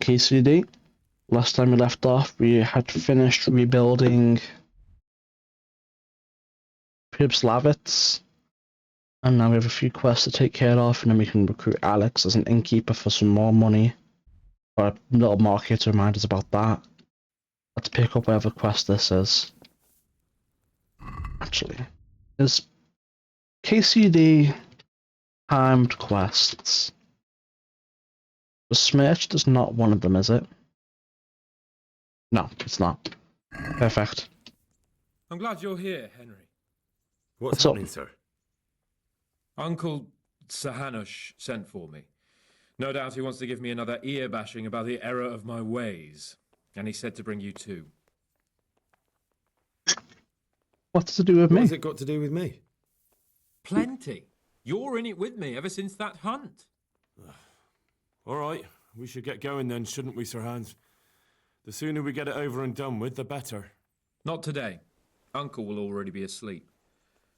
KCD. Last time we left off, we had finished rebuilding Pribslavitz, and now we have a few quests to take care of, and then we can recruit Alex as an innkeeper for some more money. Or a little market to remind us about that. Let's pick up whatever quest this is. Actually, is KCD timed quests? The Smirched is not one of them, is it? No, it's not. Perfect. I'm glad you're here, Henry. What's up? happening, sir? Uncle Sahanush sent for me. No doubt he wants to give me another ear bashing about the error of my ways. And he said to bring you too. What's to do with What me? has it got to do with me? Plenty. You're in it with me ever since that hunt. All right, we should get going then, shouldn't we, Sir Hans? The sooner we get it over and done with, the better. Not today. Uncle will already be asleep.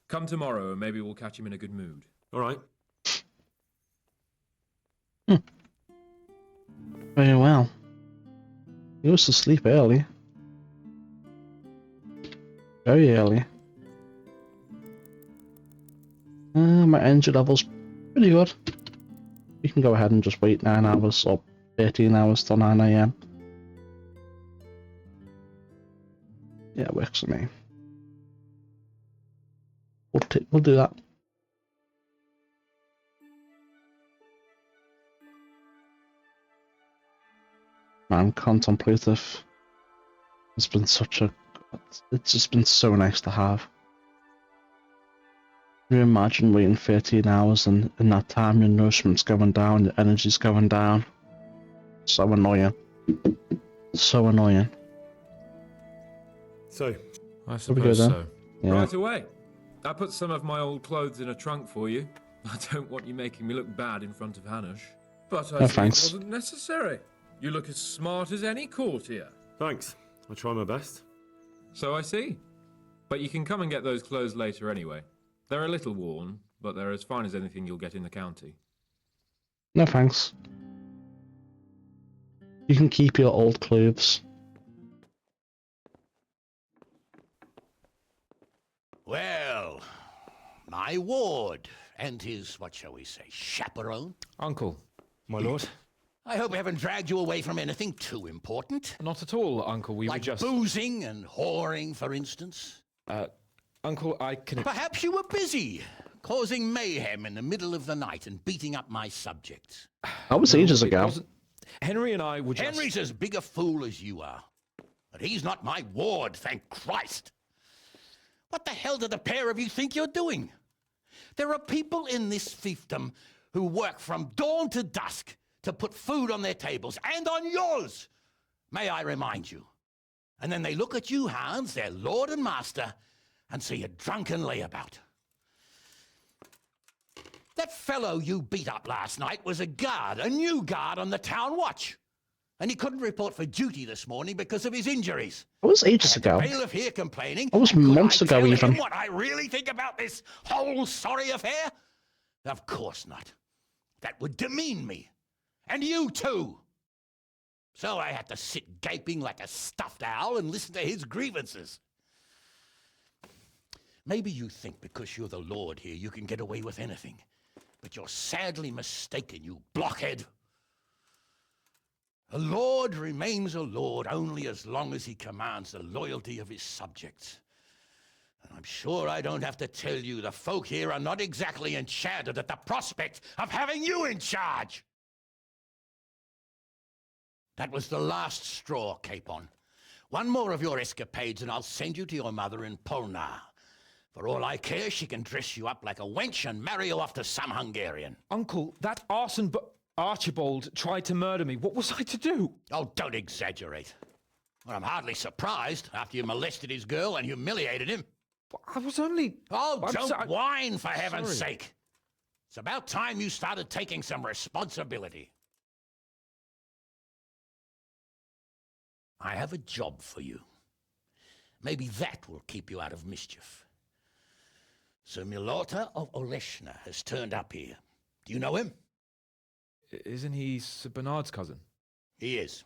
Come tomorrow and maybe we'll catch him in a good mood. All right. Very well. He was to sleep early. Very early. My energy level's pretty good. We can go ahead and just wait 9 hours or 13 hours till 9 AM. Yeah, it works for me. We'll do that. Man, contemplative. It's been it's just been so nice to have. Can you imagine waiting 13 hours and in that time your nourishment's going down, your energy's going down? So annoying. So annoying. So, I suppose so. Yeah. Right away. I put some of my old clothes in a trunk for you. I don't want you making me look bad in front of Hanush. But I see thanks. it wasn't necessary. You look as smart as any courtier. thanks. I'll try my best. So I see. But you can come and get those clothes later anyway. They're a little worn, but they're as fine as anything you'll get in the county. No thanks. You can keep your old clothes. Well, my ward and his, what shall we say, chaperone. Uncle. My lord? I hope I haven't dragged you away from anything too important. Not at all, Uncle. We like were just... boozing and whoring, for instance. Uncle, I can... Perhaps you were busy, causing mayhem in the middle of the night and beating up my subjects. That was ages ago. Henry and I were just... Henry's as big a fool as you are. But he's not my ward, thank Christ. What the hell do the pair of you think you're doing? There are people in this fiefdom who work from dawn to dusk to put food on their tables and on yours, may I remind you. And then they look at you, Hans, their lord and master, and see a drunken layabout. That fellow you beat up last night was a guard, a new guard on the town watch. And he couldn't report for duty this morning because of his injuries. That was ages ago. The bailiff here complaining. That was and could months I ago tell even. him what I really think about this whole sorry affair? Of course not. That would demean me. And you too. So I had to sit gaping like a stuffed owl and listen to his grievances. Maybe you think because you're the lord here you can get away with anything. But you're sadly mistaken, you blockhead. A lord remains a lord only as long as he commands the loyalty of his subjects. And I'm sure I don't have to tell you the folk here are not exactly enchanted at the prospect of having you in charge. That was the last straw, Capon. One more of your escapades and I'll send you to your mother in Polnar. For all I care, she can dress you up like a wench and marry you off to some Hungarian. Uncle, that arson Archibald tried to murder me. What was I to do? Oh, don't exaggerate. Well, I'm hardly surprised after you molested his girl and humiliated him. I was only... Oh, don't whine, for heaven's sorry. sake. It's about time you started taking some responsibility. I have a job for you. Maybe that will keep you out of mischief. Sir Milota of Oleshna has turned up here. Do you know him? Isn't he Sir Bernard's cousin? He is.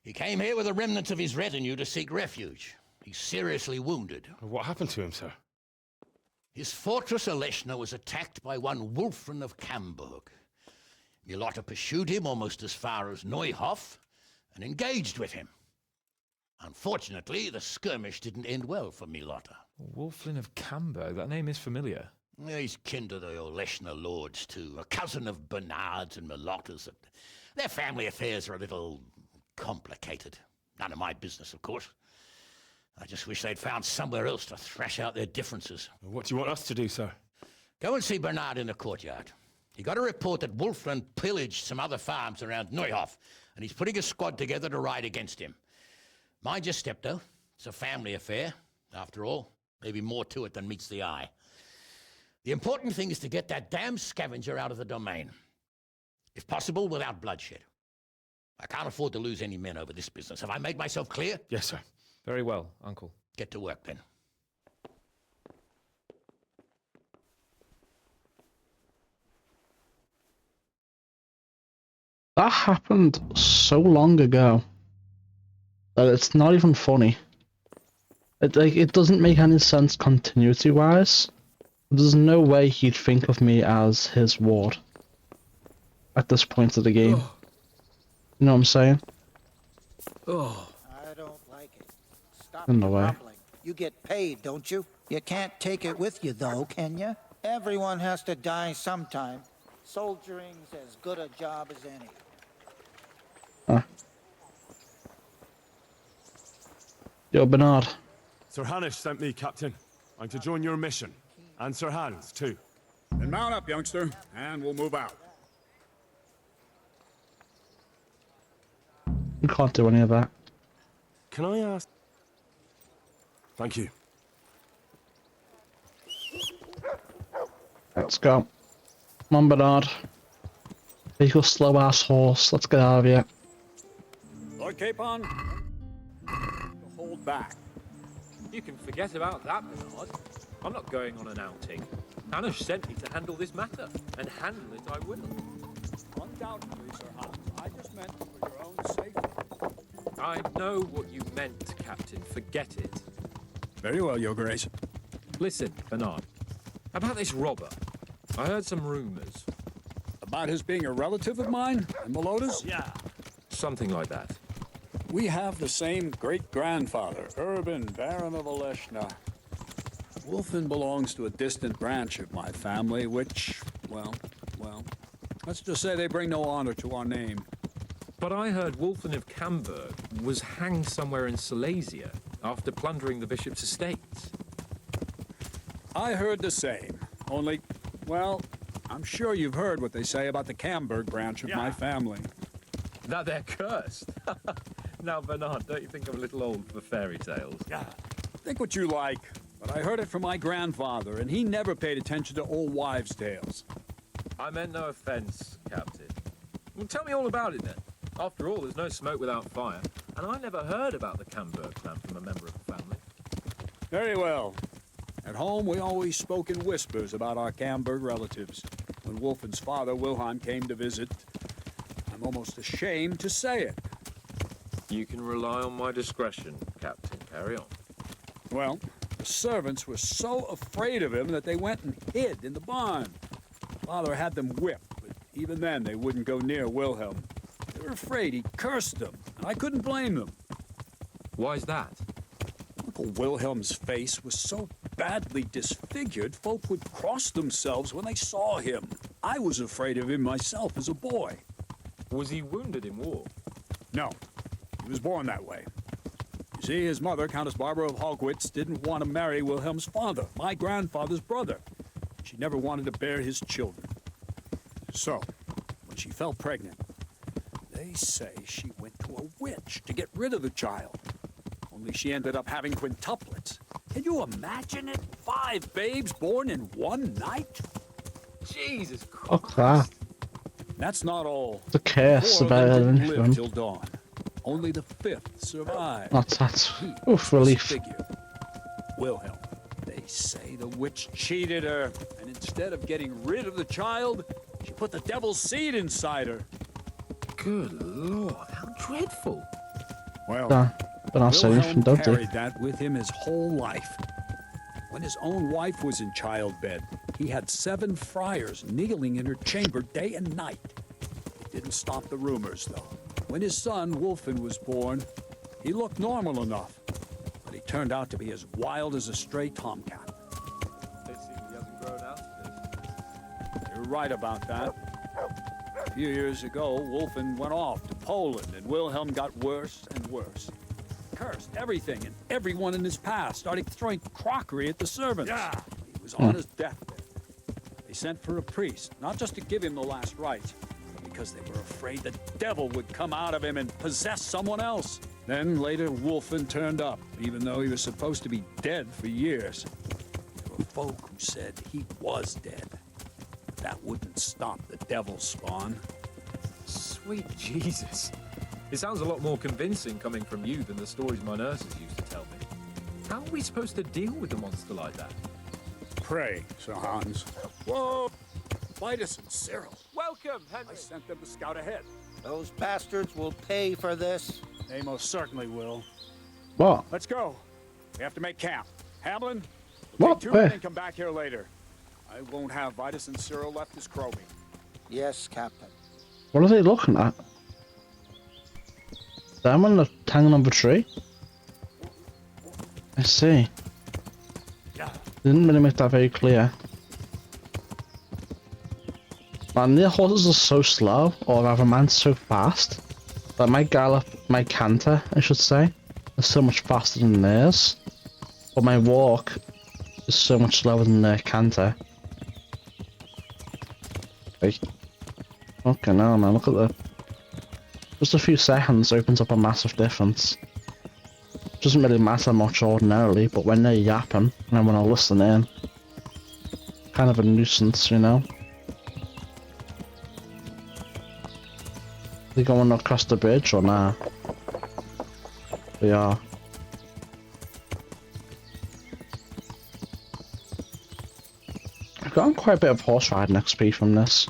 He came here with the remnants of his retinue to seek refuge. He's seriously wounded. What happened to him, sir? His fortress Oleshna was attacked by one Wulfrin of Camburg. Milotta pursued him almost as far as Neuhof and engaged with him. Unfortunately, the skirmish didn't end well for Milotta. Wulflin of Camburg, that name is familiar. He's kin to the Oleshna lords, too, a cousin of Bernard's and Milotta's. Their family affairs are a little complicated. None of my business, of course. I just wish they'd found somewhere else to thrash out their differences. What do you want us to do, sir? Go and see Bernard in the courtyard. He got a report that Wulfrin pillaged some other farms around Neuhof, and he's putting a squad together to ride against him. Mind your step, though. It's a family affair. After all, maybe more to it than meets the eye. The important thing is to get that damn scavenger out of the domain. If possible, without bloodshed. I can't afford to lose any men over this business. Have I made myself clear? Yes, sir. Very well, Uncle. Get to work, then. That happened so long ago that it's not even funny. It doesn't make any sense continuity-wise. There's no way he'd think of me as his ward at this point of the game. You know what I'm saying? Oh, I don't like it. Stop In the way. grumbling. You get paid, don't you? You can't take it with you, though, can you? Everyone has to die sometime. Soldiering's as good a job as any. Yo, Bernard. Sir Hanish sent me, Captain. I'm to join your mission. And Sir Hans, too. Then mount up, youngster, and we'll move out. You can't do any of that. Can I ask? Thank you. Let's go. Come on, Bernard. Take your slow-ass horse. Let's get out of here. Lord Capon, hold back. you can forget about that, Bernard. I'm not going on an outing. Hanush sent me to handle this matter, and handle it I will. Undoubtedly, Sir Hans. I just meant for your own safety. I know what you meant, Captain. Forget it. Very well, Your Grace. Listen, Bernard. About this robber. I heard some rumors. About his being a relative of mine and Meloda's? Yeah. Something like that. We have the same great-grandfather, Urban, Baron of Oleshna. Wulfin belongs to a distant branch of my family, which, well, let's just say they bring no honor to our name. But I heard Wulfin of Camburg was hanged somewhere in Silesia after plundering the bishop's estates. I heard the same, only, well, I'm sure you've heard what they say about the Camburg branch of my family. That they're cursed. Now, Bernard, don't you think I'm a little old for fairy tales? Yeah. Think what you like, but I heard it from my grandfather, and he never paid attention to old wives' tales. I meant no offense, Captain. Well, tell me all about it then. After all, there's no smoke without fire, and I never heard about the Camburg clan from a member of the family. Very well. At home, we always spoke in whispers about our Camburg relatives. When Wulfin's father, Wilhelm, came to visit, I'm almost ashamed to say it. You can rely on my discretion, Captain. Carry on. Well, the servants were so afraid of him that they went and hid in the barn. Father had them whipped, but even then they wouldn't go near Wilhelm. They were afraid he cursed them, and I couldn't blame them. Why's that? Uncle Wilhelm's face was so badly disfigured, folk would cross themselves when they saw him. I was afraid of him myself as a boy. Was he wounded in war? No, he was born that way. You see, his mother, Countess Barbara of Hogwitz, didn't want to marry Wilhelm's father, my grandfather's brother. She never wanted to bear his children. So, when she fell pregnant, they say she went to a witch to get rid of the child. Only she ended up having quintuplets. Can you imagine it? 5 babes born in one night? Jesus Christ. Fuck that. That's not all. The curse 4 of about them didn't it. live till dawn. Only the 5th survived. That's He oof, was relief. figured. Wilhelm. They say the witch cheated her, and instead of getting rid of the child, she put the devil's seed inside her. Good Lord, how dreadful. Well, But I'll say anything, Wilhelm don't they? carried that with him his whole life. When his own wife was in childbed, he had 7 friars kneeling in her chamber day and night. It didn't stop the rumors, though. When his son, Wulfin, was born, he looked normal enough, but he turned out to be as wild as a stray tomcat. It seems he hasn't grown out of this. You're right about that. A few years ago, Wulfin went off to Poland, and Wilhelm got worse and worse. Cursed everything and everyone in his past, started throwing crockery at the servants. Yeah. He was on his deathbed. They sent for a priest, not just to give him the last rites, but because they were afraid the devil would come out of him and possess someone else. Then later, Wulfin turned up, even though he was supposed to be dead for years. There were folk who said he was dead. But that wouldn't stop the devil's spawn. Sweet Jesus. It sounds a lot more convincing coming from you than the stories my nurses used to tell me. How are we supposed to deal with a monster like that? Pray, Sir Hans. Whoa! Vitus and Cyril. Welcome, Henry. I sent them to scout ahead. Those bastards will pay for this. They most certainly will. What? Let's go. We have to make camp. Hamlin, What? take 2 Where? men and come back here later. I won't have Vitus and Cyril left as Croby. Yes, Captain. What are they looking at? Them on the hanging on the tree? I see. Yeah. Didn't really make that very clear. Man, their horses are so slow, or rather mine's so fast, that my gallop, my canter, I should say, is so much faster than theirs. But my walk is so much slower than their canter. Like, okay, now man, look at that. Just a few seconds opens up a massive difference. Doesn't really matter much ordinarily, but when they're yapping and I want to listen in, kind of a nuisance, you know? They going across the bridge or nah? They are. I've gotten quite a bit of horse riding XP from this.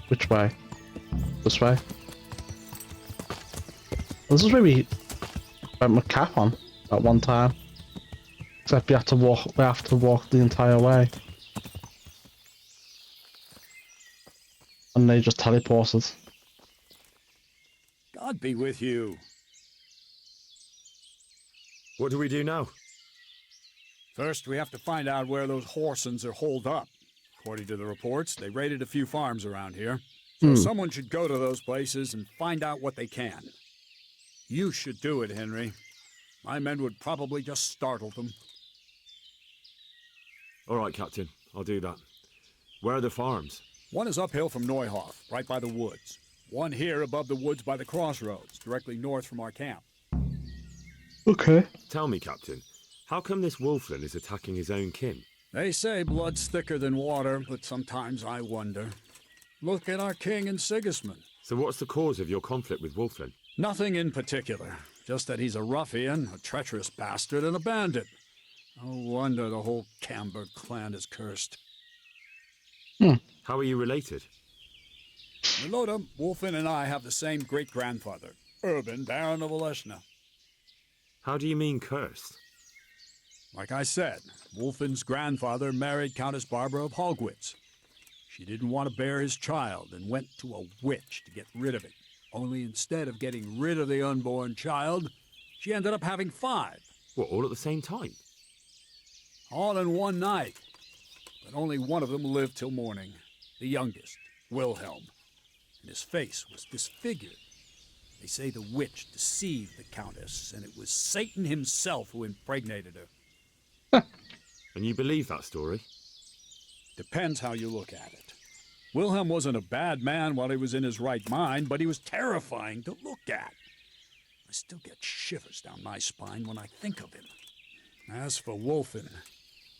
Which way? This way? This is where we went with Cap on at one time. Except we have to walk the entire way. And they just teleported. God be with you. What do we do now? First, we have to find out where those Horsons are holed up. According to the reports, they raided a few farms around here. So someone should go to those places and find out what they can. You should do it, Henry. My men would probably just startle them. All right, Captain. I'll do that. Where are the farms? One is uphill from Neuhof, right by the woods. One here above the woods by the crossroads, directly north from our camp. Okay. Tell me, Captain, how come this Wulflin is attacking his own kin? They say blood's thicker than water, but sometimes I wonder. Look at our king and Sigismund. So what's the cause of your conflict with Wulflin? Nothing in particular. Just that he's a ruffian, a treacherous bastard, and a bandit. No wonder the whole Camber clan is cursed. How are you related? Milota, Wulfin, and I have the same great-grandfather, Urban, Baron of Oleshna. How do you mean cursed? Like I said, Wulfin's grandfather married Countess Barbara of Hogwitz. She didn't want to bear his child and went to a witch to get rid of it. Only instead of getting rid of the unborn child, she ended up having 5. What, all at the same time? All in one night. But only one of them lived till morning. The youngest, Wilhelm. And his face was disfigured. They say the witch deceived the Countess, and it was Satan himself who impregnated her. And you believe that story? Depends how you look at it. Wilhelm wasn't a bad man while he was in his right mind, but he was terrifying to look at. I still get shivers down my spine when I think of him. As for Wulfin,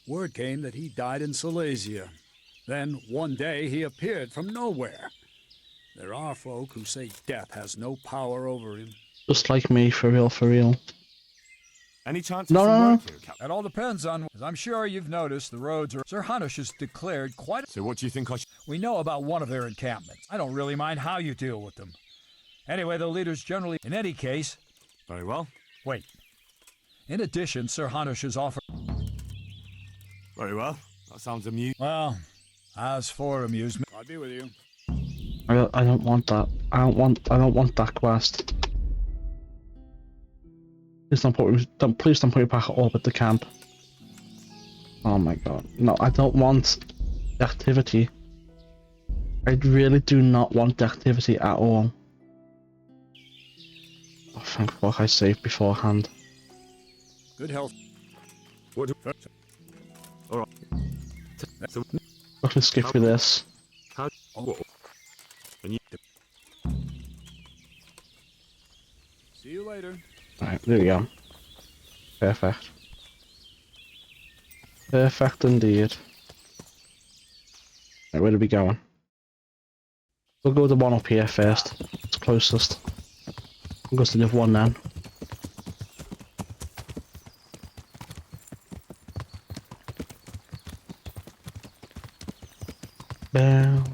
word came that he died in Silesia. Then, one day, he appeared from nowhere. There are folk who say death has no power over him. Just like me, for real, for real. Any chance No, of some no, no. work here, Captain? That all depends on, as I'm sure you've noticed, the roads are. Sir Hanush has declared quite. So what do you think I should... We know about one of their encampments. I don't really mind how you deal with them. Anyway, the leaders generally. In any case, Very well. wait. In addition, Sir Hanush has offered. Very well. That sounds amusing. Well, as for amusement, I'll be with you. I don't want that. I don't want that quest. Please please don't put me back at all at the camp. Oh my god. No, I don't want the activity. I really do not want the activity at all. Oh, thank fuck I saved beforehand. Good health. What do... Alright. So, Let's skip through this. how... What? And you... See you later. Right, there we go. Perfect. Perfect indeed. Right, where are we going? We'll go to the one up here first. It's closest. We'll go to the other one then. Bam,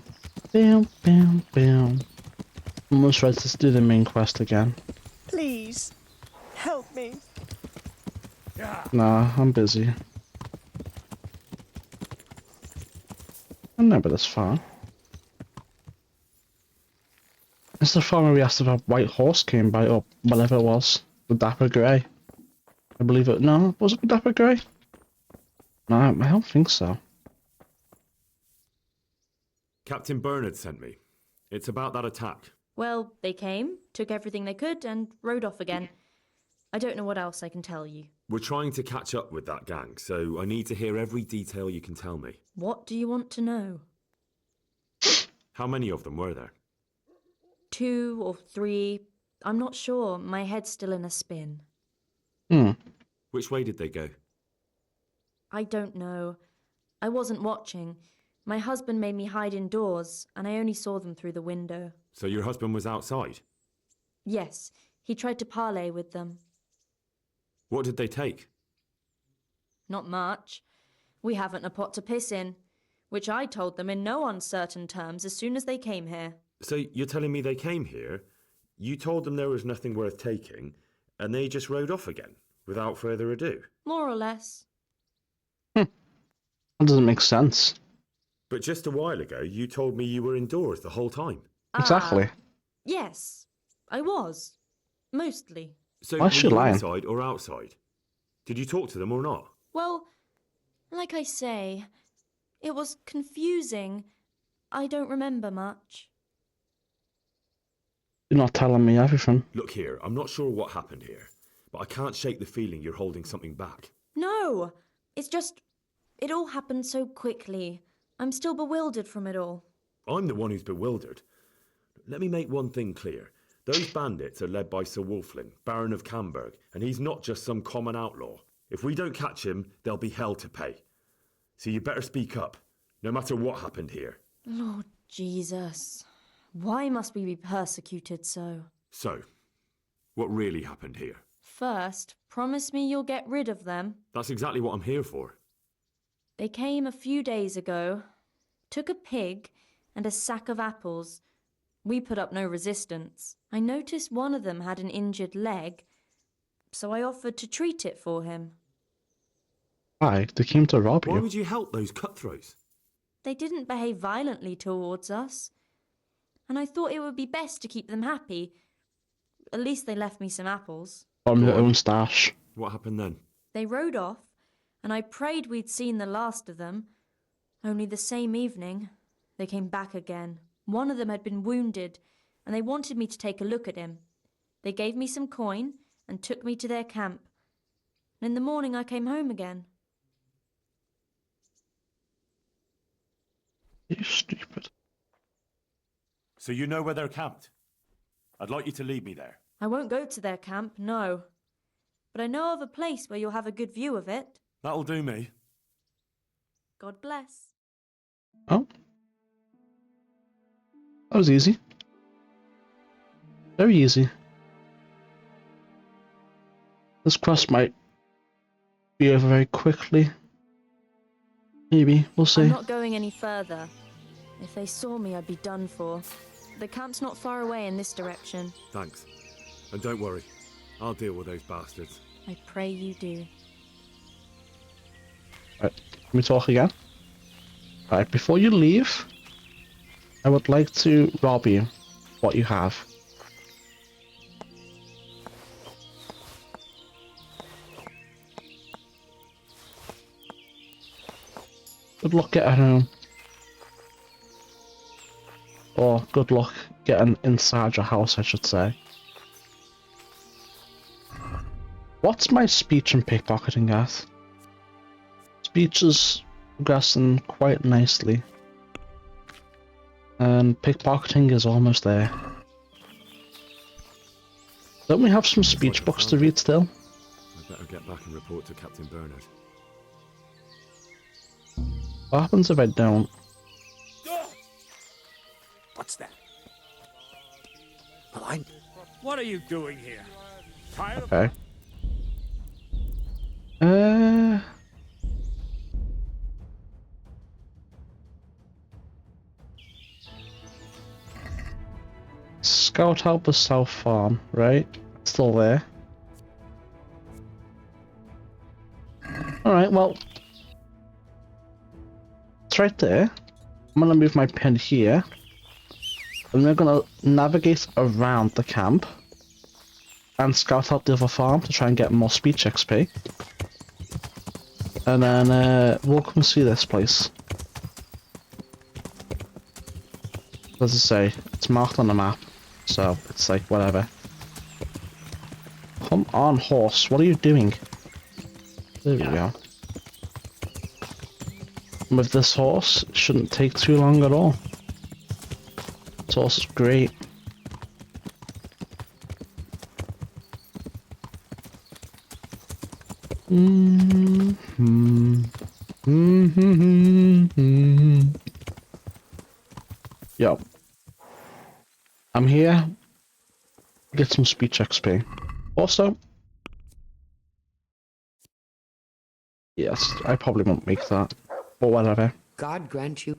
bam, bam, bam. Almost ready to do the main quest again. Please, help me. Nah, I'm busy. I'm never this far. It's the farm where we asked if a white horse came by, or whatever it was. The Dapper Grey. I believe it. No, was it the Dapper Grey? No, I don't think so. Captain Bernard sent me. It's about that attack. Well, they came, took everything they could, and rode off again. I don't know what else I can tell you. We're trying to catch up with that gang, so I need to hear every detail you can tell me. What do you want to know? How many of them were there? 2 or 3. I'm not sure. My head's still in a spin. Which way did they go? I don't know. I wasn't watching. My husband made me hide indoors, and I only saw them through the window. So your husband was outside? Yes, he tried to parley with them. What did they take? Not much. We haven't a pot to piss in, which I told them in no uncertain terms as soon as they came here. So you're telling me they came here, you told them there was nothing worth taking, and they just rode off again, without further ado? More or less. That doesn't make sense. But just a while ago, you told me you were indoors the whole time. Exactly. Yes, I was. Mostly. So Why is were she you lying? inside or outside? Did you talk to them or not? Well, like I say, it was confusing. I don't remember much. You're not telling me everything. Look here, I'm not sure what happened here, but I can't shake the feeling you're holding something back. No, it's just, it all happened so quickly. I'm still bewildered from it all. I'm the one who's bewildered. Let me make one thing clear. Those bandits are led by Sir Wolflin, Baron of Camberg, and he's not just some common outlaw. If we don't catch him, there'll be hell to pay. So you better speak up, no matter what happened here. Lord Jesus, why must we be persecuted so? So, what really happened here? First, promise me you'll get rid of them. That's exactly what I'm here for. They came a few days ago, took a pig and a sack of apples. We put up no resistance. I noticed one of them had an injured leg, so I offered to treat it for him. Why? They came to rob Why you. would you help those cutthroats? They didn't behave violently towards us, and I thought it would be best to keep them happy. At least they left me some apples. From your Go on. own stash. What happened then? They rode off, and I prayed we'd seen the last of them. Only the same evening, they came back again. One of them had been wounded, and they wanted me to take a look at him. They gave me some coin and took me to their camp. And in the morning I came home again. You stupid. So you know where they're camped? I'd like you to lead me there. I won't go to their camp, no. But I know of a place where you'll have a good view of it. That'll do me. God bless. Oh. That was easy. Very easy. This quest might be over very quickly. Maybe, we'll see. I'm not going any further. If they saw me, I'd be done for. The camp's not far away in this direction. Thanks. And don't worry, I'll deal with those bastards. I pray you do. Right, let me talk again. Right, before you leave, I would like to rob you what you have. Good luck getting home. Or good luck getting inside your house, I should say. What's my speech and pickpocketing at? Speech is progressing quite nicely. And pickpocketing is almost there. Don't we have some speech books to read still? I better get back and report to Captain Bernard. What happens if I don't? What's that? Well, what are you doing here? Tired of... Okay. Scout out the South Farm, right? Still there. Alright, well. It's right there. I'm gonna move my pin here. And we're gonna navigate around the camp. And scout out the other farm to try and get more speech XP. And then we'll come see this place. As I say, it's marked on the map. So, it's like, whatever. Come on, horse. What are you doing? There we go. And with this horse, it shouldn't take too long at all. This horse is great. Yo. I'm here to get some speech XP. Also, yes, I probably won't make that, but whatever. God grant you.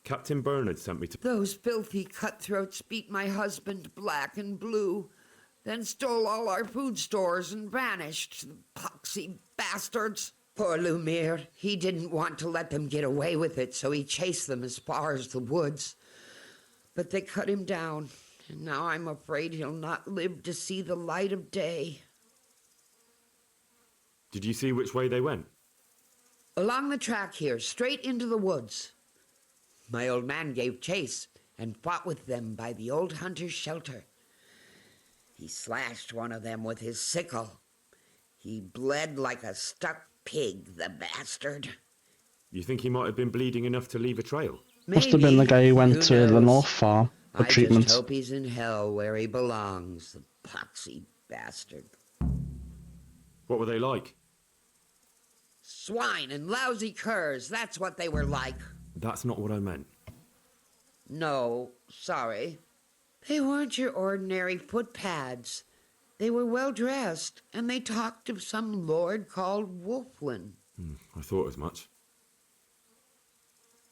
Captain Bernard sent me to... Those filthy cutthroats beat my husband black and blue, then stole all our food stores and vanished, the poxy bastards. Poor Lumiere, he didn't want to let them get away with it, so he chased them as far as the woods. But they cut him down, and now I'm afraid he'll not live to see the light of day. Did you see which way they went? Along the track here, straight into the woods. My old man gave chase and fought with them by the old hunter's shelter. He slashed one of them with his sickle. He bled like a stuck pig, the bastard. You think he might have been bleeding enough to leave a trail? Must have been the guy who went to the North Farm for I treatment. just hope he's in hell where he belongs, the poxy bastard. What were they like? Swine and lousy curs, that's what they were like. That's not what I meant. No, sorry. They weren't your ordinary footpads. They were well dressed, and they talked of some lord called Wolflin. I thought as much.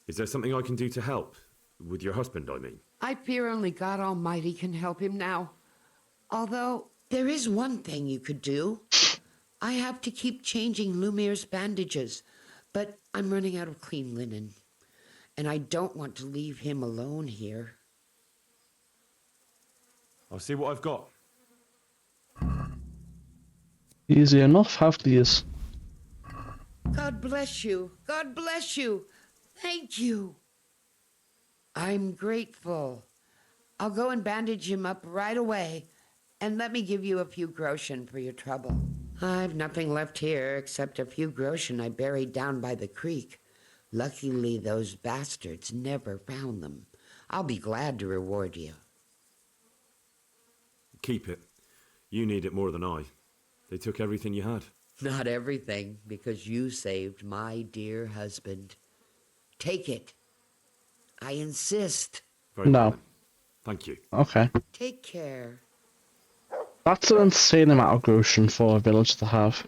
Is there something I can do to help? With your husband, I mean. I fear only God Almighty can help him now. Although, there is one thing you could do. I have to keep changing Lumiere's bandages, but I'm running out of clean linen. And I don't want to leave him alone here. I'll see what I've got. Easy enough, have these. God bless you. God bless you. Thank you. I'm grateful. I'll go and bandage him up right away, and let me give you a few groschen for your trouble. I've nothing left here except a few groschen I buried down by the creek. Luckily, those bastards never found them. I'll be glad to reward you. Keep it. You need it more than I. They took everything you had. Not everything, because you saved my dear husband. Take it. I insist. Very No. well then. Thank you. Okay. Take care. That's an insane amount of grocery for a village to have.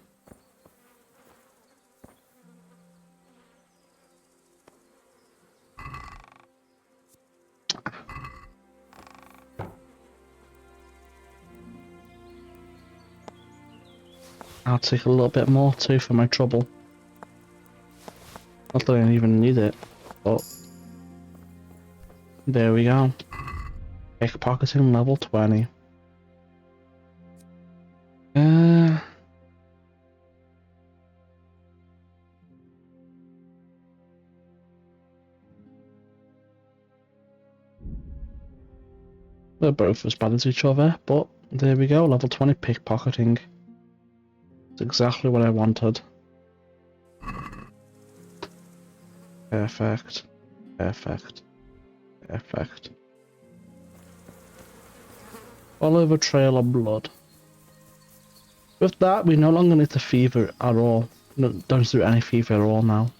I'll take a little bit more too for my trouble. Not that I even need it, but there we go. Pickpocketing level 20. They're both as bad as each other, but there we go, level 20 pickpocketing. It's exactly what I wanted. Perfect. Perfect. Perfect. Follow the trail of blood. With that, we no longer need to fever at all. No, don't do any fever at all now.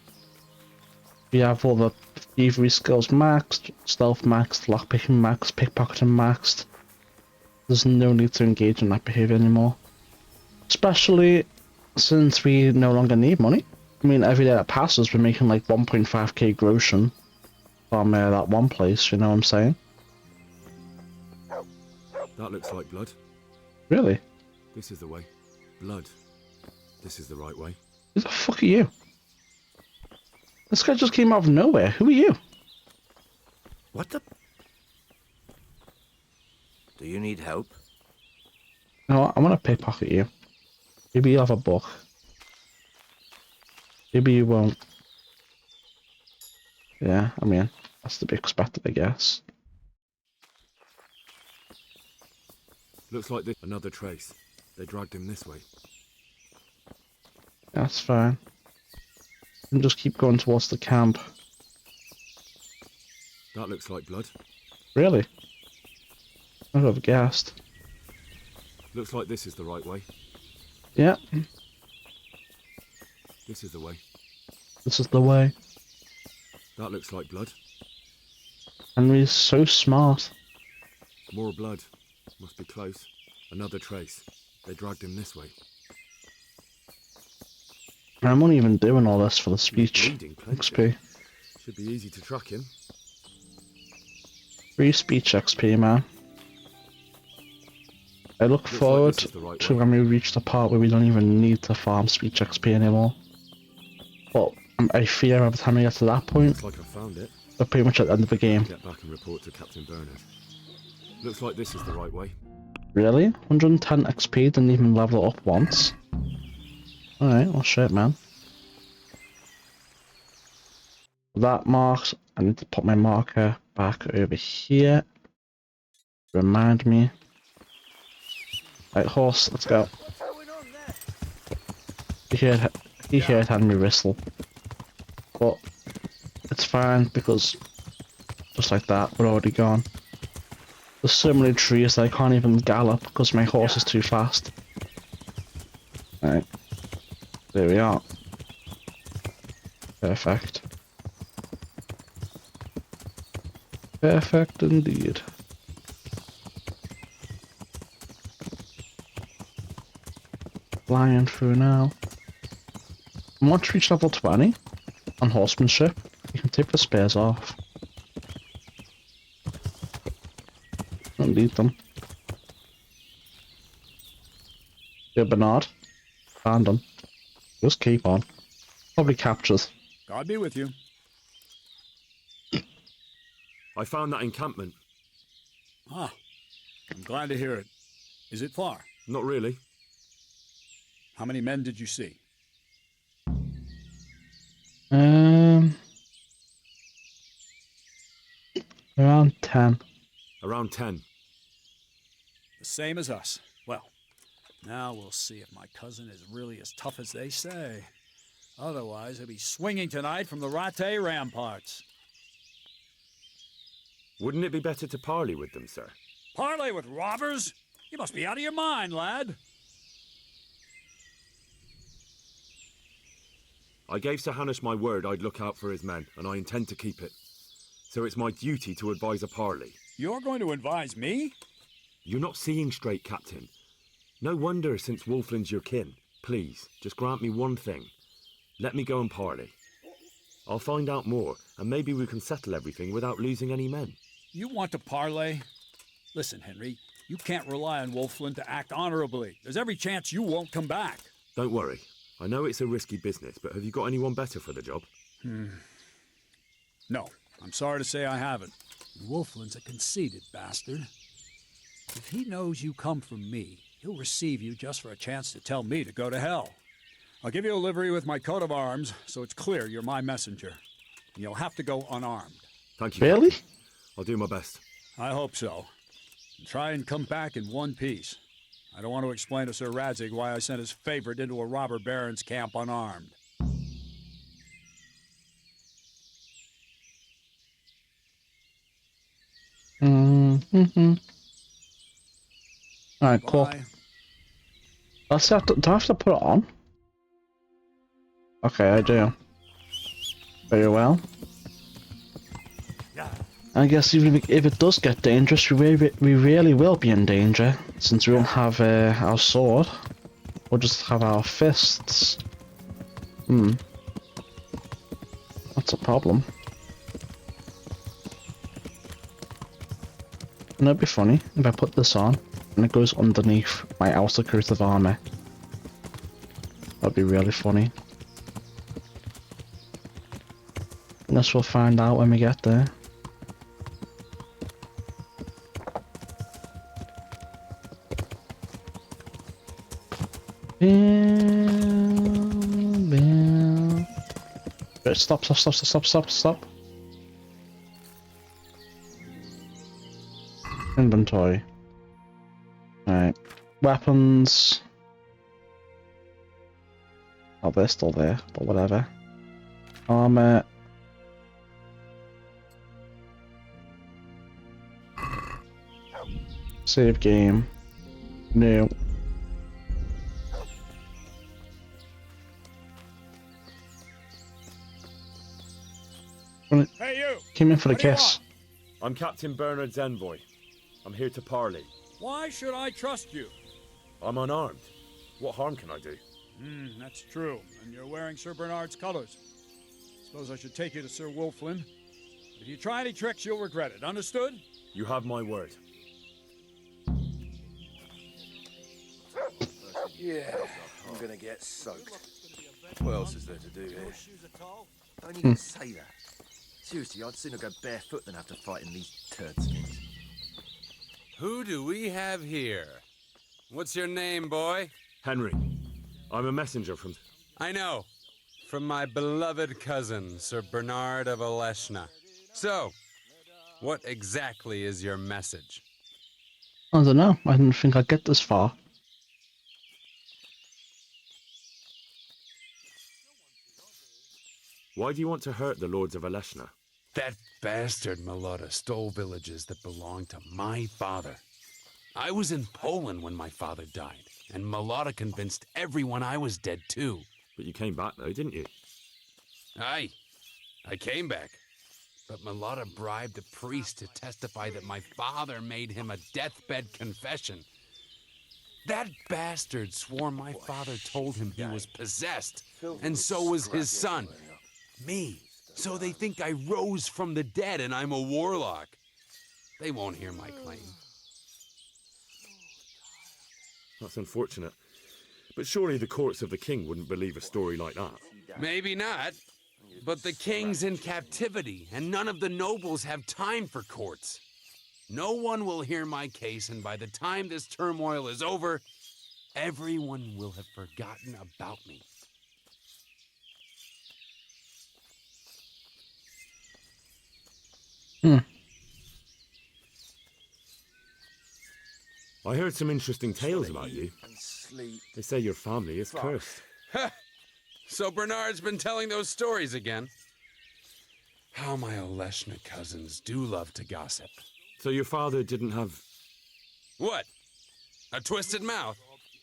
We have all the thievery skills maxed, stealth maxed, lockpicking maxed, pickpocketing maxed. There's no need to engage in that behavior anymore. Especially since we no longer need money. I mean, every day that passes, we're making like 1.5k groschen from that one place, you know what I'm saying? That looks like blood. Really? This is the way. Blood. This is the right way. Who the fuck are you? This guy just came out of nowhere. Who are you? What the? Do you need help? No, I want to pickpocket you. Maybe you have a book. Maybe you won't. Yeah, I mean, that's to be expected, I guess. Looks like this. Another trace. They dragged him this way. That's fine. And just keep going towards the camp. That looks like blood. Really? I would have guessed. Looks like this is the right way. Yeah. This is the way. This is the way. That looks like blood. Henry's so smart. More blood. Must be close. Another trace. They dragged him this way. I'm not even doing all this for the speech XP. Should be easy to track him. Free speech XP, man. I look forward to when we reach the part where we don't even need to farm speech XP anymore. But I fear every time I get to that point, Looks like I found it. we're pretty much at the end of the game. Get back and report to Captain Bernard. Looks like this is the right way. Really? 110 XP, didn't even level it up once? Alright, well shit, man. That marked, I need to put my marker back over here. Remind me. Right, horse, let's go. He heard Henry whistle. But it's fine because just like that, we're already gone. There's so many trees that I can't even gallop because my horse is too fast. Right. There we are. Perfect. Perfect indeed. Flying through now. And once you reach level 20 on horsemanship, you can take the spears off. Don't need them. Yeah, Bernard. Found them. Just keep on. Probably captures. God be with you. I found that encampment. Ah, I'm glad to hear it. Is it far? Not really. How many men did you see? Around 10. Around 10. The same as us. Well, now we'll see if my cousin is really as tough as they say. Otherwise, he'll be swinging tonight from the Rattay ramparts. Wouldn't it be better to parley with them, sir? Parley with robbers? You must be out of your mind, lad. I gave Sir Hanush my word I'd look out for his men, and I intend to keep it. So it's my duty to advise a parley. You're going to advise me? You're not seeing straight, Captain. No wonder, since Wolfland's your kin. Please, just grant me one thing. Let me go and parley. I'll find out more, and maybe we can settle everything without losing any men. You want to parley? Listen, Henry, you can't rely on Wolfland to act honorably. There's every chance you won't come back. Don't worry. I know it's a risky business, but have you got anyone better for the job? No, I'm sorry to say I haven't. Wolfland's a conceited bastard. If he knows you come from me, he'll receive you just for a chance to tell me to go to hell. I'll give you a livery with my coat of arms, so it's clear you're my messenger. And you'll have to go unarmed. Thank you. Really? I'll do my best. I hope so. And try and come back in one piece. I don't want to explain to Sir Radzig why I sent his favorite into a robber baron's camp unarmed. Mm-hmm. Alright, cool. Bye. Do I have to put it on? Okay, I do. Very well. I guess even if it does get dangerous, we really will be in danger, since we won't have our sword. We'll just have our fists. That's a problem. And it'd be funny if I put this on, and it goes underneath my outer coat of armor. That'd be really funny. I guess we'll find out when we get there. Stop. Inventory. Alright. Weapons. Oh, they're still there, but whatever. Armor. Save game. New. Hey, you! Came in for the What do you kiss. I'm Captain Bernard's envoy. I'm here to parley. Why should I trust you? I'm unarmed. What harm can I do? That's true. And you're wearing Sir Bernard's colors. Suppose I should take you to Sir Wolfland. If you try any tricks, you'll regret it. Understood? You have my word. Yeah, I'm gonna get soaked. What else is there to do here? Don't even say that. Seriously, I'd sooner go barefoot than have to fight in these turd skins. Who do we have here? What's your name, boy? Henry. I'm a messenger from... I know. From my beloved cousin, Sir Bernard of Aleshna. So, what exactly is your message? I don't know. I didn't think I'd get this far. Why do you want to hurt the lords of Aleshna? That bastard Malota stole villages that belonged to my father. I was in Poland when my father died, and Malota convinced everyone I was dead too. But you came back though, didn't you? Aye, I came back. But Malota bribed a priest to testify that my father made him a deathbed confession. That bastard swore my father told him he was possessed, and so was his son. Me. So they think I rose from the dead and I'm a warlock. They won't hear my claim. That's unfortunate. But surely the courts of the king wouldn't believe a story like that. Maybe not. But the king's in captivity, and none of the nobles have time for courts. No one will hear my case, and by the time this turmoil is over, everyone will have forgotten about me. I heard some interesting tales about you. They say your family is cursed. So Bernard's been telling those stories again. How my Oleshna cousins do love to gossip. So your father didn't have... What? A twisted mouth?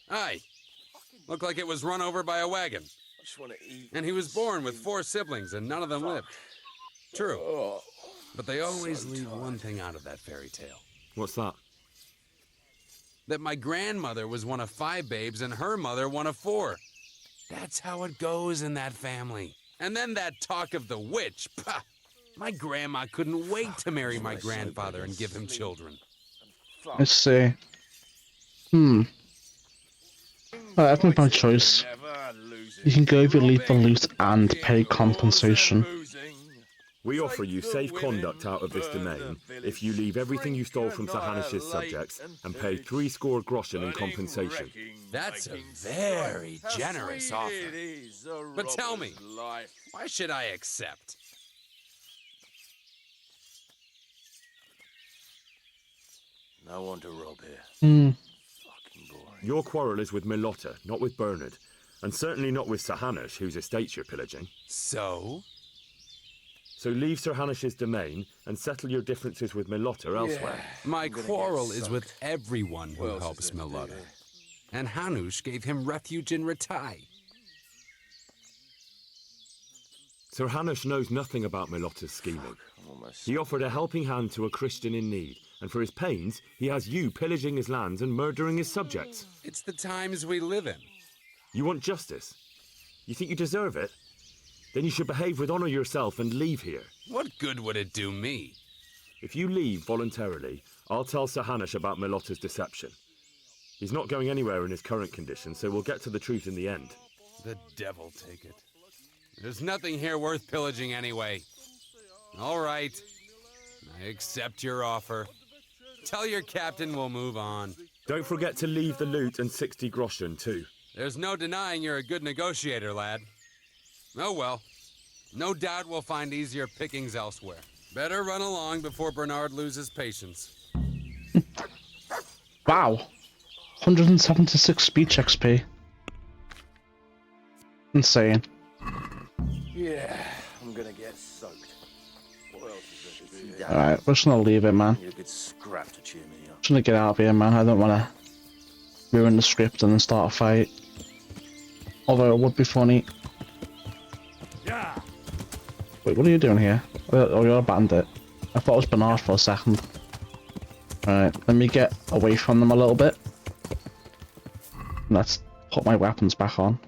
Aye. Looked like it was run over by a wagon. And he was born with 4 siblings and none of them lived. True. But they always leave one thing out of that fairy tale. What's that? That my grandmother was one of 5 babes and her mother one of 4. That's how it goes in that family. And then that talk of the witch. Pah! My grandma couldn't wait to marry my grandfather and give him children. Let's see. Alright, I've made my choice. You can go if you leave the loot and pay compensation. We offer you safe conduct out of this domain if you leave everything you stole from Sir Hanish's subjects and pay 60 groschen in compensation. That's a very generous offer. But tell me, why should I accept? No one to rob here. Your quarrel is with Milotta, not with Bernard, and certainly not with Sir Hanish, whose estates you're pillaging. So? So leave Sir Hanish's domain and settle your differences with Milotta elsewhere. My quarrel is with everyone who helps Milotta. And Hanush gave him refuge in Ratai. Sir Hanish knows nothing about Milotta's scheming. He offered a helping hand to a Christian in need, and for his pains, he has you pillaging his lands and murdering his subjects. It's the times we live in. You want justice? You think you deserve it? Then you should behave with honor yourself and leave here. What good would it do me? If you leave voluntarily, I'll tell Sir Hanish about Milotta's deception. He's not going anywhere in his current condition, so we'll get to the truth in the end. The devil take it. There's nothing here worth pillaging anyway. All right. I accept your offer. Tell your captain we'll move on. Don't forget to leave the loot and 60 groschen, too. There's no denying you're a good negotiator, lad. Oh well. No doubt we'll find easier pickings elsewhere. Better run along before Bernard loses patience. Wow. 176 speech XP. Insane. Yeah, I'm gonna get soaked. What else is there to do? Alright, we're just gonna leave it, man. Need a good scrap to cheer me up. Just gonna get out of here, man. I don't wanna ruin the script and then start a fight. Although it would be funny. Yeah. Wait, what are you doing here? Oh, you're a bandit. I thought it was Bernard for a second. Alright, let me get away from them a little bit. Let's put my weapons back on.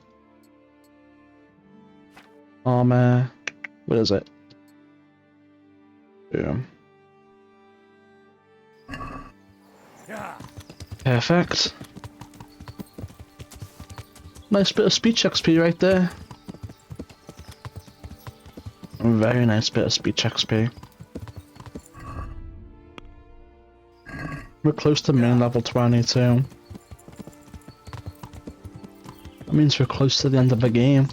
Armor. What is it? Boom. Perfect. Nice bit of speech XP right there. A very nice bit of speech XP. We're close to main level 22. That means we're close to the end of the game.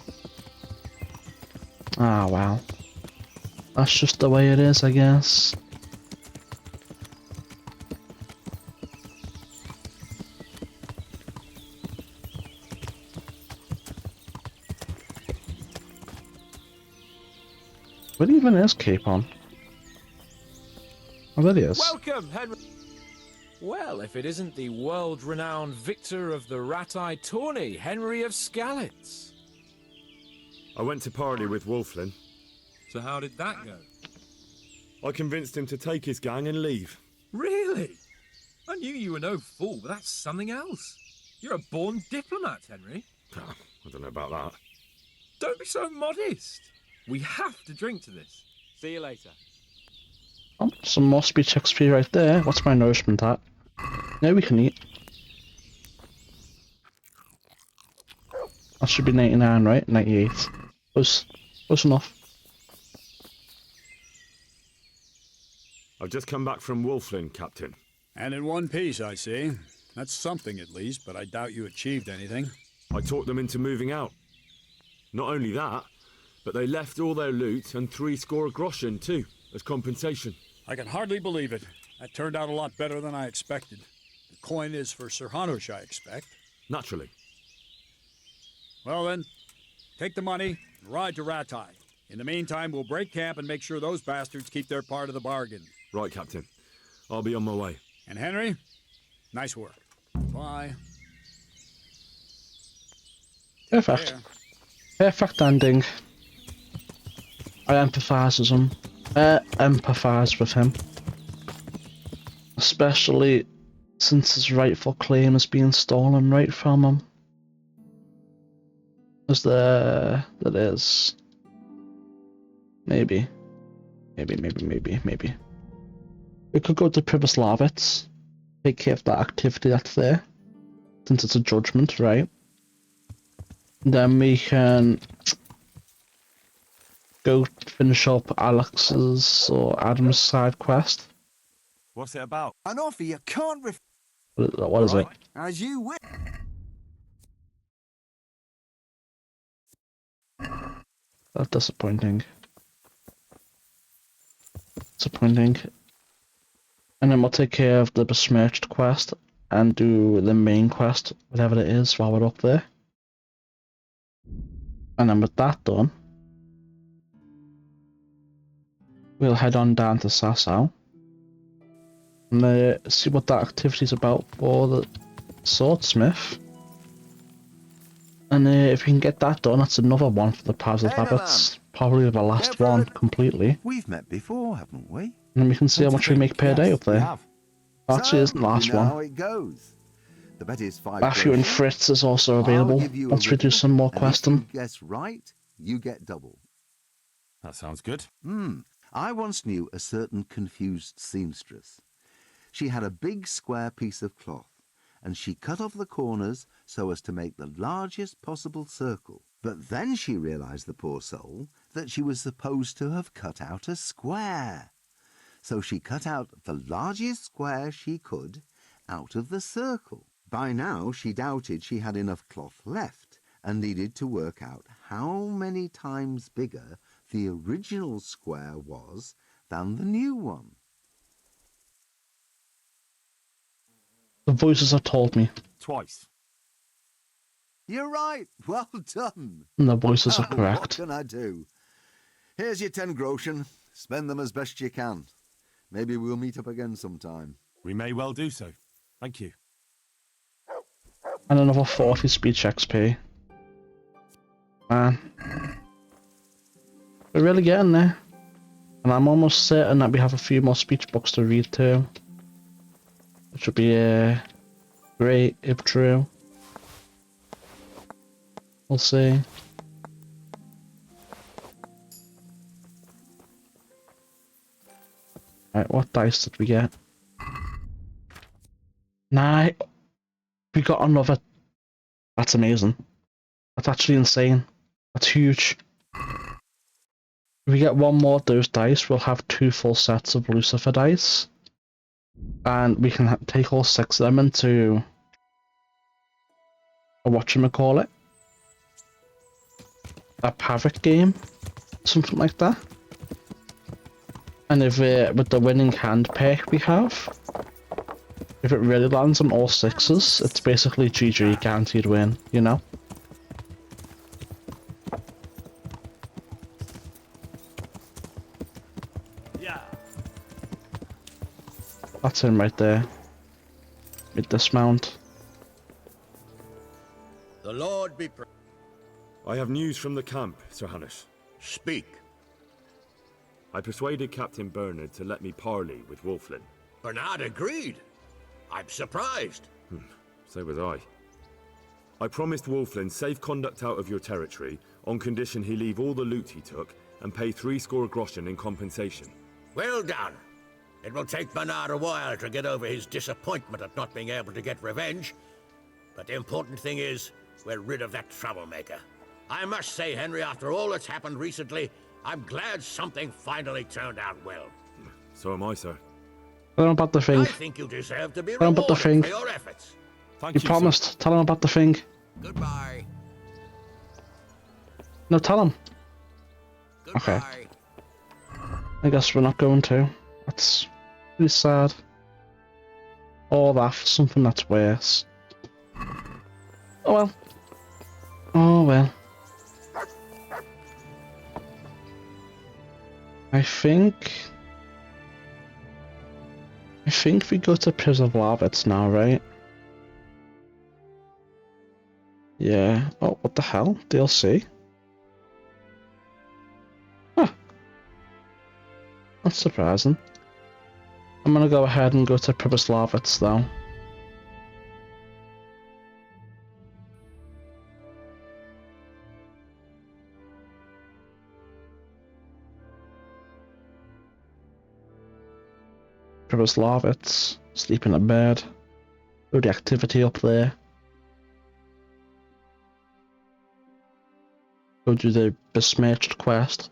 Ah, wow. That's just the way it is, I guess. What even is Capon? Oh, there he is. Welcome, Henry. Well, if it isn't the world-renowned victor of the Ratai tourney, Henry of Skalitz. I went to parley with Wolflin. So how did that go? I convinced him to take his gang and leave. Really? I knew you were no fool, but that's something else. You're a born diplomat, Henry. I don't know about that. Don't be so modest. We have to drink to this. See you later. Oh, some more speech XP right there. What's my nourishment at? Now we can eat. That should be 99, right? 98. Close enough. I've just come back from Wolflin, Captain. And in one piece, I see. That's something at least, but I doubt you achieved anything. I talked them into moving out. Not only that, but they left all their loot and 60 groschen too, as compensation. I can hardly believe it. That turned out a lot better than I expected. The coin is for Sir Hanush, I expect. Naturally. Well then, take the money and ride to Ratai. In the meantime, we'll break camp and make sure those bastards keep their part of the bargain. Right, Captain. I'll be on my way. And Henry, nice work. Bye. Perfect. Perfect ending. I empathise with him. Empathise with him. Especially since his rightful claim is being stolen right from him. Is there... That is... Maybe. Maybe. We could go to Privoslavitz. Take care of that activity that's there. Since it's a judgment, right? Then we can go finish up Alex's or Adam's side quest. What's it about? An offer you can't refuse. What is it? As you wish. That's disappointing. Disappointing. And then we'll take care of the besmirched quest and do the main quest, whatever it is, while we're up there. And then with that done, we'll head on down to Sasau and see what that activity's about for the swordsmith. And if we can get that done, that's another one for the Paths of Habits. Probably the last one completely. We've met before, haven't we? And then we can see how much we make per day up there. Have. Actually, isn't the last you know one. how it goes. The bet is 5 Matthew and groschen. Fritz is also I'll available give you a once we do riddle, some more and if questing. you guess right, you get double. That sounds good. I once knew a certain confused seamstress. She had a big square piece of cloth, and she cut off the corners so as to make the largest possible circle. But then she realized, the poor soul, that she was supposed to have cut out a square. So she cut out the largest square she could out of the circle. By now she doubted she had enough cloth left and needed to work out how many times bigger the original square was than the new one. The voices have told me, Twice. You're right. Well done. and the voices are What correct. can I do? Here's your 10 groschen. Spend them as best you can. Maybe we'll meet up again sometime. We may well do so. Thank you. And another 40 speech XP. Man. We're really getting there. And I'm almost certain that we have a few more speech books to read too. Which would be great if true. We'll see. Right, what dice did we get? 9. We got another. That's amazing. That's actually insane. That's huge. If we get one more of those dice, we'll have 2 full sets of Lucifer dice. And we can take all 6 of them into a whatchamacallit. A Pavik game. Something like that. And if with the winning hand pick we have, if it really lands on all 6s, it's basically GG, guaranteed win, you know? Yeah. That's him right there. With dismount. The Lord be praised. I have news from the camp, Sir Hanush. Speak. I persuaded Captain Bernard to let me parley with Wolflin. Bernard agreed. I'm surprised. So was I. I promised Wolflin safe conduct out of your territory on condition he leave all the loot he took and pay 60 groschen in compensation. Well done. It will take Bernard a while to get over his disappointment at not being able to get revenge. But the important thing is, we're rid of that troublemaker. I must say, Henry, after all that's happened recently, I'm glad something finally turned out well. So am I, sir. Tell him about the thing. I think you deserve to be Tell him about the rewarded thing. for your efforts. Thank You you, promised. sir. Tell him about the thing. Goodbye. No, tell him. Goodbye. Okay. I guess we're not going to. That's really sad. All that for something that's worse. Oh well. Oh well. I think we go to Prison of Lavitz now, right? Yeah. Oh, what the hell? DLC? Huh. That's surprising. I'm gonna go ahead and go to Pribyslavitz though. Pribyslavitz, sleep in a bed, do the activity up there. Go do the besmirched quest.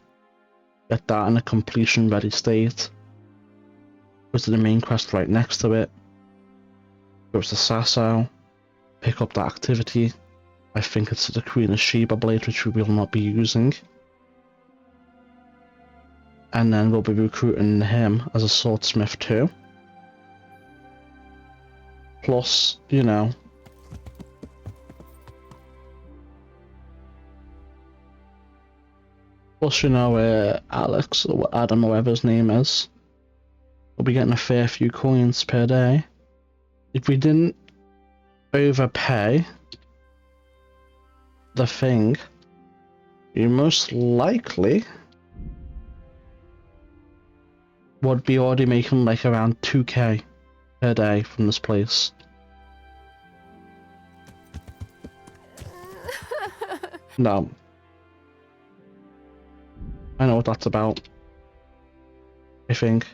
Get that in a completion ready state. Go to the main quest right next to it. Go to Sasso. Pick up that activity. I think it's the Queen of Sheba blade, which we will not be using. And then we'll be recruiting him as a swordsmith too. Plus, you know, Alex, or Adam, or whatever his name is, will be getting a fair few coins per day. If we didn't overpay the thing, you most likely would be already making like around 2k per day from this place. No. I know what that's about. I think.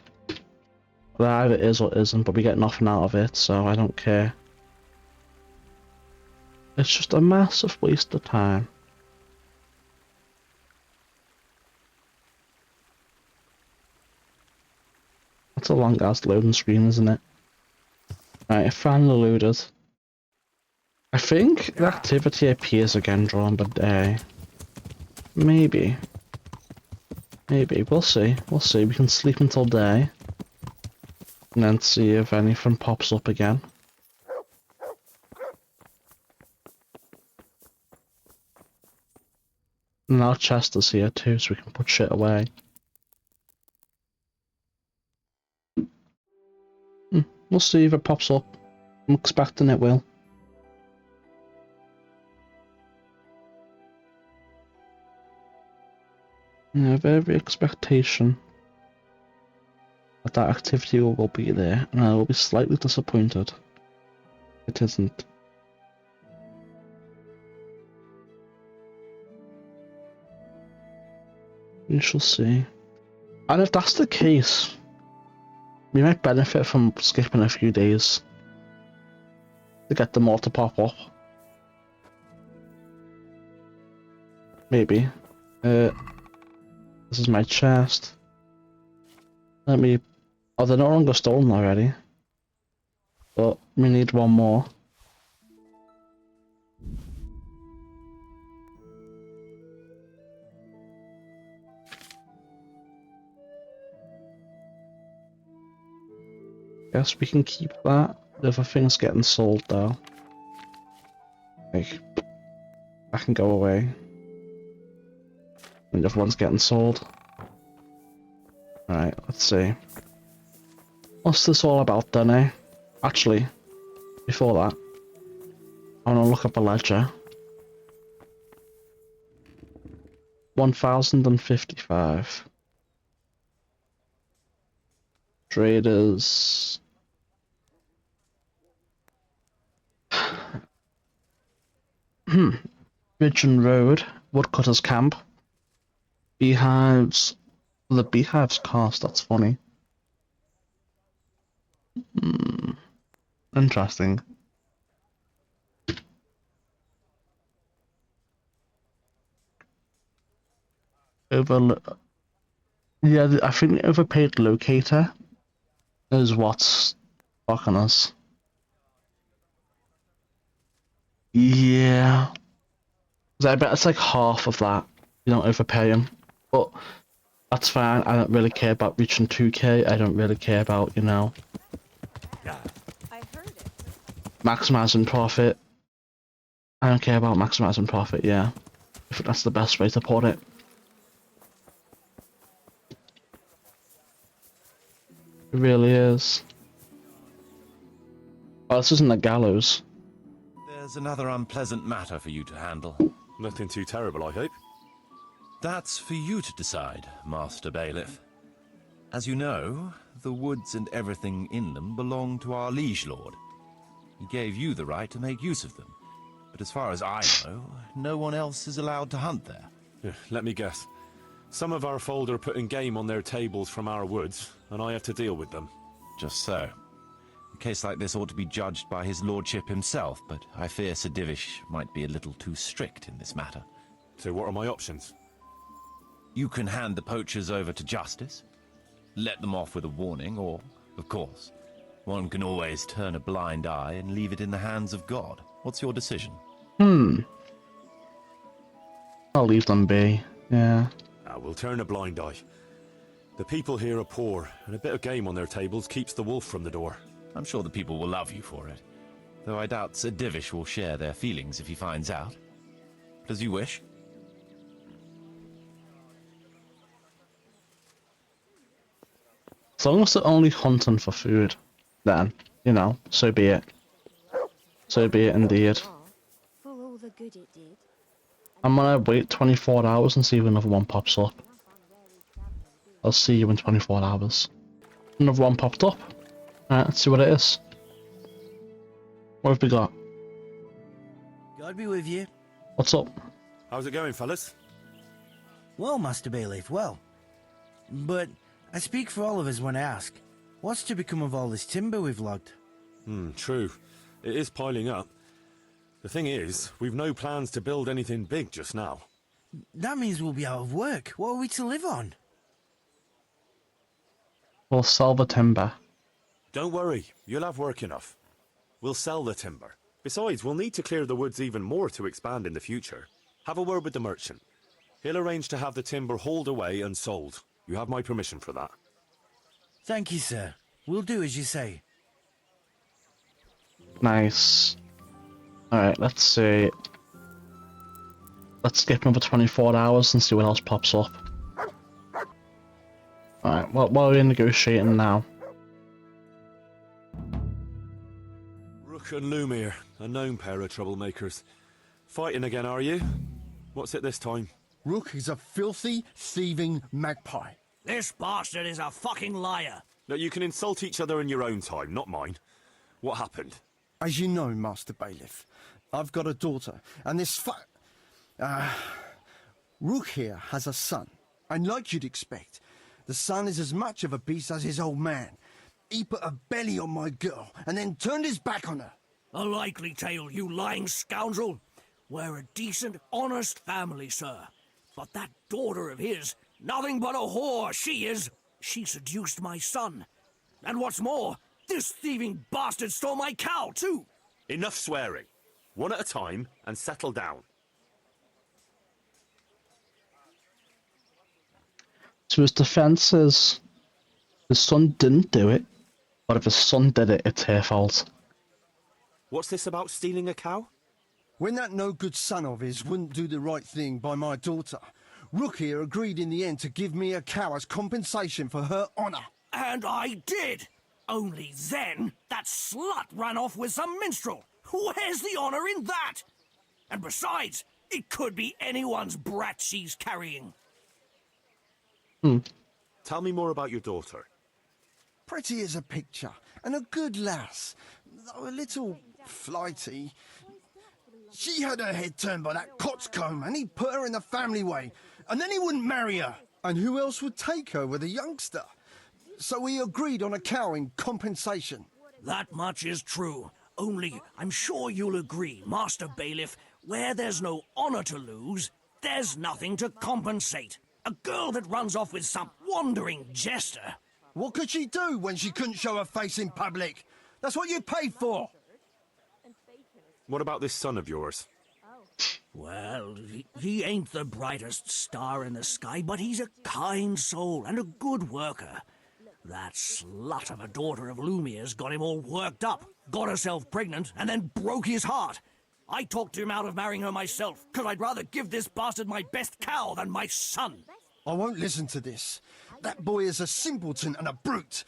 Well, either it is or isn't, but we get nothing out of it, so I don't care. It's just a massive waste of time. That's a long ass loading screen, isn't it? Right, finally loaded. I think the activity appears again drawn by day. Maybe. Maybe. We'll see. We'll see. We can sleep until day. And then see if anything pops up again. And our chest is here too, so we can put shit away. We'll see if it pops up. I'm expecting it will. Yeah, every expectation that that activity will be there, and I will be slightly disappointed. It isn't. We shall see. And if that's the case, we might benefit from skipping a few days to get them all to pop up. Maybe. This is my chest. Let me... Oh, they're no longer stolen already. But we need one more. Guess we can keep that. The other thing's getting sold though. Like, I can go away. And the other one's getting sold. Alright, let's see. What's this all about then, eh? Actually, before that, I want to look up a ledger. 1055. Traders. Pigeon Road, Woodcutter's Camp. Beehives. The beehives cost, that's funny. Interesting. Yeah, I think the overpaid locator is what's fucking us. Yeah. I bet it's like half of that. You don't overpay him. But that's fine. I don't really care about reaching 2k. I don't really care about, you know, maximizing profit. I don't care about maximizing profit, yeah. I think that's the best way to put it. It really is. Oh, this isn't the gallows. There's another unpleasant matter for you to handle. Nothing too terrible, I hope. That's for you to decide, Master Bailiff. As you know, the woods and everything in them belong to our liege lord. He gave you the right to make use of them. But as far as I know, no one else is allowed to hunt there. Let me guess. Some of our fold are putting game on their tables from our woods, and I have to deal with them. Just so. A case like this ought to be judged by his lordship himself, but I fear Sir Divish might be a little too strict in this matter. So what are my options? You can hand the poachers over to justice, let them off with a warning, or, of course, one can always turn a blind eye and leave it in the hands of God. What's your decision? I'll leave them be. Yeah. We'll turn a blind eye. The people here are poor, and a bit of game on their tables keeps the wolf from the door. I'm sure the people will love you for it, though I doubt Sir Divish will share their feelings if he finds out. Does you wish? As long as they're only hunting for food, then, you know, so be it. So be it indeed. For all the good it did. I'm gonna wait 24 hours and see if another one pops up. I'll see you in 24 hours. Another one popped up. Alright, let's see what it is. What have we got? God be with you. What's up? How's it going, fellas? Well, Master Bailiff, well. But I speak for all of us when I ask, what's to become of all this timber we've logged? True. It is piling up. The thing is, we've no plans to build anything big just now. That means we'll be out of work. What are we to live on? We'll sell the timber. Don't worry, you'll have work enough. We'll sell the timber. Besides, we'll need to clear the woods even more to expand in the future. Have a word with the merchant. He'll arrange to have the timber hauled away and sold. You have my permission for that. Thank you, sir. We'll do as you say. Nice. Alright, let's see. Let's skip another 24 hours and see what else pops up. Alright, well, what are we negotiating now? Rook and Lumiere, a known pair of troublemakers. Fighting again, are you? What's it this time? Rook is a filthy, thieving magpie. This bastard is a fucking liar. No, you can insult each other in your own time, not mine. What happened? As you know, Master Bailiff, I've got a daughter, and this Rook here has a son. And like you'd expect, the son is as much of a beast as his old man. He put a belly on my girl, and then turned his back on her. A likely tale, you lying scoundrel. We're a decent, honest family, sir. But that daughter of his, nothing but a whore, she is. She seduced my son. And what's more, this thieving bastard stole my cow, too. Enough swearing. One at a time, and settle down. So his defense is his son didn't do it, but if his son did it, it's her fault. What's this about stealing a cow? When that no-good son of his wouldn't do the right thing by my daughter, Rook here agreed in the end to give me a cow as compensation for her honour. And I did. Only then, that slut ran off with some minstrel. Where's the honour in that? And besides, it could be anyone's brat she's carrying. Tell me more about your daughter. Pretty as a picture, and a good lass, though a little flighty. She had her head turned by that coxcomb, and he put her in the family way, and then he wouldn't marry her. And who else would take her with a youngster? So we agreed on a cow in compensation. That much is true. Only, I'm sure you'll agree, Master Bailiff, where there's no honour to lose, there's nothing to compensate. A girl that runs off with some wandering jester. What could she do when she couldn't show her face in public? That's what you paid for. What about this son of yours? Well, he ain't the brightest star in the sky, but he's a kind soul and a good worker. That slut of a daughter of Lumiere's got him all worked up, got herself pregnant, and then broke his heart. I talked him out of marrying her myself, because I'd rather give this bastard my best cow than my son. I won't listen to this. That boy is a simpleton and a brute.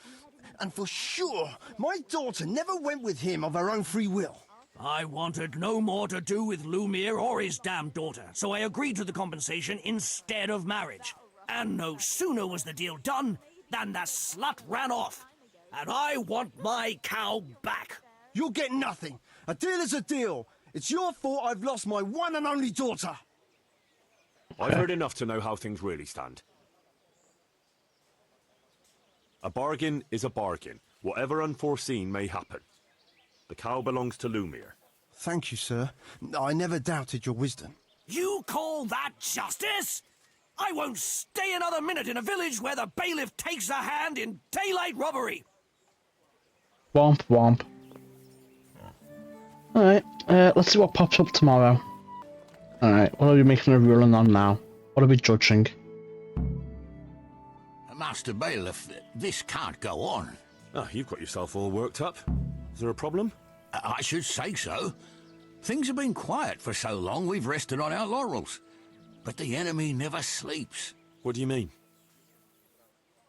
And for sure, my daughter never went with him of her own free will. I wanted no more to do with Lumiere or his damned daughter, so I agreed to the compensation instead of marriage. And no sooner was the deal done than the slut ran off. And I want my cow back. You'll get nothing. A deal is a deal. It's your fault I've lost my one and only daughter. I've heard enough to know how things really stand. A bargain is a bargain, whatever unforeseen may happen. The cow belongs to Lumiere. Thank you, sir. I never doubted your wisdom. You call that justice? I won't stay another minute in a village where the bailiff takes a hand in daylight robbery. Womp womp. Alright, let's see what pops up tomorrow. Alright, what are we making a ruling on now? What are we judging? Master Bailiff, this can't go on. Oh, you've got yourself all worked up. Is there a problem? I should say so. Things have been quiet for so long we've rested on our laurels. But the enemy never sleeps. What do you mean?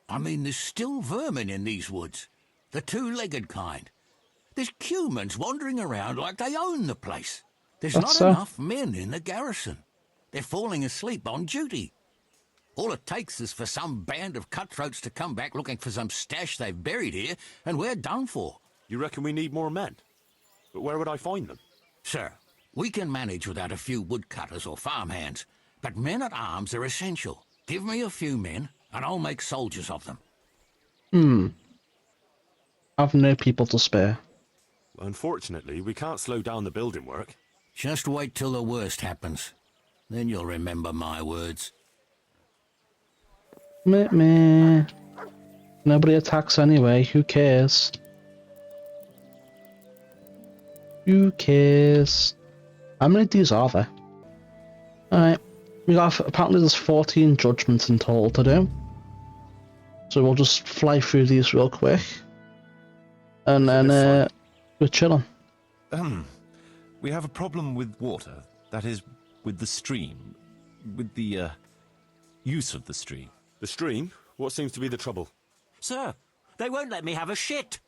I mean, there's still vermin in these woods. The two-legged kind. There's humans wandering around like they own the place. There's That's not enough men in the garrison. They're falling asleep on duty. All it takes is for some band of cutthroats to come back looking for some stash they've buried here, and we're done for. You reckon we need more men? But where would I find them? Sir, we can manage without a few woodcutters or farmhands, but men-at-arms are essential. Give me a few men, and I'll make soldiers of them. I've no people to spare. Well, unfortunately, we can't slow down the building work. Just wait till the worst happens. Then you'll remember my words. Meh. Nobody attacks anyway, who cares? Who cares? How many of these are there? Alright, apparently there's 14 judgments in total to do. So we'll just fly through these real quick. And then, we're chilling. We have a problem with water. That is, with the stream. With the, use of the stream. The stream? What seems to be the trouble? Sir, they won't let me have a shit.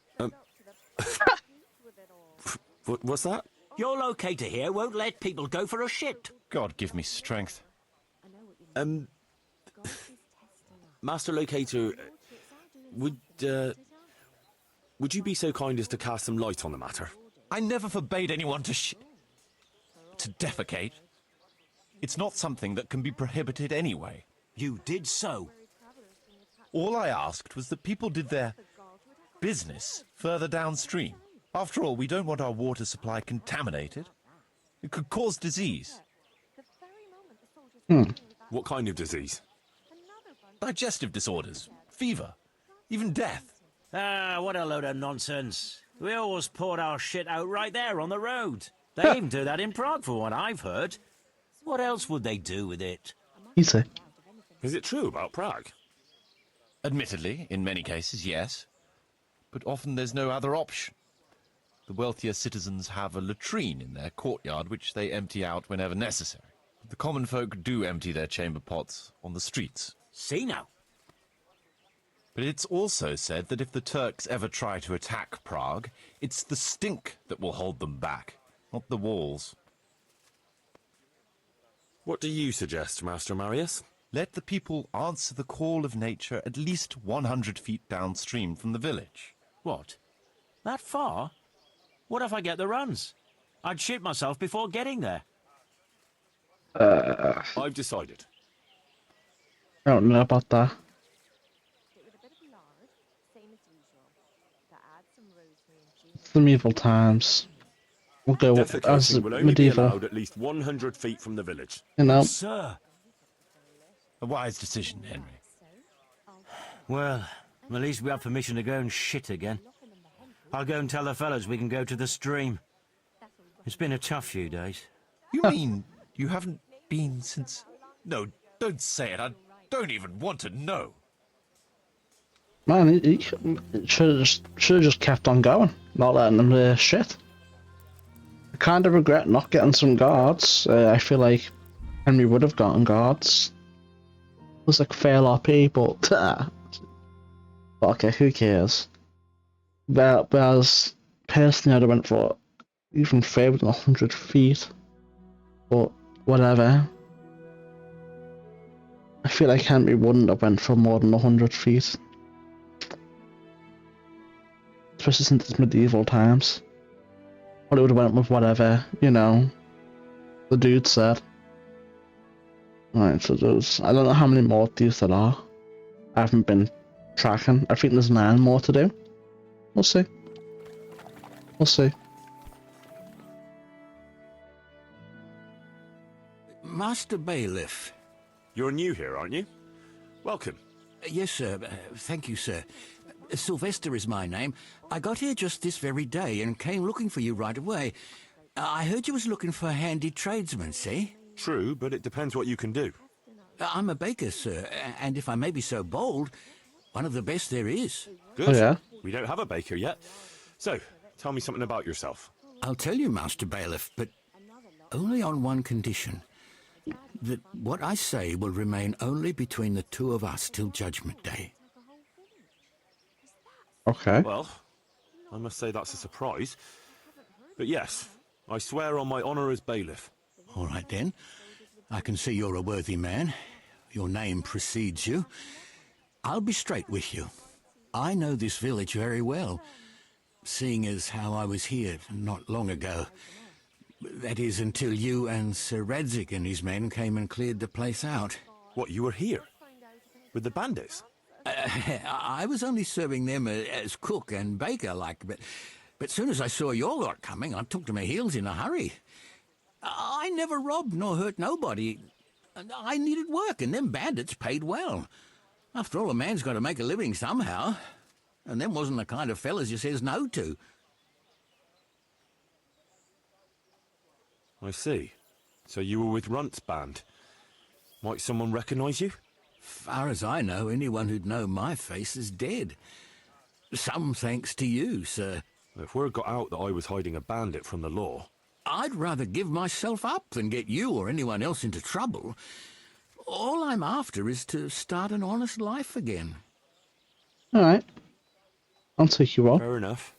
What's that? Your locator here won't let people go for a shit. God give me strength. Master Locator, would you be so kind as to cast some light on the matter? I never forbade anyone to defecate. It's not something that can be prohibited anyway. You did so. All I asked was that people did their business further downstream. After all, we don't want our water supply contaminated. It could cause disease. What kind of disease? Digestive disorders, fever, even death. Ah, what a load of nonsense. We always poured our shit out right there on the road. They even do that in Prague, for what I've heard. What else would they do with it? Easy. Is it true about Prague? Admittedly, in many cases, yes. But often there's no other option. The wealthier citizens have a latrine in their courtyard which they empty out whenever necessary. The common folk do empty their chamber pots on the streets. See now. But it's also said that if the Turks ever try to attack Prague, it's the stink that will hold them back, not the walls. What do you suggest, Master Marius? Let the people answer the call of nature at least 100 feet downstream from the village. What? That far? What if I get the runs? I'd shit myself before getting there. I've decided. I don't know about that. It's the medieval times. We'll go as Defecation will only medieval. be allowed at least 100 feet from the village. You know. Sir. A wise decision, Henry. Well, at least we have permission to go and shit again. I'll go and tell the fellas we can go to the stream. It's been a tough few days. You mean you haven't been since... No, don't say it. I don't even want to know. Man, he should have just kept on going, not letting them shit. I kind of regret not getting some guards. I feel like Henry would have gotten guards. It was like fail RP, but okay, who cares? Whereas personally, I'd have went for even further than 100 feet, but whatever. I feel like Henry wouldn't have went for more than 100 feet. Especially since it's medieval times. Probably would have went with whatever, you know, the dude said. Right, so there's... I don't know how many more of these there are. I haven't been tracking. I think there's 9 more to do. We'll see. We'll see. Master Bailiff. You're new here, aren't you? Welcome. Yes, sir. Thank you, sir. Sylvester is my name. I got here just this very day and came looking for you right away. I heard you was looking for handy tradesmen, see? True, but it depends what you can do. I'm a baker, sir, and if I may be so bold, one of the best there is. Good. Oh, yeah? We don't have a baker yet. So, tell me something about yourself. I'll tell you, Master Bailiff, but only on one condition. That what I say will remain only between the two of us till Judgment Day. Okay. Well, I must say that's a surprise. But yes, I swear on my honour as bailiff. All right, then. I can see you're a worthy man. Your name precedes you. I'll be straight with you. I know this village very well, seeing as how I was here not long ago. That is, until you and Sir Radzik and his men came and cleared the place out. What, you were here? With the bandits? I was only serving them as cook and baker, but soon as I saw your lot coming, I took to my heels in a hurry. I never robbed nor hurt nobody. I needed work, and them bandits paid well. After all, a man's got to make a living somehow, and them wasn't the kind of fellas you says no to. I see. So you were with Runt's band. Might someone recognise you? Far as I know, anyone who'd know my face is dead. Some thanks to you, sir. If word got out that I was hiding a bandit from the law... I'd rather give myself up than get you or anyone else into trouble. All I'm after is to start an honest life again. Alright. I'll take you on. Fair enough.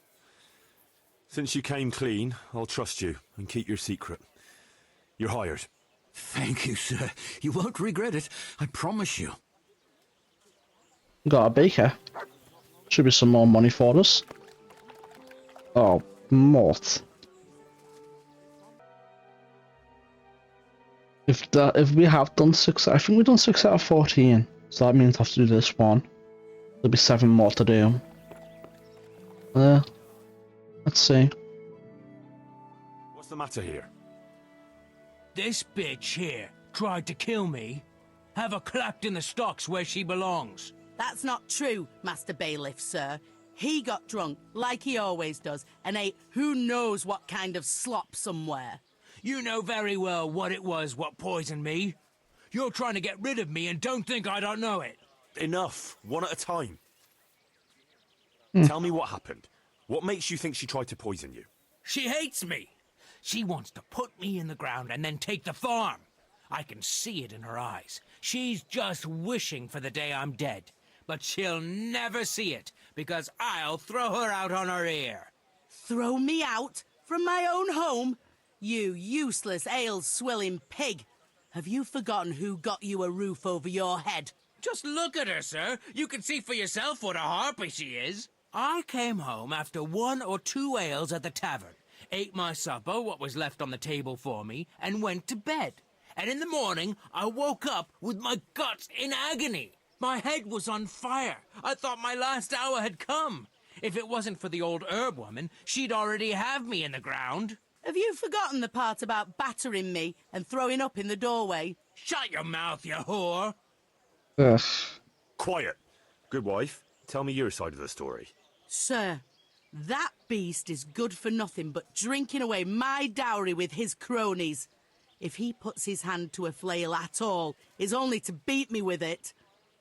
Since you came clean, I'll trust you and keep your secret. You're hired. Thank you, sir. You won't regret it, I promise you. Got a baker. Should be some more money for us. Oh, mort. If we have done 6, I think we've done 6 out of 14. So that means I have to do this one. There'll be 7 more to do. Let's see. What's the matter here? This bitch here tried to kill me. Have her clapped in the stocks where she belongs. That's not true, Master Bailiff, sir. He got drunk, like he always does, and ate who knows what kind of slop somewhere. You know very well what it was what poisoned me. You're trying to get rid of me and don't think I don't know it. Enough. One at a time. Tell me what happened. What makes you think she tried to poison you? She hates me. She wants to put me in the ground and then take the farm. I can see it in her eyes. She's just wishing for the day I'm dead. But she'll never see it, because I'll throw her out on her ear. Throw me out? From my own home? You useless ale-swilling pig! Have you forgotten who got you a roof over your head? Just look at her, sir. You can see for yourself what a harpy she is. I came home after 1 or 2 ales at the tavern, ate my supper, what was left on the table for me, and went to bed. And in the morning, I woke up with my guts in agony. My head was on fire. I thought my last hour had come. If it wasn't for the old herb woman, she'd already have me in the ground. Have you forgotten the part about battering me and throwing up in the doorway? Shut your mouth, you whore! Ugh. Quiet. Good wife, tell me your side of the story. Sir, that beast is good for nothing but drinking away my dowry with his cronies. If he puts his hand to a flail at all, it's only to beat me with it.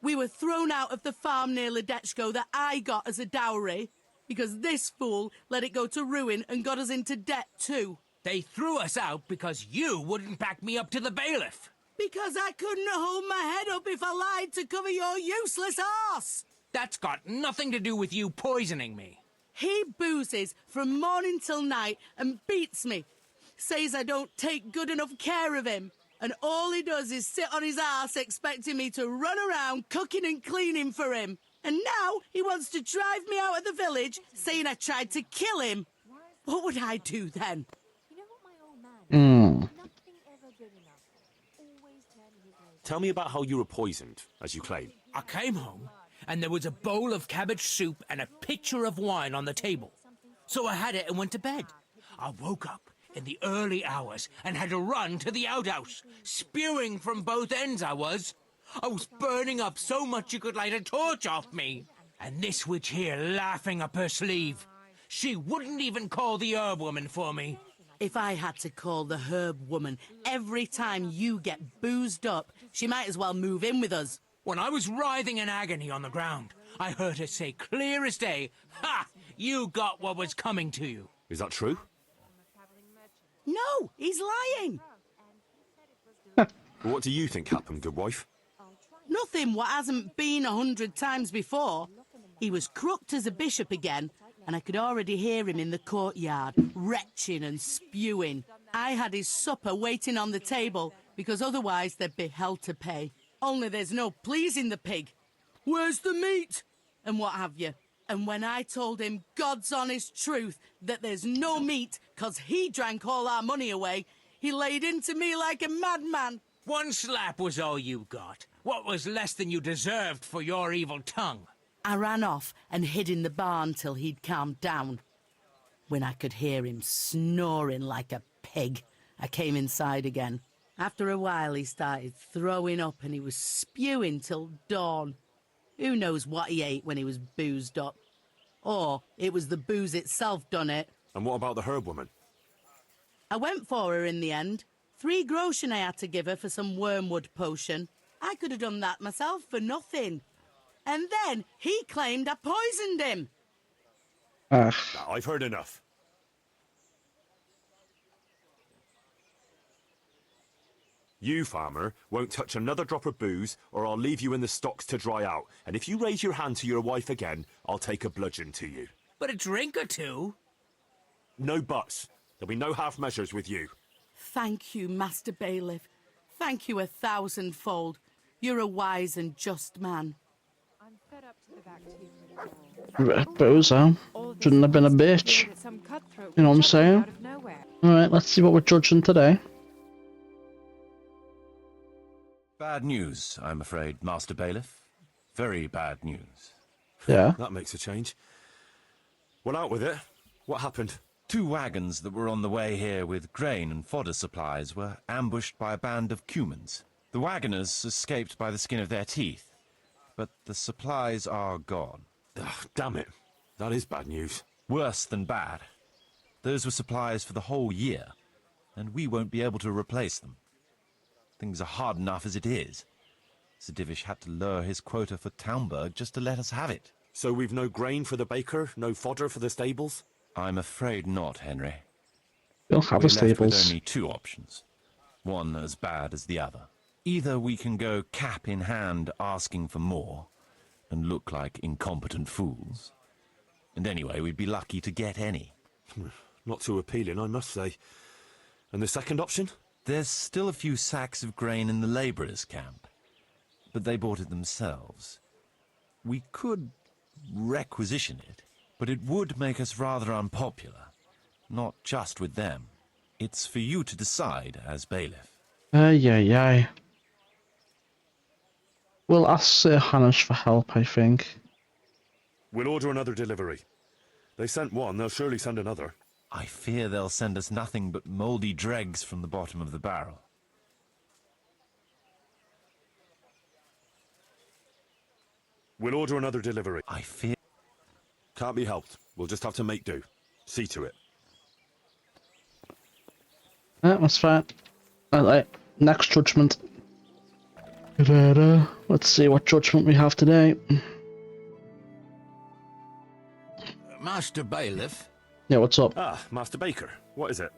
We were thrown out of the farm near Ledechko that I got as a dowry, because this fool let it go to ruin and got us into debt too. They threw us out because you wouldn't back me up to the bailiff. Because I couldn't hold my head up if I lied to cover your useless arse. That's got nothing to do with you poisoning me. He boozes from morning till night and beats me. Says I don't take good enough care of him. And all he does is sit on his arse expecting me to run around cooking and cleaning for him. And now he wants to drive me out of the village, saying I tried to kill him. What would I do then? Tell me about how you were poisoned, as you claim. I came home, and there was a bowl of cabbage soup and a pitcher of wine on the table. So I had it and went to bed. I woke up, in the early hours and had to run to the outhouse. Spewing from both ends, I was. I was burning up so much you could light a torch off me. And this witch here laughing up her sleeve. She wouldn't even call the herb woman for me. If I had to call the herb woman every time you get boozed up, she might as well move in with us. When I was writhing in agony on the ground, I heard her say clear as day, "Ha! You got what was coming to you." Is that true? No, he's lying. What do you think happened, good wife? Nothing what hasn't been 100 times before. He was crooked as a bishop again, and I could already hear him in the courtyard, retching and spewing. I had his supper waiting on the table, because otherwise there'd be hell to pay. Only there's no pleasing the pig. Where's the meat? And what have you. And when I told him God's honest truth that there's no meat 'cause he drank all our money away, he laid into me like a madman. One slap was all you got. What was less than you deserved for your evil tongue? I ran off and hid in the barn till he'd calmed down. When I could hear him snoring like a pig, I came inside again. After a while, he started throwing up and he was spewing till dawn. Who knows what he ate when he was boozed up? Or it was the booze itself done it. And what about the herb woman? I went for her in the end. 3 groschen I had to give her for some wormwood potion. I could have done that myself for nothing. And then he claimed I poisoned him. Now, I've heard enough. You, farmer, won't touch another drop of booze, or I'll leave you in the stocks to dry out. And if you raise your hand to your wife again, I'll take a bludgeon to you. But a drink or two? No buts. There'll be no half measures with you. Thank you, Master Bailiff. Thank you 1,000-fold. You're a wise and just man. Boozer shouldn't have been a bitch. You know what I'm saying? Alright, let's see what we're judging today. Bad news, I'm afraid, Master Bailiff. Very bad news. Yeah. That makes a change. Well, out with it. What happened? 2 wagons that were on the way here with grain and fodder supplies were ambushed by a band of Cumans. The wagoners escaped by the skin of their teeth, but the supplies are gone. Ugh, damn it. That is bad news. Worse than bad. Those were supplies for the whole year, and we won't be able to replace them. Things are hard enough as it is. Sir Divish had to lower his quota for Townburg just to let us have it. So we've no grain for the baker, no fodder for the stables? I'm afraid not, Henry. We'll have We're a stables. left with only 2 options. One as bad as the other. Either we can go cap in hand asking for more and look like incompetent fools. And anyway, we'd be lucky to get any. Not too appealing, I must say. And the second option? There's still a few sacks of grain in the labourers' camp, but they bought it themselves. We could requisition it, but it would make us rather unpopular. Not just with them. It's for you to decide as bailiff. Aye. We'll ask Sir Hanush for help, I think. We'll order another delivery. They sent one, they'll surely send another. I fear they'll send us nothing but mouldy dregs from the bottom of the barrel. We'll order another delivery. I fear... Can't be helped. We'll just have to make do. See to it. Yeah, that's fine. Alright, next judgment. Let's see what judgment we have today. Master Bailiff? Yeah, what's up? Ah, Master Baker. What is it?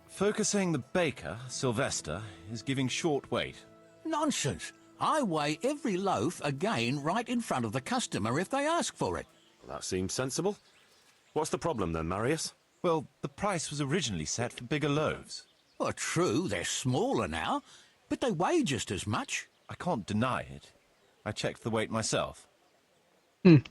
Focusing the baker, Sylvester, is giving short weight. Nonsense. I weigh every loaf again right in front of the customer if they ask for it. Well, that seems sensible. What's the problem then, Marius? Well, the price was originally set for bigger loaves. Well, true, they're smaller now, but they weigh just as much. I can't deny it. I checked the weight myself. Well,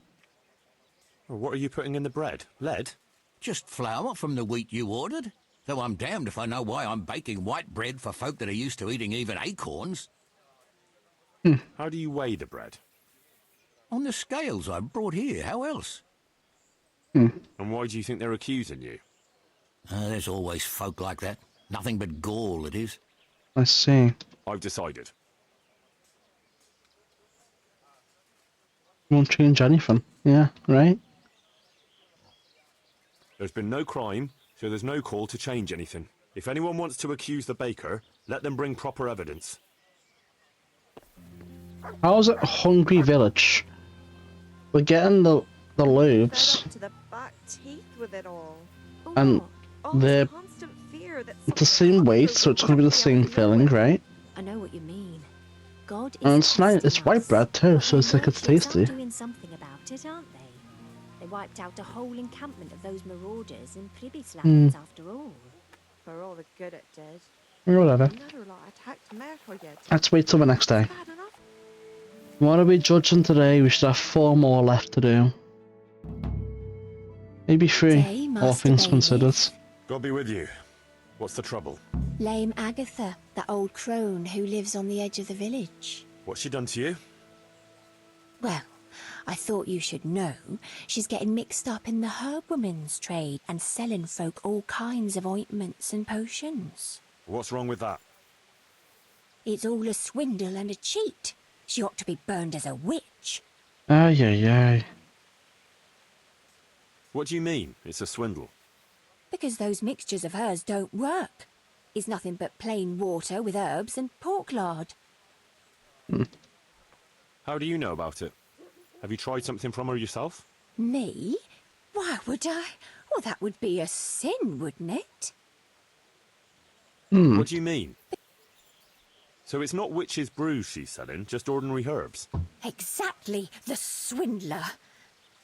what are you putting in the bread? Lead? Just flour from the wheat you ordered. Though I'm damned if I know why I'm baking white bread for folk that are used to eating even acorns. How do you weigh the bread? On the scales I brought here, how else? And why do you think they're accusing you? There's always folk like that. Nothing but gall, it is. I see. I've decided. Won't change anything. Yeah, right? There's been no crime, so there's no call to change anything. If anyone wants to accuse the baker, let them bring proper evidence. How's it a hungry village? We're getting the loaves, Fed up to the back teeth with it all. and they're Constant fear that the same weight, so it's gonna be the same filling, right? I know what you mean. God is And it's nice. It's testing white us. bread too, But so it's like it's merchants are tasty. doing something about it, aren't they? They wiped out a whole encampment of those marauders in Pribyslands after all. For all the good it did. Whatever. Another lot attacked Merkel yet. Let's wait till the next day. What are we judging today? We should have 4 more left to do. Maybe 3, Day, all Master things Bailiff. considered. God be with you. What's the trouble? Lame Agatha, that old crone who lives on the edge of the village. What's she done to you? Well, I thought you should know. She's getting mixed up in the herbwoman's trade and selling folk all kinds of ointments and potions. What's wrong with that? It's all a swindle and a cheat. She ought to be burned as a witch. Ay, ay, ay. What do you mean, it's a swindle? Because those mixtures of hers don't work. It's nothing but plain water with herbs and pork lard. How do you know about it? Have you tried something from her yourself? Me? Why would I? Well, that would be a sin, wouldn't it? What do you mean? So it's not witch's brews she's selling, just ordinary herbs? Exactly, the swindler.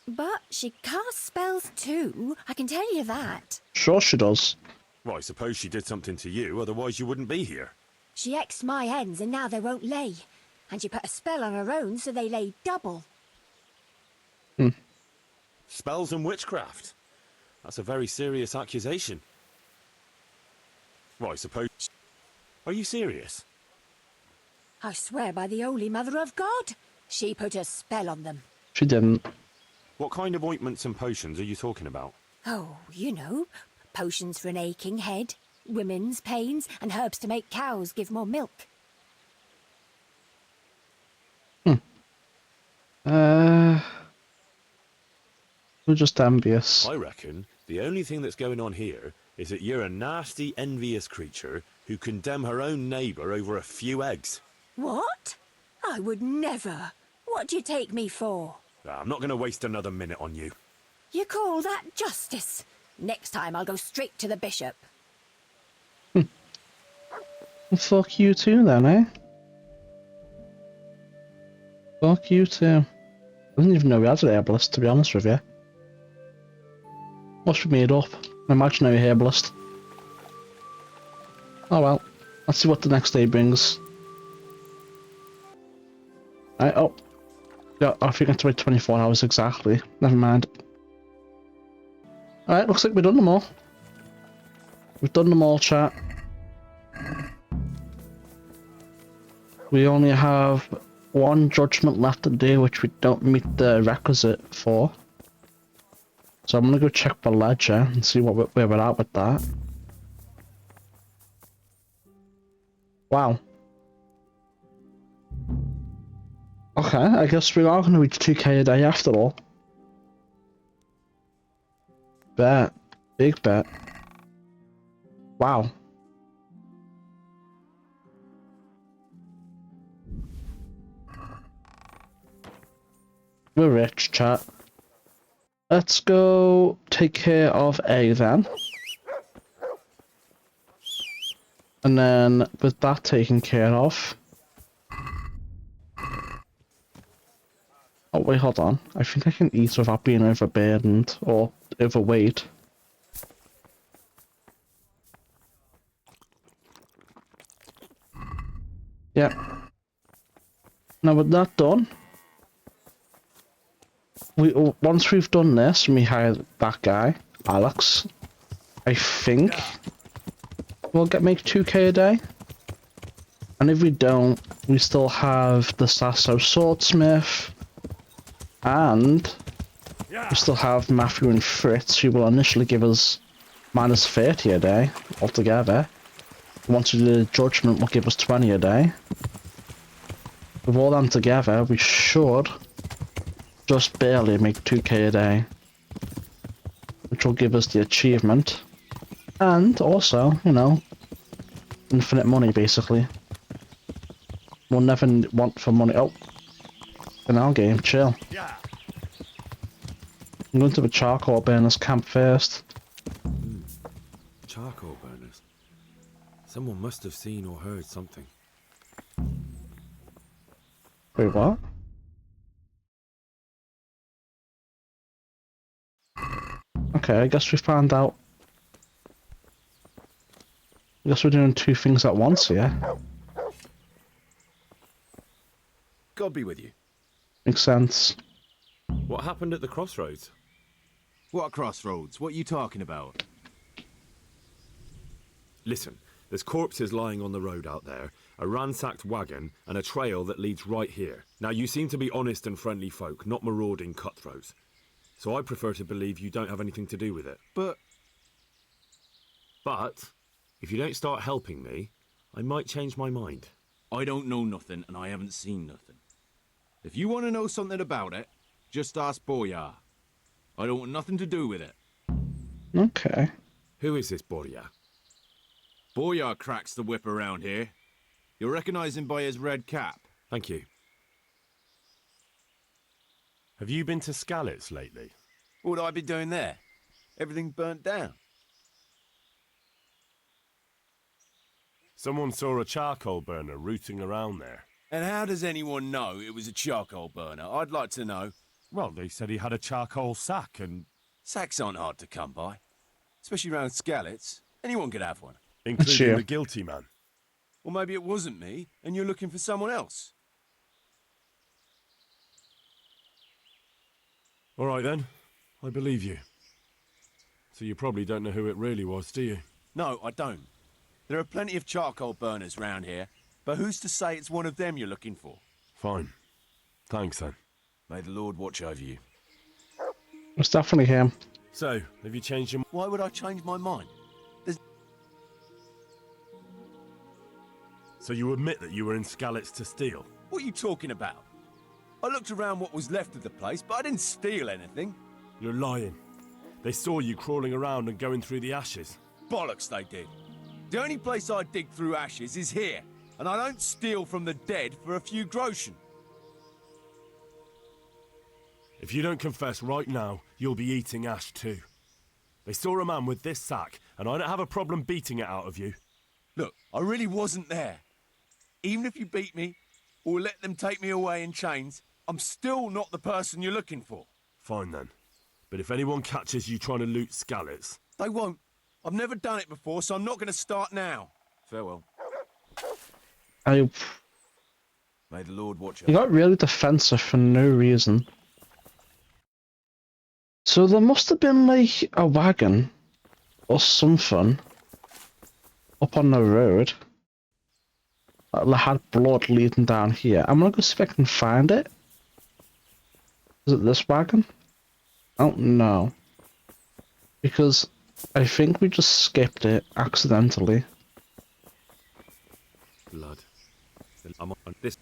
But she casts spells too, I can tell you that. Sure she does. Well, I suppose she did something to you, otherwise you wouldn't be here. She exed my hens and now they won't lay. And she put a spell on her own so they lay double. Spells and witchcraft? That's a very serious accusation. Well, I suppose... Are you serious? I swear by the Holy Mother of God, she put a spell on them. She didn't. What kind of ointments and potions are you talking about? Oh, you know, potions for an aching head, women's pains, and herbs to make cows give more milk. We're just envious. I reckon the only thing that's going on here is that you're a nasty, envious creature who condemn her own neighbour over a few eggs. What? I would never. What do you take me for? I'm not going to waste another minute on you. You call that justice? Next time I'll go straight to the bishop. Well, fuck you too then, eh? Fuck you too. I didn't even know we had an herbalist, to be honest with you. Must be made up. An imaginary herbalist. Oh well. Let's see what the next day brings. Right, oh. Yeah, I think I have to wait 24 hours exactly. Never mind. Alright, looks like we've done them all. We've done them all, chat. We only have 1 judgment left to do, which we don't meet the requisite for. So I'm gonna go check the ledger and see where we're at with that. Wow. Okay, I guess we are gonna reach 2k a day after all. Bet. Big bet. Wow. We're rich, chat. Let's go take care of A then. And then, with that taken care of... Oh wait, hold on. I think I can eat without being overburdened or overweight. Yep. Now with that done, once we've done this and we hire that guy, Alex, I think we'll make 2k a day. And if we don't, we still have the Sasso Swordsmith, and we still have Matthew and Fritz, who will initially give us minus 30 a day altogether. Once we do the judgment, will give us 20 a day. With all them together, we should just barely make 2k a day, which will give us the achievement, and also, you know, infinite money basically. We'll never want for money. Oh, in our game, chill. I'm going to the charcoal burners camp first. Charcoal burners. Someone must have seen or heard something. Wait, what? Okay, I guess we found out. I guess we're doing two things at once here. God be with you. Makes sense. What happened at the crossroads? What crossroads? What are you talking about? Listen, there's corpses lying on the road out there, a ransacked wagon, and a trail that leads right here. Now, you seem to be honest and friendly folk, not marauding cutthroats. So I prefer to believe you don't have anything to do with it. But if you don't start helping me, I might change my mind. I don't know nothing, and I haven't seen nothing. If you want to know something about it, just ask Boyar. I don't want nothing to do with it. Okay. Who is this Boyar? Boyar cracks the whip around here. You'll recognize him by his red cap. Thank you. Have you been to Skalitz lately? What would I be doing there? Everything burnt down. Someone saw a charcoal burner rooting around there. And how does anyone know it was a charcoal burner? I'd like to know. Well, they said he had a charcoal sack and... Sacks aren't hard to come by. Especially around Skalitz. Anyone could have one. Including the guilty man. Or maybe it wasn't me, and you're looking for someone else. All right then, I believe you. So you probably don't know who it really was, do you? No, I don't. There are plenty of charcoal burners round here, but who's to say it's one of them you're looking for? Fine. Thanks then. May the Lord watch over you. It's definitely him. So, have you changed your... Why would I change my mind? So you admit that you were in Skalitz to steal? What are you talking about? I looked around what was left of the place, but I didn't steal anything. You're lying. They saw you crawling around and going through the ashes. Bollocks they did. The only place I dig through ashes is here, and I don't steal from the dead for a few groschen. If you don't confess right now, you'll be eating ash too. They saw a man with this sack, and I don't have a problem beating it out of you. Look, I really wasn't there. Even if you beat me, or let them take me away in chains, I'm still not the person you're looking for. Fine then. But if anyone catches you trying to loot Skalitz... They won't. I've never done it before, so I'm not going to start now. Farewell. May the Lord watch over you. Got really defensive for no reason. So there must have been like a wagon or something up on the road that had blood leading down here. I'm gonna go see if I can find it. Is it this wagon? I don't know. Because I think we just skipped it accidentally. Blood. I'm on this.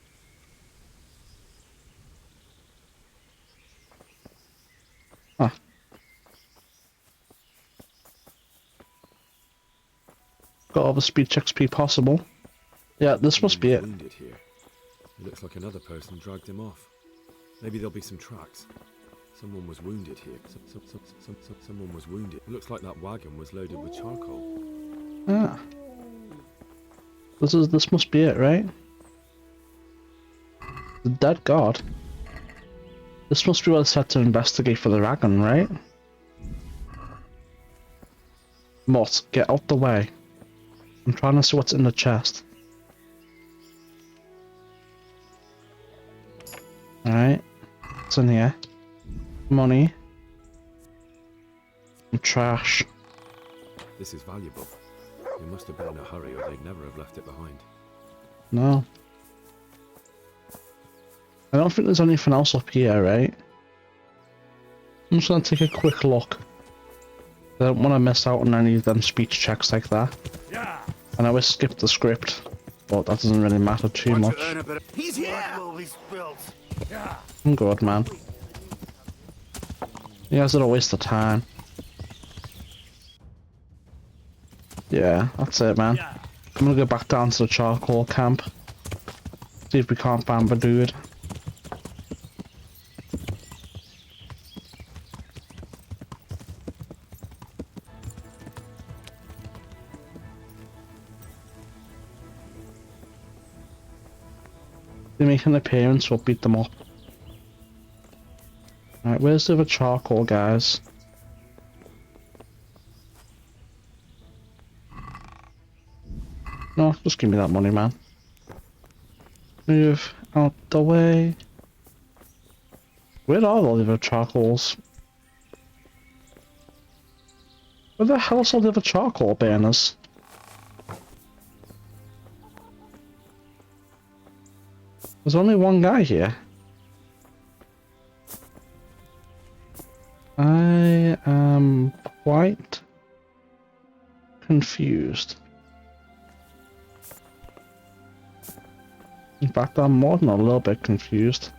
Huh. Got all the speed XP possible. Yeah, this must be it. Wounded here. It looks like another person dragged him off. Maybe there'll be some tracks. Someone was wounded here. Someone was wounded. It looks like that wagon was loaded with charcoal. Ah. This must be it, right? The dead god. This must be what it's had to investigate for the wagon, right? Mott, get out the way. I'm trying to see what's in the chest. Alright. What's in here? Money. And trash. This is valuable. They must have been in a hurry or they'd never have left it behind. No. I don't think there's anything else up here, right? I'm just gonna take a quick look. I don't want to miss out on any of them speech checks like that. Yeah. And I always skip the script, but that doesn't really matter too much. He's here! I'm good, man. You guys are a waste of time. Yeah, that's it, man. I'm gonna go back down to the charcoal camp. See if we can't find the dude. They make an appearance, we'll beat them up. Alright, where's the other charcoal guys? No, just give me that money, man. Move out the way. Where are all the other charcoals? Where the hell's all the other charcoal burners? There's only one guy here. I am quite confused. In fact, I'm more than a little bit confused.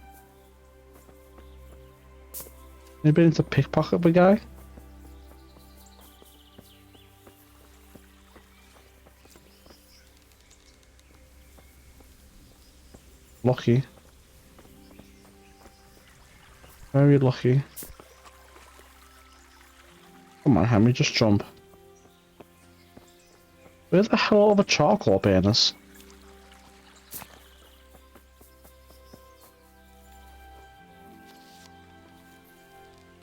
Maybe I need to pickpocket the guy? Lucky. Very lucky. Come on, Henry, just jump. Where the hell are all the charcoal burners?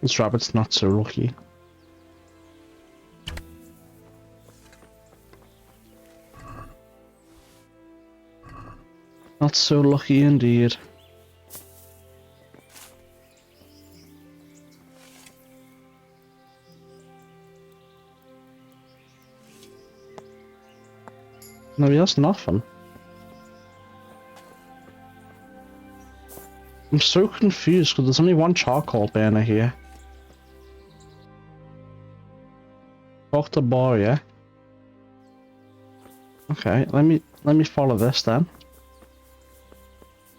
This rabbit's not so lucky. Not so lucky indeed. No, he has nothing. I'm so confused because there's only one charcoal burner here. Talk to bar, yeah? Okay, let me follow this then.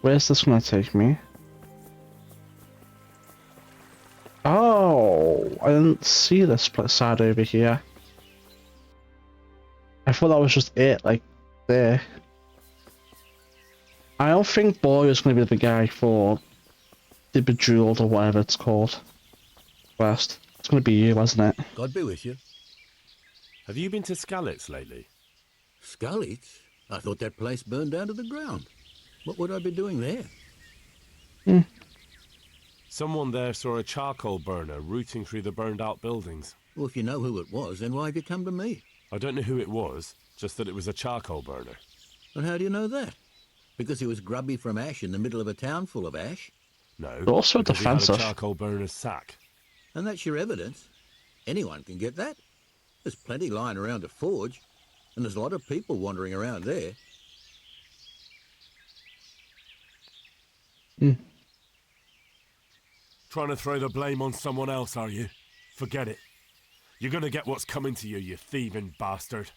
Where's this gonna take me? Oh, I didn't see this side over here. I thought that was just it, like, there. I don't think Boy is gonna be the guy for the Bejeweled or whatever it's called. West. It's gonna be you, isn't it? God be with you. Have you been to Skalitz lately? Skalitz? I thought that place burned down to the ground. What would I be doing there? Someone there saw a charcoal burner rooting through the burned out buildings. Well, if you know who it was, then why have you come to me? I don't know who it was, just that it was a charcoal burner. And how do you know that? Because he was grubby from ash in the middle of a town full of ash? No, also because he had a defensive. charcoal burner's sack. And that's your evidence? Anyone can get that. There's plenty lying around a forge, and there's a lot of people wandering around there. Trying to throw the blame on someone else, are you? Forget it. You're gonna get what's coming to you, you thieving bastard.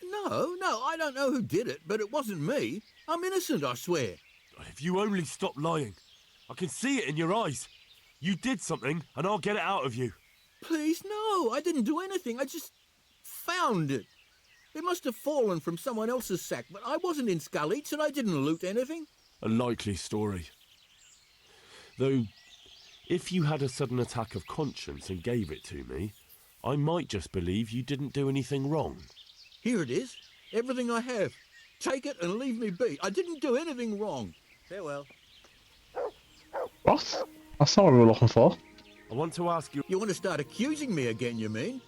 No, I don't know who did it, but it wasn't me. I'm innocent, I swear. If you only stop lying. I can see it in your eyes. You did something, and I'll get it out of you. Please, no, I didn't do anything. I just found it. It must have fallen from someone else's sack, but I wasn't in Skalitz and I didn't loot anything. A likely story. Though, if you had a sudden attack of conscience and gave it to me, I might just believe you didn't do anything wrong. Here it is. Everything I have. Take it and leave me be. I didn't do anything wrong. Farewell. What? That's not what we were looking for. I want to ask you... You want to start accusing me again, you mean?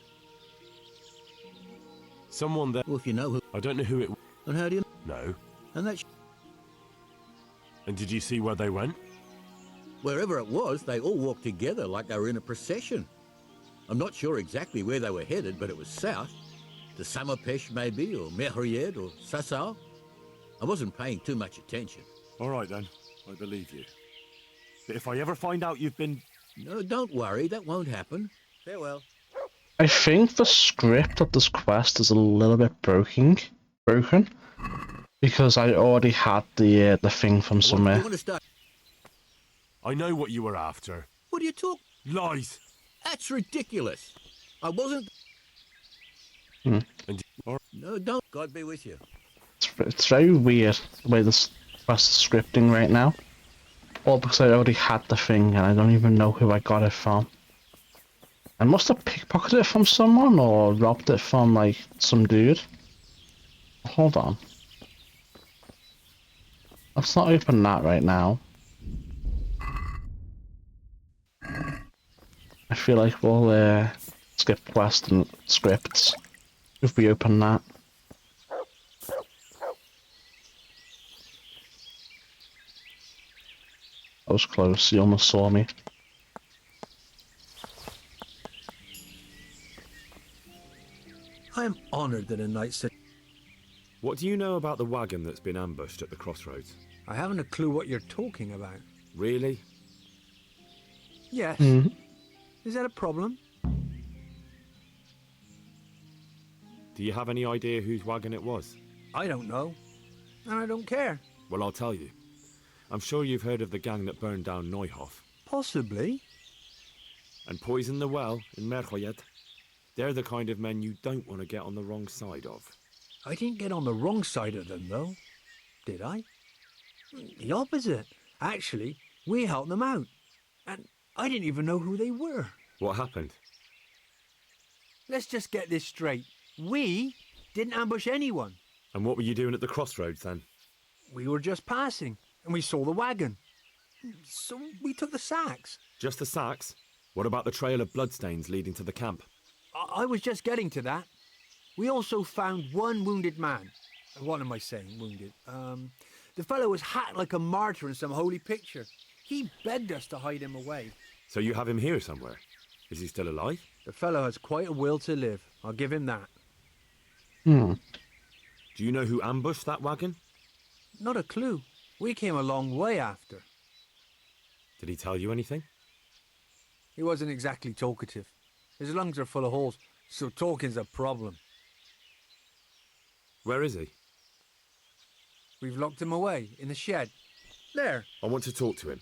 Someone there... Well, if you know who... I don't know who it... And how do you... No. And that's... And did you see where they went? Wherever it was, they all walked together like they were in a procession. I'm not sure exactly where they were headed, but it was south. To Samopesh, maybe, or Mehried, or Sassau. I wasn't paying too much attention. All right, then. I believe you. But if I ever find out you've been... No, don't worry. That won't happen. Farewell. I think the script of this quest is a little bit broken, because I already had the thing from somewhere. I know what you were after. What are you talking? Lies. That's ridiculous. I wasn't. Hmm. No, don't. God be with you. It's very weird the way this quest is scripting right now. All because I already had the thing and I don't even know who I got it from. I must have pickpocketed it from someone or robbed it from like some dude. Hold on. Let's not open that right now. I feel like we'll skip quest and scripts if we open that. That was close, he almost saw me. I am honored that a knight said. What do you know about the wagon that's been ambushed at the crossroads? I haven't a clue what you're talking about. Really? Yes. Mm-hmm. Is that a problem? Do you have any idea whose wagon it was? I don't know. And I don't care. Well, I'll tell you. I'm sure you've heard of the gang that burned down Neuhof. Possibly. And poisoned the well in Merchoyet. They're the kind of men you don't want to get on the wrong side of. I didn't get on the wrong side of them, though. Did I? The opposite. Actually, we helped them out. And I didn't even know who they were. What happened? Let's just get this straight. We didn't ambush anyone. And what were you doing at the crossroads then? We were just passing, and we saw the wagon. So we took the sacks. Just the sacks? What about the trail of bloodstains leading to the camp? I was just getting to that. We also found one wounded man. What am I saying, wounded? The fellow was hacked like a martyr in some holy picture. He begged us to hide him away. So you have him here somewhere? Is he still alive? The fellow has quite a will to live. I'll give him that. Hmm. Do you know who ambushed that wagon? Not a clue. We came a long way after. Did he tell you anything? He wasn't exactly talkative. His lungs are full of holes, so talking's a problem. Where is he? We've locked him away in the shed. There. I want to talk to him.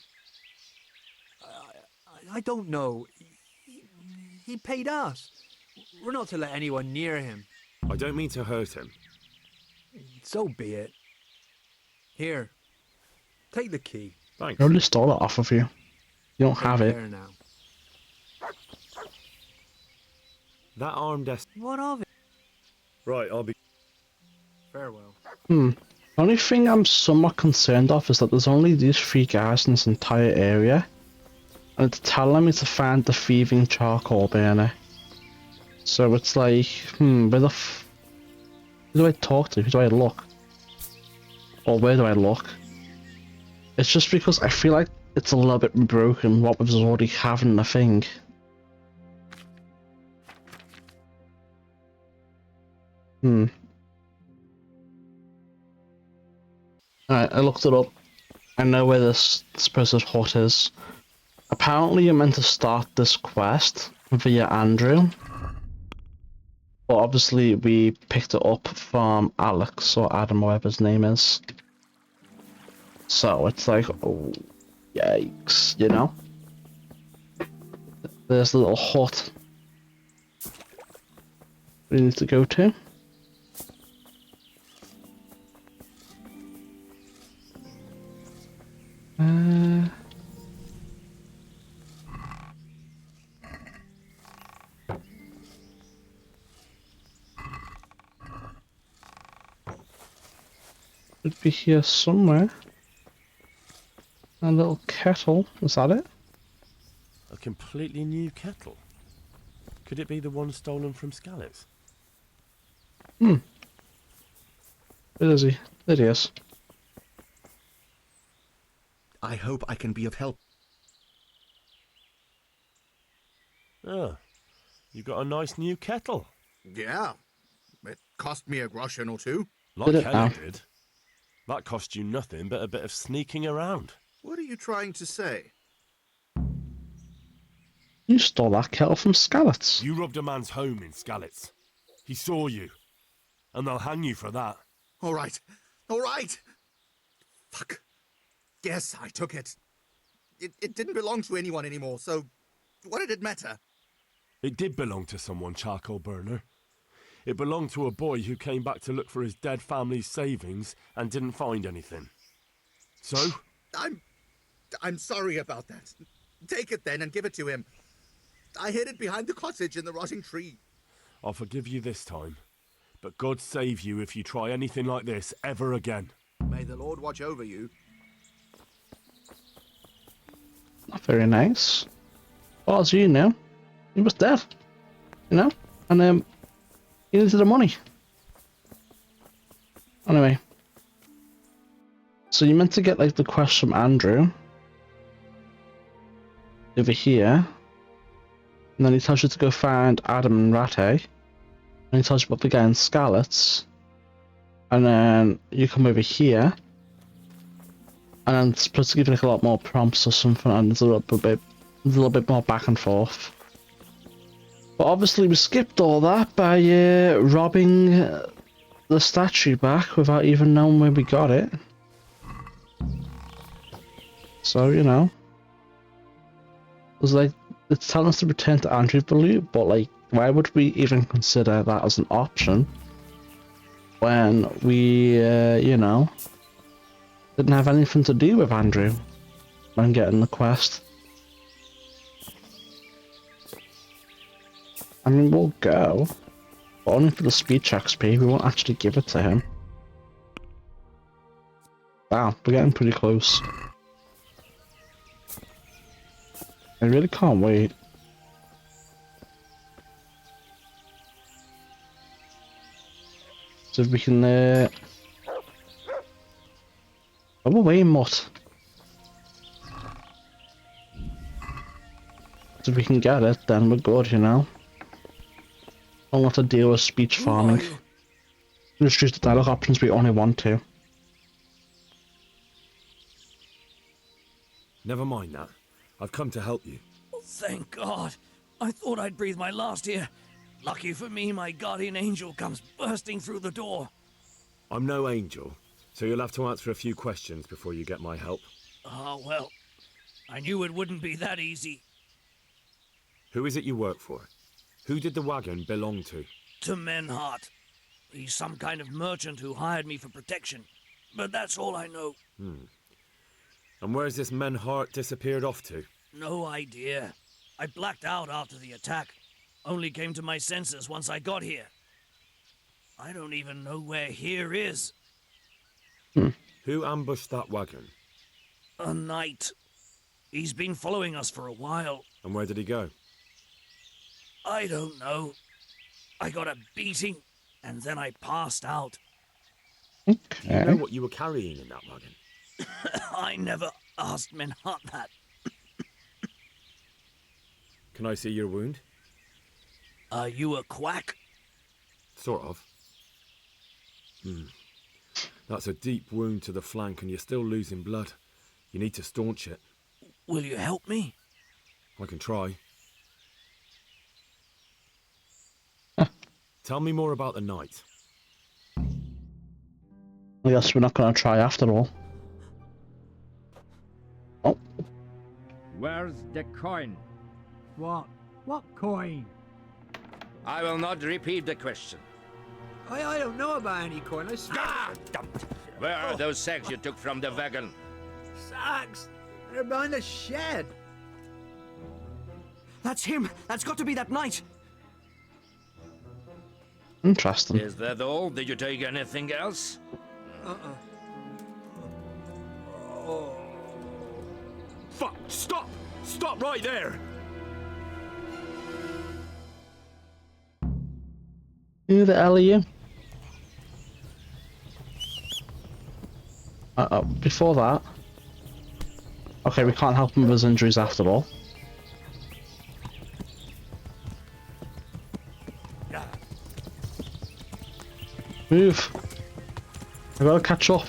I don't know. He paid us. We're not to let anyone near him. I don't mean to hurt him. So be it. Here. Take the key. Thanks. I already stole it off of you. You don't have it. There now. That armed What of it? Right, I'll be... Farewell. The only thing I'm somewhat concerned of is that there's only these 3 guys in this entire area. And it's telling me to find the thieving charcoal burner. So it's like, where the who do I talk to? Who do I look? Or where do I look? It's just because I feel like it's a little bit broken what was already having the thing. Alright, I looked it up. I know where this supposed hut is. Apparently you're meant to start this quest via Andrew. But obviously we picked it up from Alex or Adam, whatever his name is. So it's like, oh, yikes, you know? There's the little hut we need to go to. Should be here somewhere. A little kettle, is that it? A completely new kettle? Could it be the one stolen from Skalitz? Where is he? There he is. I hope I can be of help. Ah, you got a nice new kettle. Yeah. It cost me a groschen or two. Like Did it hell now? it did. That cost you nothing but a bit of sneaking around. What are you trying to say? You stole that kettle from Skallets. You robbed a man's home in Skallets. He saw you, and they'll hang you for that. All right. All right. Fuck. Yes, I took it. It didn't belong to anyone anymore, so what did it matter? It did belong to someone, Charcoal Burner. It belonged to a boy who came back to look for his dead family's savings and didn't find anything. So? I'm sorry about that. Take it then and give it to him. I hid it behind the cottage in the rotting tree. I'll forgive you this time, but God save you if you try anything like this ever again. May the Lord watch over you. Not very nice. Well, as you know, he was dead. You know? And he needed the money. Anyway. So you meant to get like the quest from Andrew. Over here. And then he tells you to go find Adam and Rate. And he tells you about the guy in Skallets. And then you come over here. And then it's supposed to give you like a lot more prompts or something, and there's a little bit more back and forth. But obviously we skipped all that by robbing the statue back without even knowing where we got it. So, you know. It's like, it's telling us to return to Andrew for loot, but like, why would we even consider that as an option when we, you know, didn't have anything to do with Andrew when getting the quest? I mean, we'll go, but only for the speech XP. We won't actually give it to him. Wow, we're getting pretty close. I really can't wait. So if we can, oh, wait, Mutt. So if we can get it, then we're good, you know? Don't have to deal with speech farming. Just choose the dialogue options we only want to. Never mind that. I've come to help you. Oh, thank God. I thought I'd breathe my last here. Lucky for me, my guardian angel comes bursting through the door. I'm no angel, so you'll have to answer a few questions before you get my help. Oh, well, I knew it wouldn't be that easy. Who is it you work for? Who did the wagon belong to? To Menhart. He's some kind of merchant who hired me for protection. But that's all I know. And where's this Menhart disappeared off to? No idea. I blacked out after the attack. Only came to my senses once I got here. I don't even know where here is. Who ambushed that wagon? A knight. He's been following us for a while. And where did he go? I don't know. I got a beating, and then I passed out. Do you know what you were carrying in that wagon? I never asked Menhart that. Can I see your wound? Are you a quack? Sort of. That's a deep wound to the flank and you're still losing blood. You need to staunch it. Will you help me? I can try. Tell me more about the night. I guess we're not going to try after all. Oh. Where's the coin? What? What coin? I will not repeat the question. I don't know about any coin. I swear. Where are those sacks you took from the wagon? Sacks? They're behind the shed. That's him. That's got to be that knight. Interesting. Is that all? Did you take anything else? Fuck! Stop! Stop right there! Who the hell are you? Before that... Okay, we can't help him with his injuries after all. Move! I gotta catch up.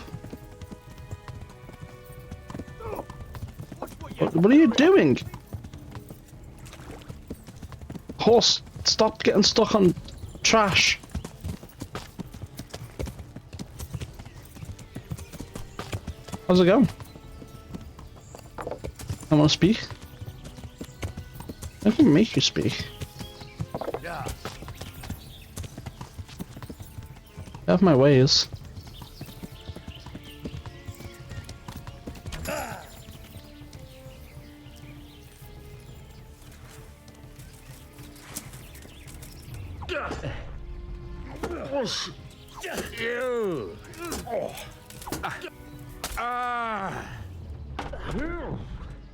What are you doing? horse, stop getting stuck on trash. How's it going? I want to speak. I can make you speak. Yeah. I have my ways.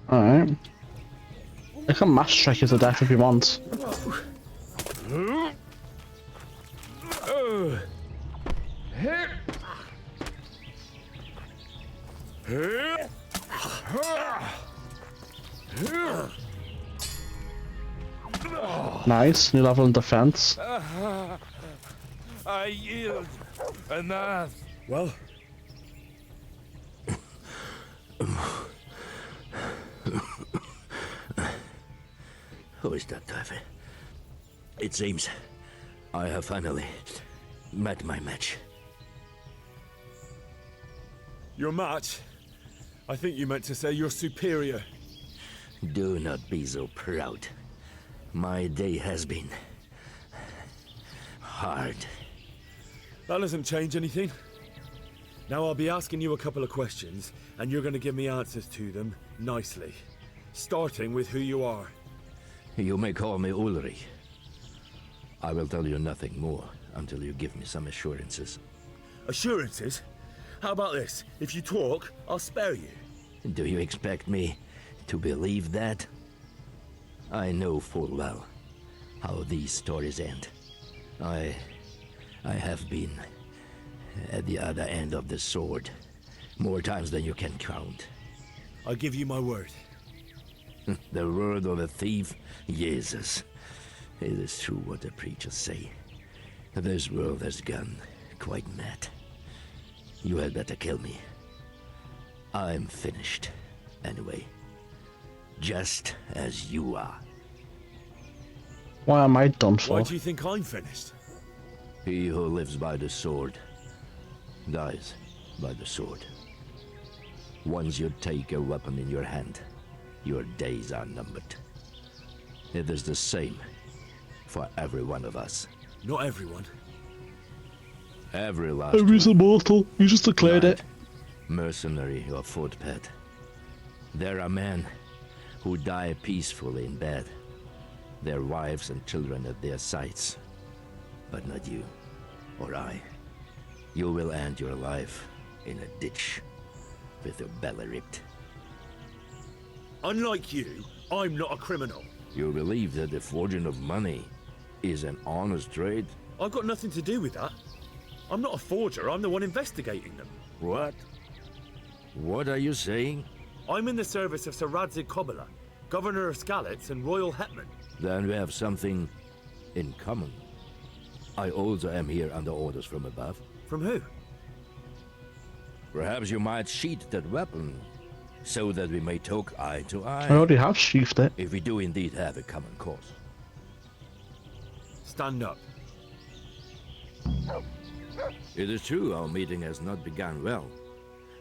Alright. I can mash track you to death if you want. Nice, new level in defense. I yield. Enough. Well? Who is that, Davy? It seems I have finally met my match. Your match? I think you meant to say your superior. Do not be so proud. My day has been hard. That doesn't change anything. Now I'll be asking you a couple of questions, and you're going to give me answers to them nicely. Starting with who you are. You may call me Ulrich. I will tell you nothing more until you give me some assurances. Assurances? How about this? If you talk, I'll spare you. Do you expect me to believe that? I know full well how these stories end. I have been at the other end of the sword more times than you can count. I give you my word. The word of a thief? Jesus. It is true what the preachers say. This world has gone quite mad. You had better kill me. I'm finished, anyway. Just as you are. Why am I done for? Why do you think I'm finished? He who lives by the sword dies by the sword. Once you take a weapon in your hand, your days are numbered. It is the same for every one of us. Not everyone. Every last Every's one. immortal. You just declared Knight, it. mercenary or footpad. There are men who die peacefully in bed, their wives and children at their sides. But not you, or I. You will end your life in a ditch, with your belly ripped. Unlike you, I'm not a criminal. You believe that the forging of money is an honest trade? I've got nothing to do with that. I'm not a forger, I'm the one investigating them. What? What are you saying? I'm in the service of Sir Radzig Kobyla, Governor of Skalitz and Royal Hetman. Then we have something in common. I also am here under orders from above. From who? Perhaps you might sheath that weapon, so that we may talk eye to eye. I already have sheathed it. If we do indeed have a common cause. Stand up. It is true our meeting has not begun well.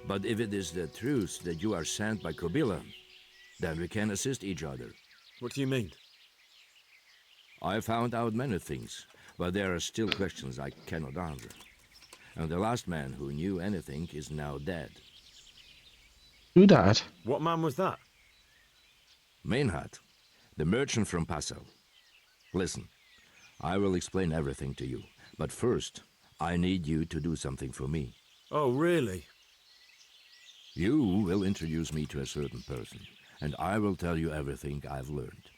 But if it is the truth that you are sent by Kobyla, then we can assist each other. What do you mean? I found out many things, but there are still questions I cannot answer. And the last man who knew anything is now dead. Who died? What man was that? Meinhard, the merchant from Passau. Listen, I will explain everything to you, but first, I need you to do something for me. Oh, really? You will introduce me to a certain person, and I will tell you everything I've learned.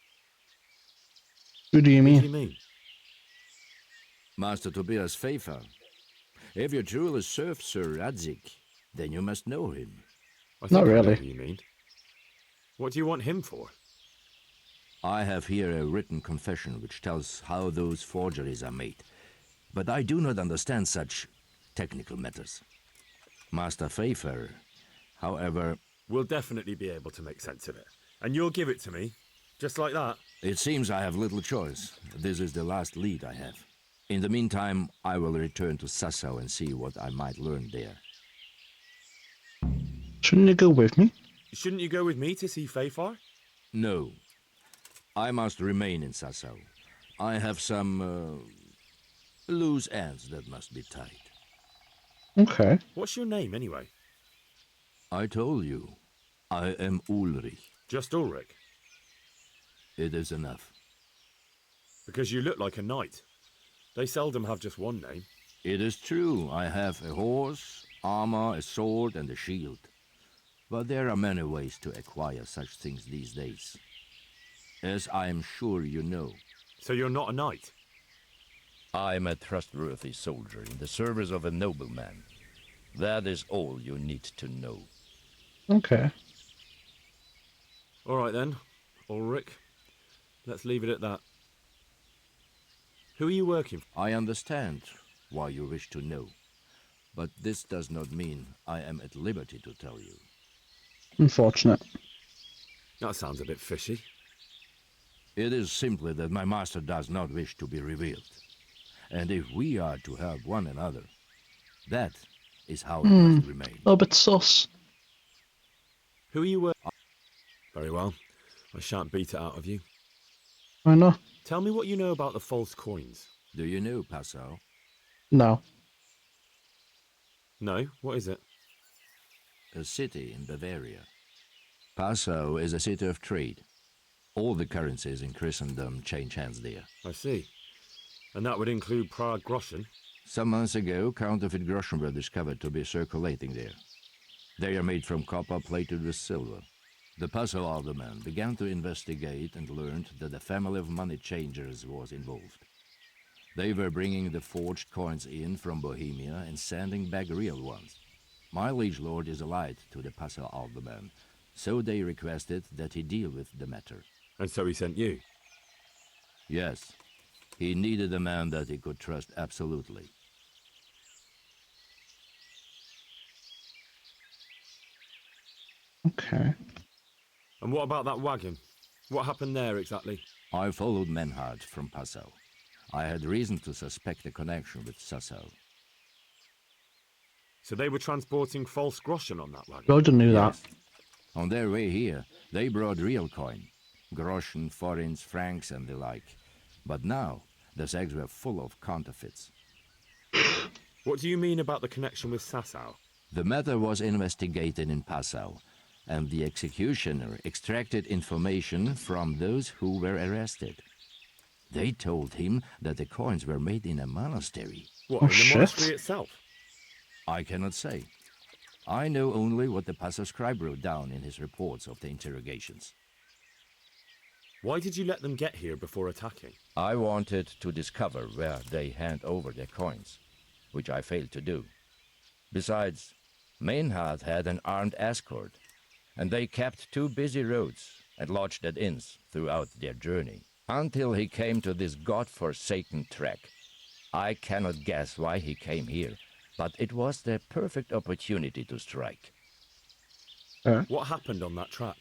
Who do you mean? What do you mean? Master Tobias Pfeiffer. If you truly serve Sir Radzig, then you must know him. I think Not I know really. who you mean. What do you want him for? I have here a written confession which tells how those forgeries are made, but I do not understand such technical matters. Master Pfeiffer, however... We'll definitely be able to make sense of it. And you'll give it to me, just like that. It seems I have little choice. This is the last lead I have. In the meantime, I will return to Sasau and see what I might learn there. Shouldn't you go with me? Shouldn't you go with me to see Fafar? No. I must remain in Sasau. I have some loose ends that must be tied. Okay. What's your name, anyway? I told you. I am Ulrich. Just Ulrich? It is enough. Because you look like a knight. They seldom have just one name. It is true. I have a horse, armor, a sword, and a shield. But there are many ways to acquire such things these days. As I am sure you know. So you're not a knight? I am a trustworthy soldier in the service of a nobleman. That is all you need to know. Okay. All right then, Ulrich. Let's leave it at that. Who are you working for? I understand why you wish to know. But this does not mean I am at liberty to tell you. Unfortunate. That sounds a bit fishy. It is simply that my master does not wish to be revealed. And if we are to help one another, that is how it must remain. A little bit sus. Who are you working? Very well. I shan't beat it out of you. Why not? Tell me what you know about the false coins. Do you know Passau? No. No? What is it? A city in Bavaria. Passau is a city of trade. All the currencies in Christendom change hands there. I see. And that would include Prague groschen? Some months ago, counterfeit groschen were discovered to be circulating there. They are made from copper plated with silver. The Passau alderman began to investigate and learned that a family of money changers was involved. They were bringing the forged coins in from Bohemia and sending back real ones. My liege lord is allied to the Passau alderman, so they requested that he deal with the matter. And so he sent you? Yes. He needed a man that he could trust absolutely. Okay. And what about that wagon? What happened there exactly? I followed Menhard from Passau. I had reason to suspect a connection with Sasau. So they were transporting false groschen on that wagon? Roden knew that. On their way here, they brought real coin. Groschen, forints, francs, and the like. But now, the sacks were full of counterfeits. What do you mean about the connection with Sasau? The matter was investigated in Passau, and the executioner extracted information from those who were arrested. They told him that the coins were made in a monastery. What, in the monastery itself? I cannot say. I know only what the Passau scribe wrote down in his reports of the interrogations. Why did you let them get here before attacking? I wanted to discover where they hand over their coins, which I failed to do. Besides, Meinhard had an armed escort, and they kept 2 busy roads and lodged at inns throughout their journey, until he came to this god-forsaken track. I cannot guess why he came here, but it was the perfect opportunity to strike. What happened on that track?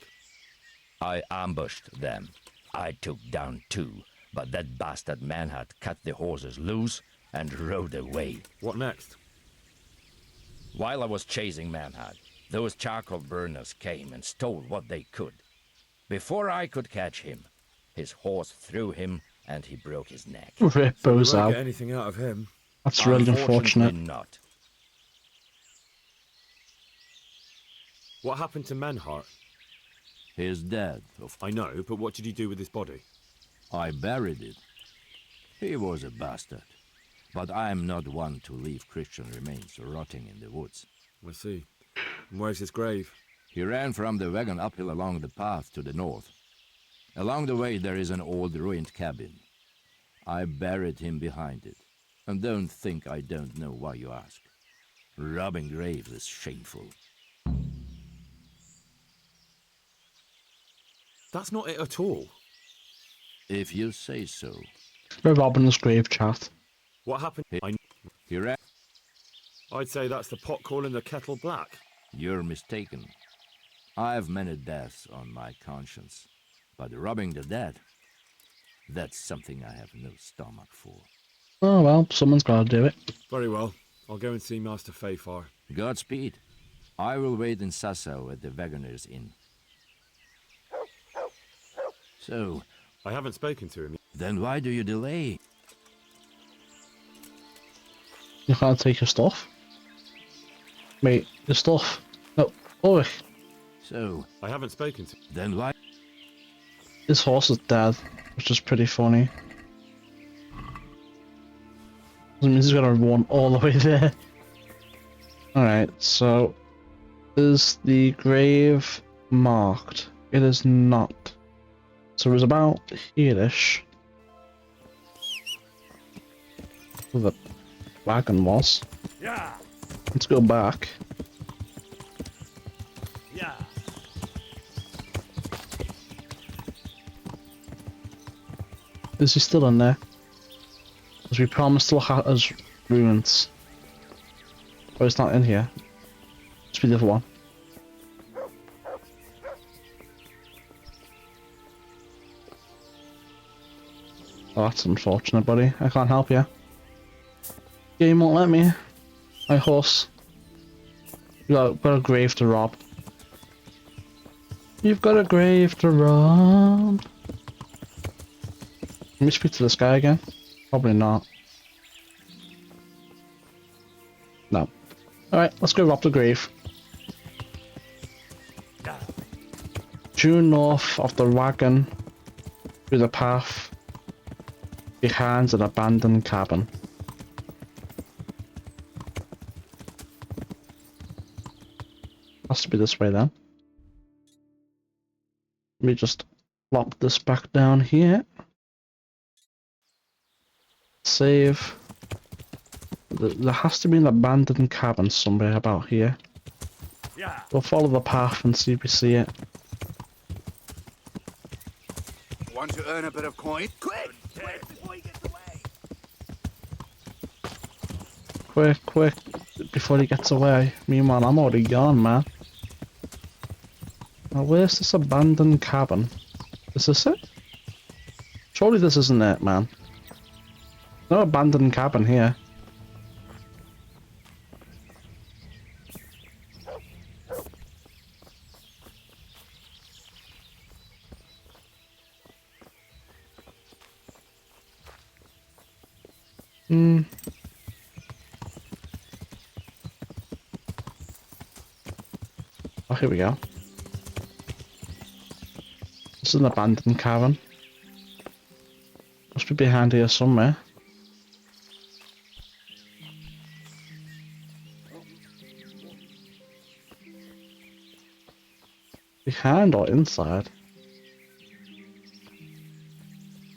I ambushed them. I took down 2, but that bastard Manhart cut the horses loose and rode away. What next? While I was chasing Manhart, those charcoal burners came and stole what they could. Before I could catch him, his horse threw him and he broke his neck. Rip So we won't Bozo. get anything out of him. That's really unfortunate. Unfortunately not. What happened to Menhart? His dead. I know, but what did you do with his body? I buried it. He was a bastard. But I am not one to leave Christian remains rotting in the woods. I see. And where's his grave? He ran from the wagon uphill along the path to the north. Along the way there is an old ruined cabin. I buried him behind it. And don't think I don't know why you ask. Robbing graves is shameful. That's not it at all. If you say so. We're robbing his grave, chat. What happened? He ran. I'd say that's the pot calling the kettle black. You're mistaken. I have many deaths on my conscience. But robbing the dead, That's something I have no stomach for. Oh well, someone's got to do it. Very well. I'll go and see Master Fayfar. Godspeed. I will wait in Sasau at the Wagoner's Inn. So... I haven't spoken to him. Then why do you delay? You can't take your stuff. Mate, your stuff. No, Ulrich. So... I haven't spoken to him. Then why... His horse is dead, which is pretty funny. That means he's gonna run all the way there. Alright, so... Is the grave marked? It is not. So it was about here-ish. Where the wagon was. Yeah. Let's go back. Yeah. Is he still in there? As we promised to look at his ruins. Oh, it's not in here. Must be the other one. Oh, that's unfortunate, buddy. I can't help you. Game won't let me. My horse. You got a grave to rob. You've got a grave to rob. Can we speak to this guy again? Probably not. No. Alright, let's go rob the grave. Due north of the wagon, through the path, behind an abandoned cabin. Has to be this way then. Let me just plop this back down here. Save. There has to be an abandoned cabin somewhere about here. Yeah. We'll follow the path and see if we see it. Want to earn a bit of coin? Quick! Quick before he gets away! Quick, quick, before he gets away. Meanwhile, I'm already gone, man. Now, where's this abandoned cabin? Is this it? Surely this isn't it, man. No abandoned cabin here. Oh, here we go. This is an abandoned cabin. Must be behind here somewhere. Behind or inside?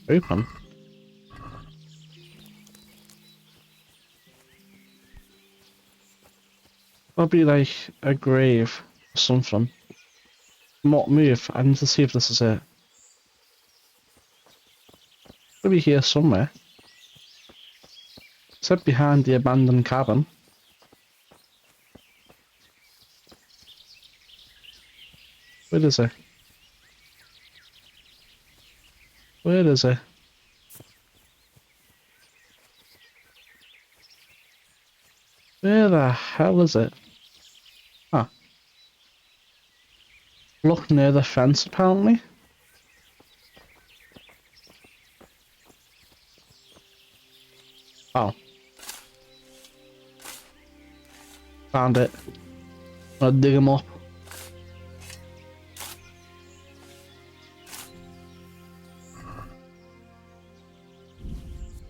Open. Probably like a grave or something. Not move. I need to see if this is it. Maybe here somewhere. Except behind the abandoned cabin. Where is it? Where is it? Where the hell is it? Huh. Look near the fence, apparently. Oh. Found it. I'll dig him up.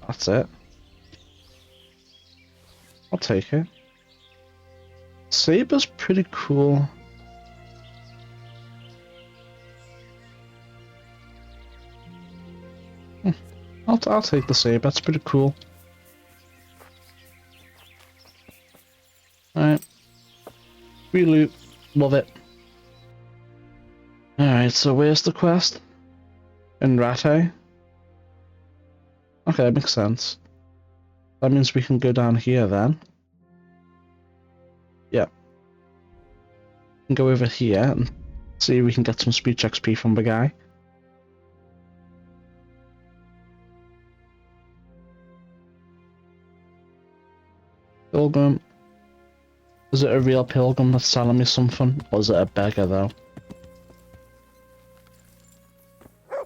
That's it. I'll take it. Saber's pretty cool. I'll take the saber. That's pretty cool. Alright. Free loot. Love it. Alright, so where's the quest? In Rattay? Okay, that makes sense. That means we can go down here then. Yep. And go over here and see if we can get some speech XP from the guy. Pilgrim. Is it a real pilgrim that's selling me something? Or is it a beggar though?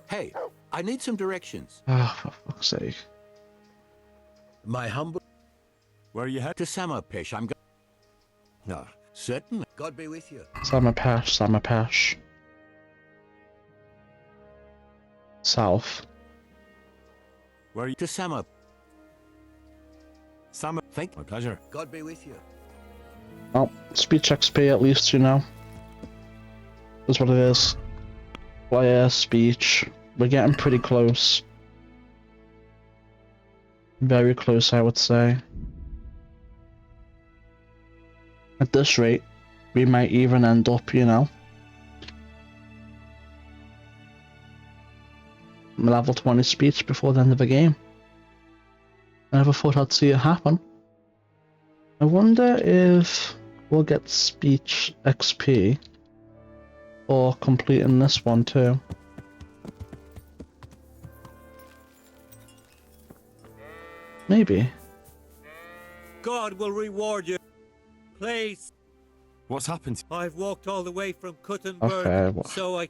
Hey, I need some directions. Ah, for fuck's sake. My humble... Where are you headed? To Samopish, I'm going... No, certainly. God be with you. Samapash. South. Where are you? To Samo... Thank my pleasure. God be with you. Oh, speech XP at least, you know. That's what it is. Player, speech. We're getting pretty close. Very close, I would say. At this rate, we might even end up, you know, level 20 speech before the end of the game. I never thought I'd see it happen. I wonder if we'll get speech XP for completing this one too. Maybe. God will reward you. Please. What's happened? I've walked all the way from Kuttenberg, Okay, so I...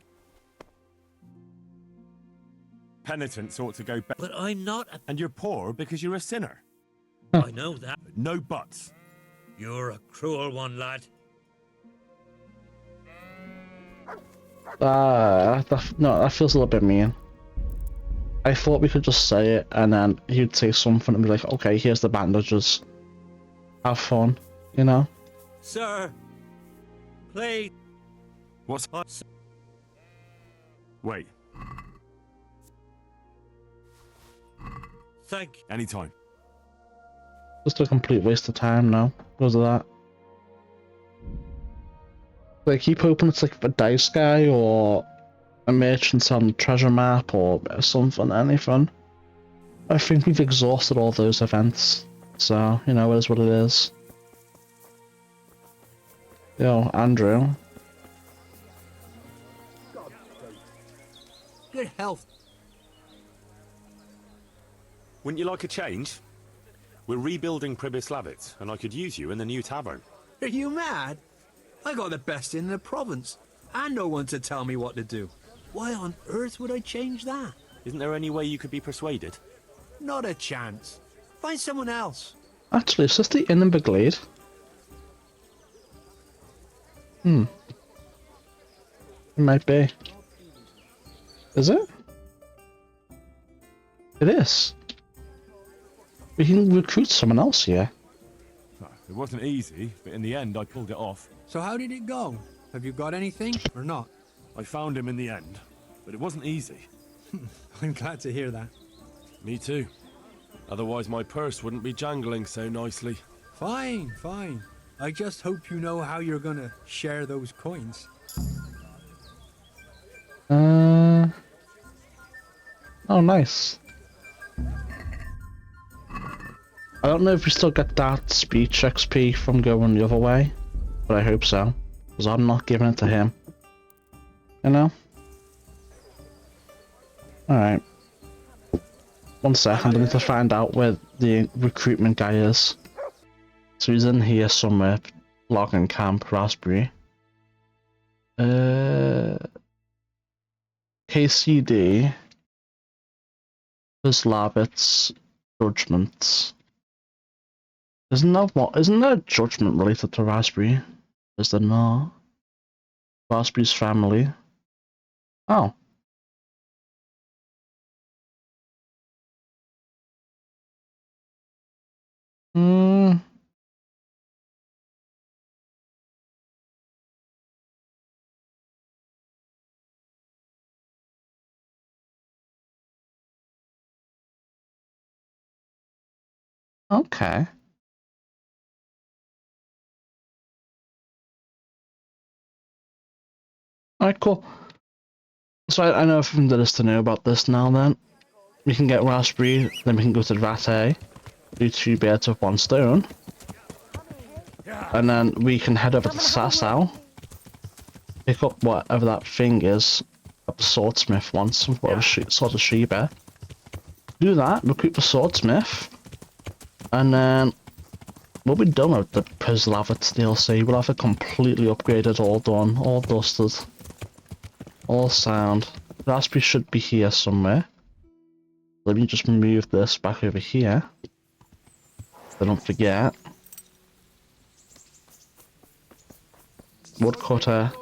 Penitents ought to go back. But I'm not a... And you're poor because you're a sinner. I know that. No buts. You're a cruel one, lad. No, that feels a little bit mean. I thought we could just say it and then he'd say something and be like, okay, here's the bandages. Have fun, you know? Sir, please. What's... Wait. Thank you. Anytime. Just a complete waste of time now, because of that. I keep hoping it's like a dice guy or a merchant on a treasure map or something, anything. I think we've exhausted all those events, so, you know, it is what it is. Yo, Andrew. Good health. Wouldn't you like a change? We're rebuilding Pribyslavitz, and I could use you in the new tavern. Are you mad? I got the best in the province, and no one to tell me what to do. Why on earth would I change that? Isn't there any way you could be persuaded? Not a chance. Find someone else. Actually, is this the Inn in Beglade? It might be. Is it? It is. We can recruit someone else here. It wasn't easy, but in the end I pulled it off. So how did it go? Have you got anything, or not? I found him in the end, but it wasn't easy. I'm glad to hear that. Me too. Otherwise my purse wouldn't be jangling so nicely. Fine, fine. I just hope you know how you're gonna share those coins. Oh, nice. I don't know if we still get that speech XP from going the other way, but I hope so, because I'm not giving it to him. You know? Alright. 1 second, I need to find out where the recruitment guy is. So he's in here somewhere, logging camp, Raspberry. KCD. Slavitz. Judgments. Isn't there a judgment related to Raspberry? Is there not? Raspberry's family. Oh. Okay. Alright, cool. So I know everything there is to know about this now then. We can get Raspberry, then we can go to Rattay, do 2 birds with 1 stone. And then we can head over to Sasau, pick up whatever that thing is that the swordsmith wants, whatever sort of Sheba. Do that, recruit the swordsmith, and then we'll be done with the Prislavitz DLC. We'll have it completely upgraded, all done, all dusted, all sound. Raspberry should be here somewhere. Let me just move this back over here. So don't forget. Woodcutter.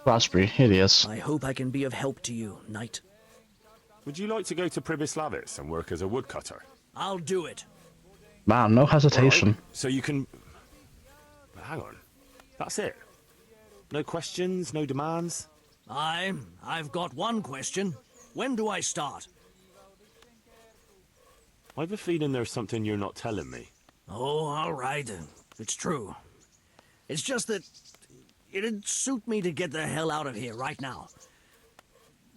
Raspberry, here it is. I hope I can be of help to you, knight. Would you like to go to Pribyslavitz and work as a woodcutter? I'll do it. Man, no hesitation. Right, so you can... Hang on. That's it? No questions, no demands? I've got one question. When do I start? I have a feeling there's something you're not telling me. Oh, all right. It's true. It's just that it'd suit me to get the hell out of here right now.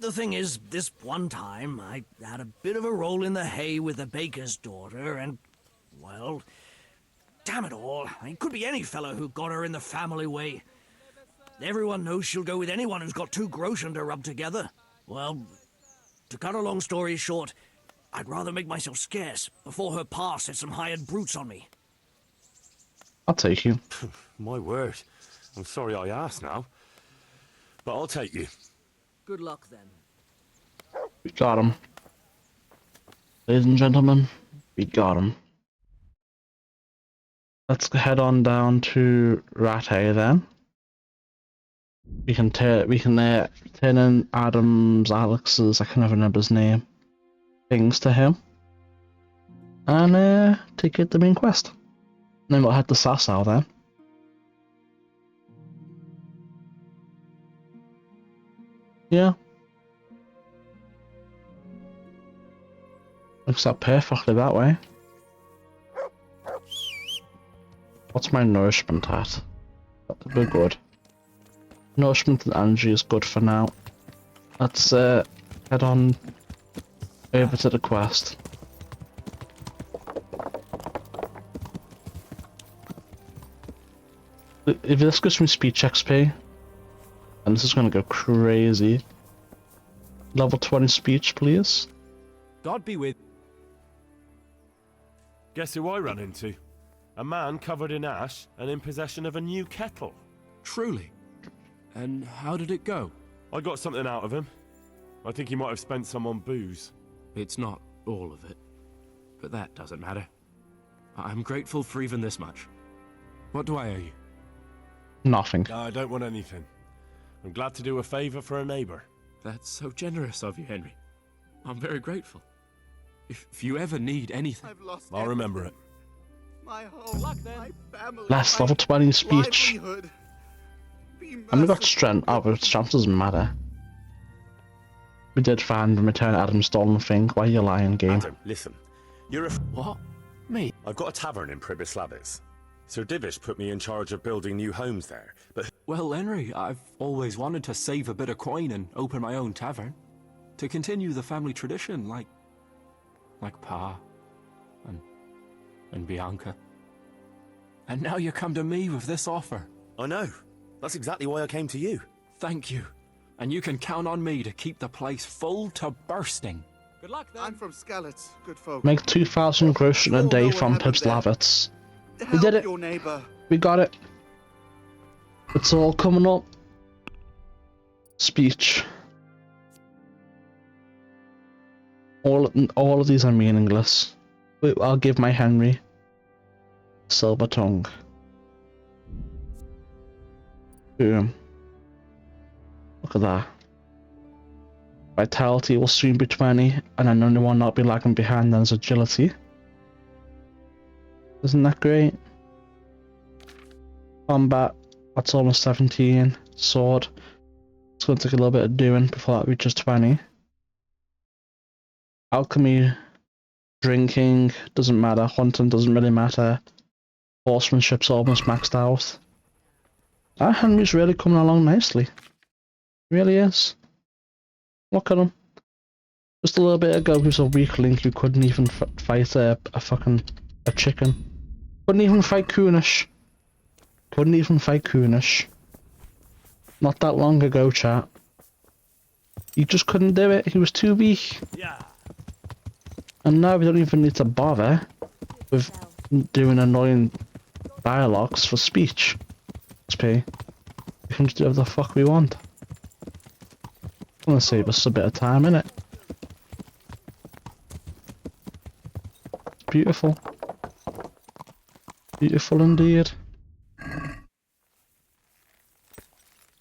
The thing is, this one time, I had a bit of a roll in the hay with the baker's daughter, and, well, damn it all. It could be any fellow who got her in the family way. Everyone knows she'll go with anyone who's got 2 groschen to rub together. Well, to cut a long story short, I'd rather make myself scarce before her pa set some hired brutes on me. I'll take you. My word. I'm sorry I asked now. But I'll take you. Good luck, then. We got him. Ladies and gentlemen, we got him. Let's head on down to Rattay then. We can turn in Alex's, I can never remember his name, things to him. And take it the main quest. And then we'll head to Sasau then. Yeah. Looks out perfectly that way. What's my nourishment at? We're good. Nourishment and energy is good for now. Let's head on over to the quest. If this gives me speech XP, and this is going to go crazy. Level 20 speech, please. God be with. Guess who I ran into? A man covered in ash and in possession of a new kettle. Truly. And how did it go? I got something out of him. I think he might have spent some on booze. It's not all of it, but that doesn't matter. I'm grateful for even this much. What do I owe you? Nothing. No, I don't want anything. I'm glad to do a favour for a neighbour. That's so generous of you, Henry. I'm very grateful. If you ever need anything, I'll remember it. My home, my family, Last level 20 speech. livelihood. And we got strength. Oh, but strength doesn't matter. We did find and return Adam's stolen thing. Why are you lying, game? Adam, listen. You're a... What? Me? I've got a tavern in Pribyslavitz. Sir Divish put me in charge of building new homes there, but... Well, Henry, I've always wanted to save a bit of coin and open my own tavern. To continue the family tradition, like Pa and Bianca. And now you come to me with this offer. I know. That's exactly why I came to you. Thank you. And you can count on me to keep the place full to bursting. Good luck, then. I'm from Skalitz, good folk. Make 2,000 gross a day from Pribyslavitz. We did it. Your neighbor. We got it. It's all coming up. Speech. All of these are meaningless. I'll give my Henry silver tongue. Boom. Look at that. Vitality will soon be 20, and then only one not be lagging behind then is agility. Isn't that great? Combat, that's almost 17. Sword, it's going to take a little bit of doing before that reaches 20. Alchemy, drinking, doesn't matter. Hunting doesn't really matter. Horsemanship's almost maxed out. Our Henry's really coming along nicely. Really is. Look at him. Just a little bit ago he was a weakling who couldn't even fight a chicken. Couldn't even fight Kunish. Couldn't even fight Kunish. Not that long ago, chat. He just couldn't do it. He was too weak. Yeah. And now we don't even need to bother with doing annoying dialogues for speech. XP. We can just do whatever the fuck we want. It's gonna save us a bit of time, innit? Beautiful. Beautiful indeed.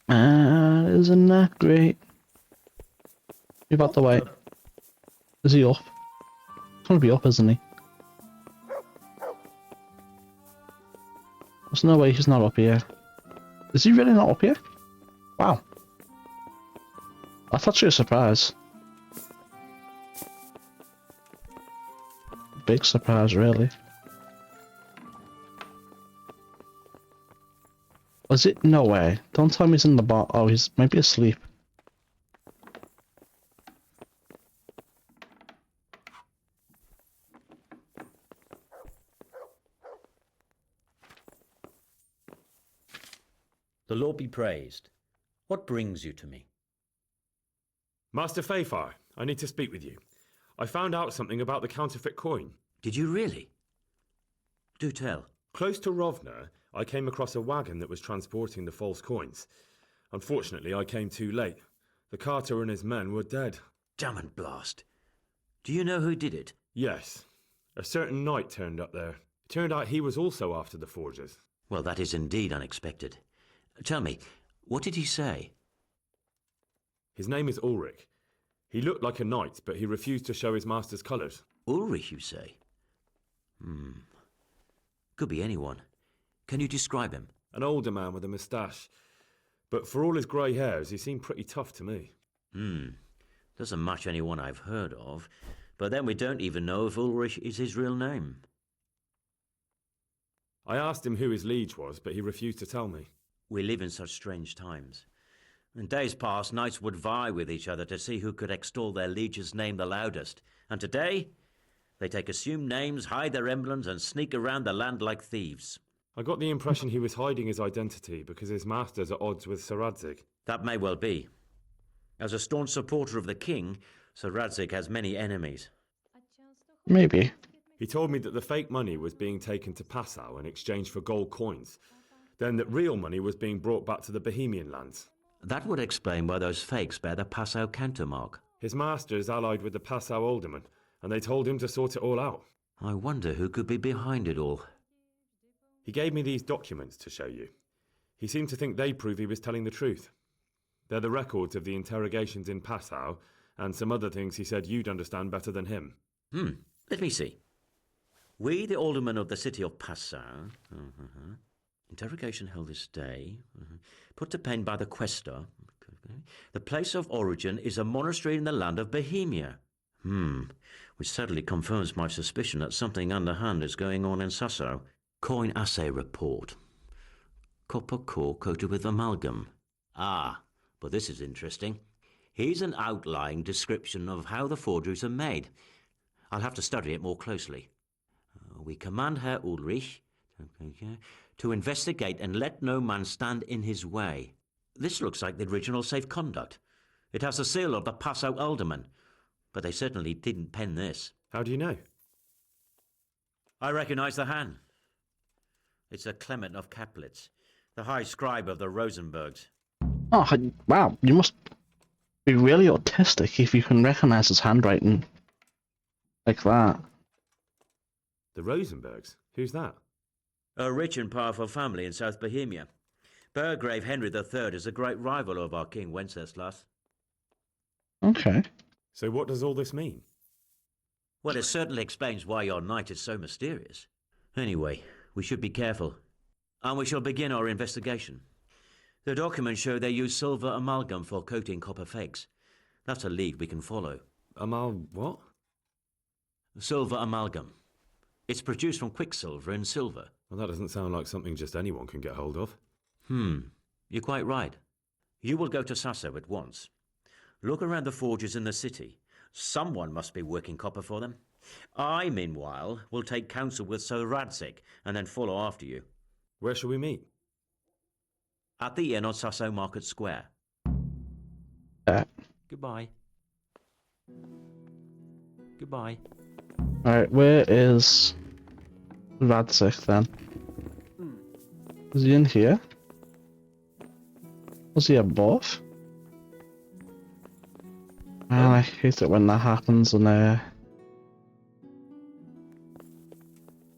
Isn't that great? Move out the way. Is he up? He's gonna be up, isn't he? There's no way he's not up here. Is he really not up here? Wow. That's actually a surprise. Big surprise, really. Was it? No way. Don't tell me he's in the bar. Oh, he's maybe asleep. The Lord be praised. What brings you to me? Master Fayfire, I need to speak with you. I found out something about the counterfeit coin. Did you really? Do tell. Close to Rovna, I came across a wagon that was transporting the false coins. Unfortunately, I came too late. The carter and his men were dead. Damn and blast. Do you know who did it? Yes. A certain knight turned up there. It turned out he was also after the forgers. Well, that is indeed unexpected. Tell me, what did he say? His name is Ulrich. He looked like a knight, but he refused to show his master's colours. Ulrich, you say? Could be anyone. Can you describe him? An older man with a moustache. But for all his grey hairs, he seemed pretty tough to me. Doesn't match anyone I've heard of. But then we don't even know if Ulrich is his real name. I asked him who his liege was, but he refused to tell me. We live in such strange times. In days past, knights would vie with each other to see who could extol their liege's name the loudest. And today, they take assumed names, hide their emblems, and sneak around the land like thieves. I got the impression he was hiding his identity because his master's at odds with Sir Radzig. That may well be. As a staunch supporter of the king, Sir Radzig has many enemies. Maybe. He told me that the fake money was being taken to Passau in exchange for gold coins. Then that real money was being brought back to the Bohemian lands. That would explain why those fakes bear the Passau countermark. His master is allied with the Passau alderman, and they told him to sort it all out. I wonder who could be behind it all. He gave me these documents to show you. He seemed to think they prove he was telling the truth. They're the records of the interrogations in Passau, and some other things he said you'd understand better than him. Let me see. We, the aldermen of the city of Passau... Interrogation held this day. Put to pen by the questor. The place of origin is a monastery in the land of Bohemia. Which certainly confirms my suspicion that something underhand is going on in Sasso. Coin assay report. Copper core coated with amalgam. Ah, but this is interesting. Here's an outlying description of how the forgeries are made. I'll have to study it more closely. We command Herr Ulrich to investigate and let no man stand in his way. This looks like the original safe conduct. It has the seal of the Passau alderman, but they certainly didn't pen this. How do you know? I recognize the hand. It's a Clement of Kaplitz, the high scribe of the Rosenbergs. Oh, wow. You must be really autistic if you can recognize his handwriting like that. The Rosenbergs? Who's that? A rich and powerful family in South Bohemia. Burgrave Henry III is a great rival of our King Wenceslas. Okay. So what does all this mean? Well, it certainly explains why your knight is so mysterious. Anyway, we should be careful. And we shall begin our investigation. The documents show they use silver amalgam for coating copper fakes. That's a lead we can follow. What? Silver amalgam. It's produced from quicksilver and silver. Well, that doesn't sound like something just anyone can get hold of. You're quite right. You will go to Sasso at once. Look around the forges in the city. Someone must be working copper for them. I, meanwhile, will take counsel with Sir Radzig and then follow after you. Where shall we meet? At the inn on Sasso Market Square. Goodbye. Goodbye. Alright, where is Radzig then? Is he in here? Was he above? Man, I hate it when that happens and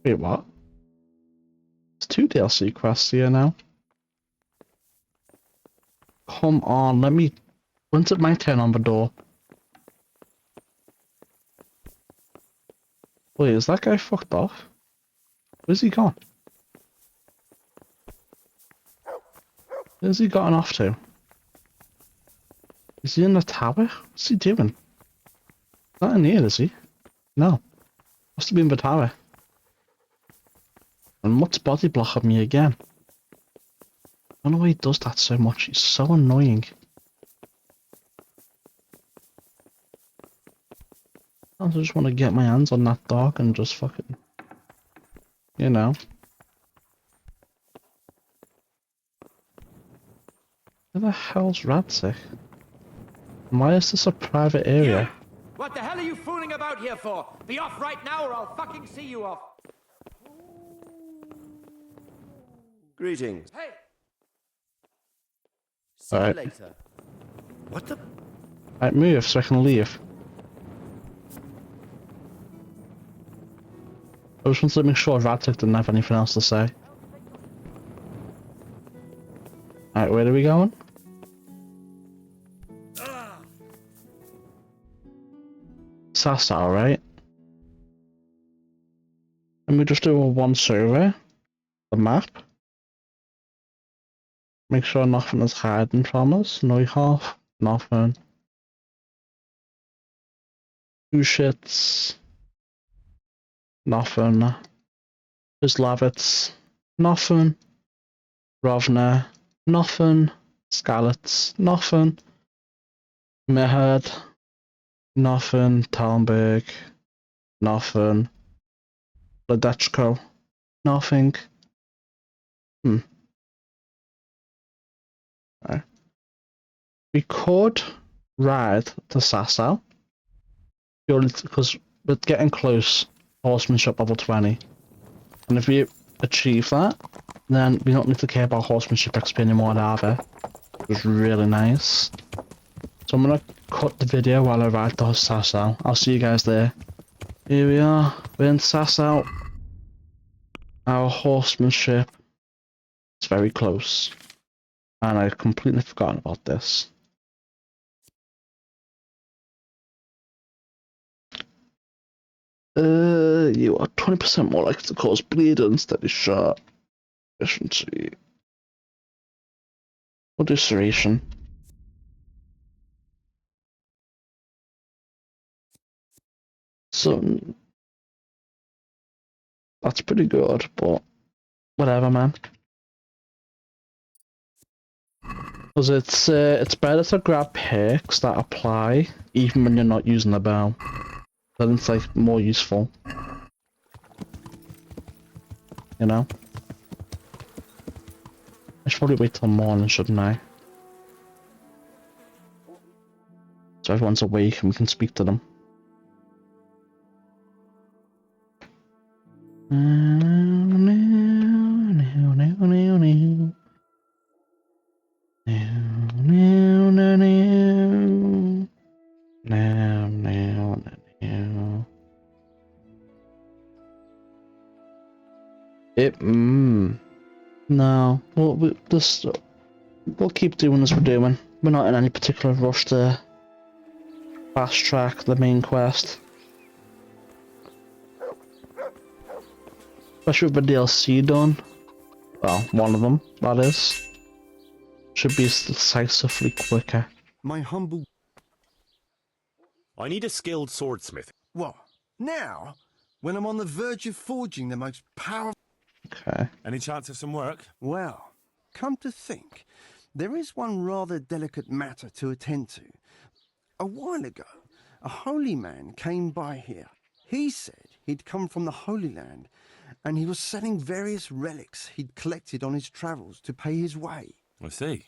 wait, what? There's 2 DLC quests here now. Come on, let me... When's it my turn on the door? Wait, is that guy fucked off? Where's he gone? Where's he gotten off to? Is he in the tower? What's he doing? Not in here, is he? No. Must have been the tower. And Mutt's body blocking me again. I don't know why he does that so much. He's so annoying. I just want to get my hands on that dog and just fucking... You know. Where the hell's Radzig? Why is this a private area? What the hell are you fooling about here for? Be off right now or I'll fucking see you off. Greetings. Hey! See you Alright. later. What the? Right, move so I can leave. I just wanted to make sure Radzig didn't have anything else to say. Alright, where are we going? Sasau, right? Let me just do a once over the map. Make sure nothing is hiding from us. Neuhof, nothing. Two shits. Nothing. Islavitz, nothing. Rovna, nothing. Skalitz, nothing. Mehad, nothing. Talmberg, nothing. Ledechko, nothing. Right. We could ride to Sasau, purely because we're getting close. Horsemanship level 20. And if we achieve that, then we don't need to care about horsemanship XP anymore either. It was really nice. So I'm gonna cut the video while I ride to Sasau. I'll see you guys there. Here we are, we're in Sasau. Our horsemanship is very close. And I'd completely forgotten about this. You are 20% more likely to cause bleeding instead of shot. Efficiency. We'll do serration. So that's pretty good, but whatever, man. Because it's better to grab perks that apply even when you're not using the bow. Then it's like more useful. You know? I should probably wait till morning, shouldn't I? So everyone's awake and we can speak to them. No, we'll keep doing as we're doing. We're not in any particular rush to fast track the main quest. Especially with the DLC done. Well, one of them, that is. Should be decisively quicker. My humble... I need a skilled swordsmith. What? Now? When I'm on the verge of forging the most powerful... Okay. Any chance of some work? Well, come to think, there is one rather delicate matter to attend to. A while ago, a holy man came by here. He said he'd come from the Holy Land, and he was selling various relics he'd collected on his travels to pay his way. I see.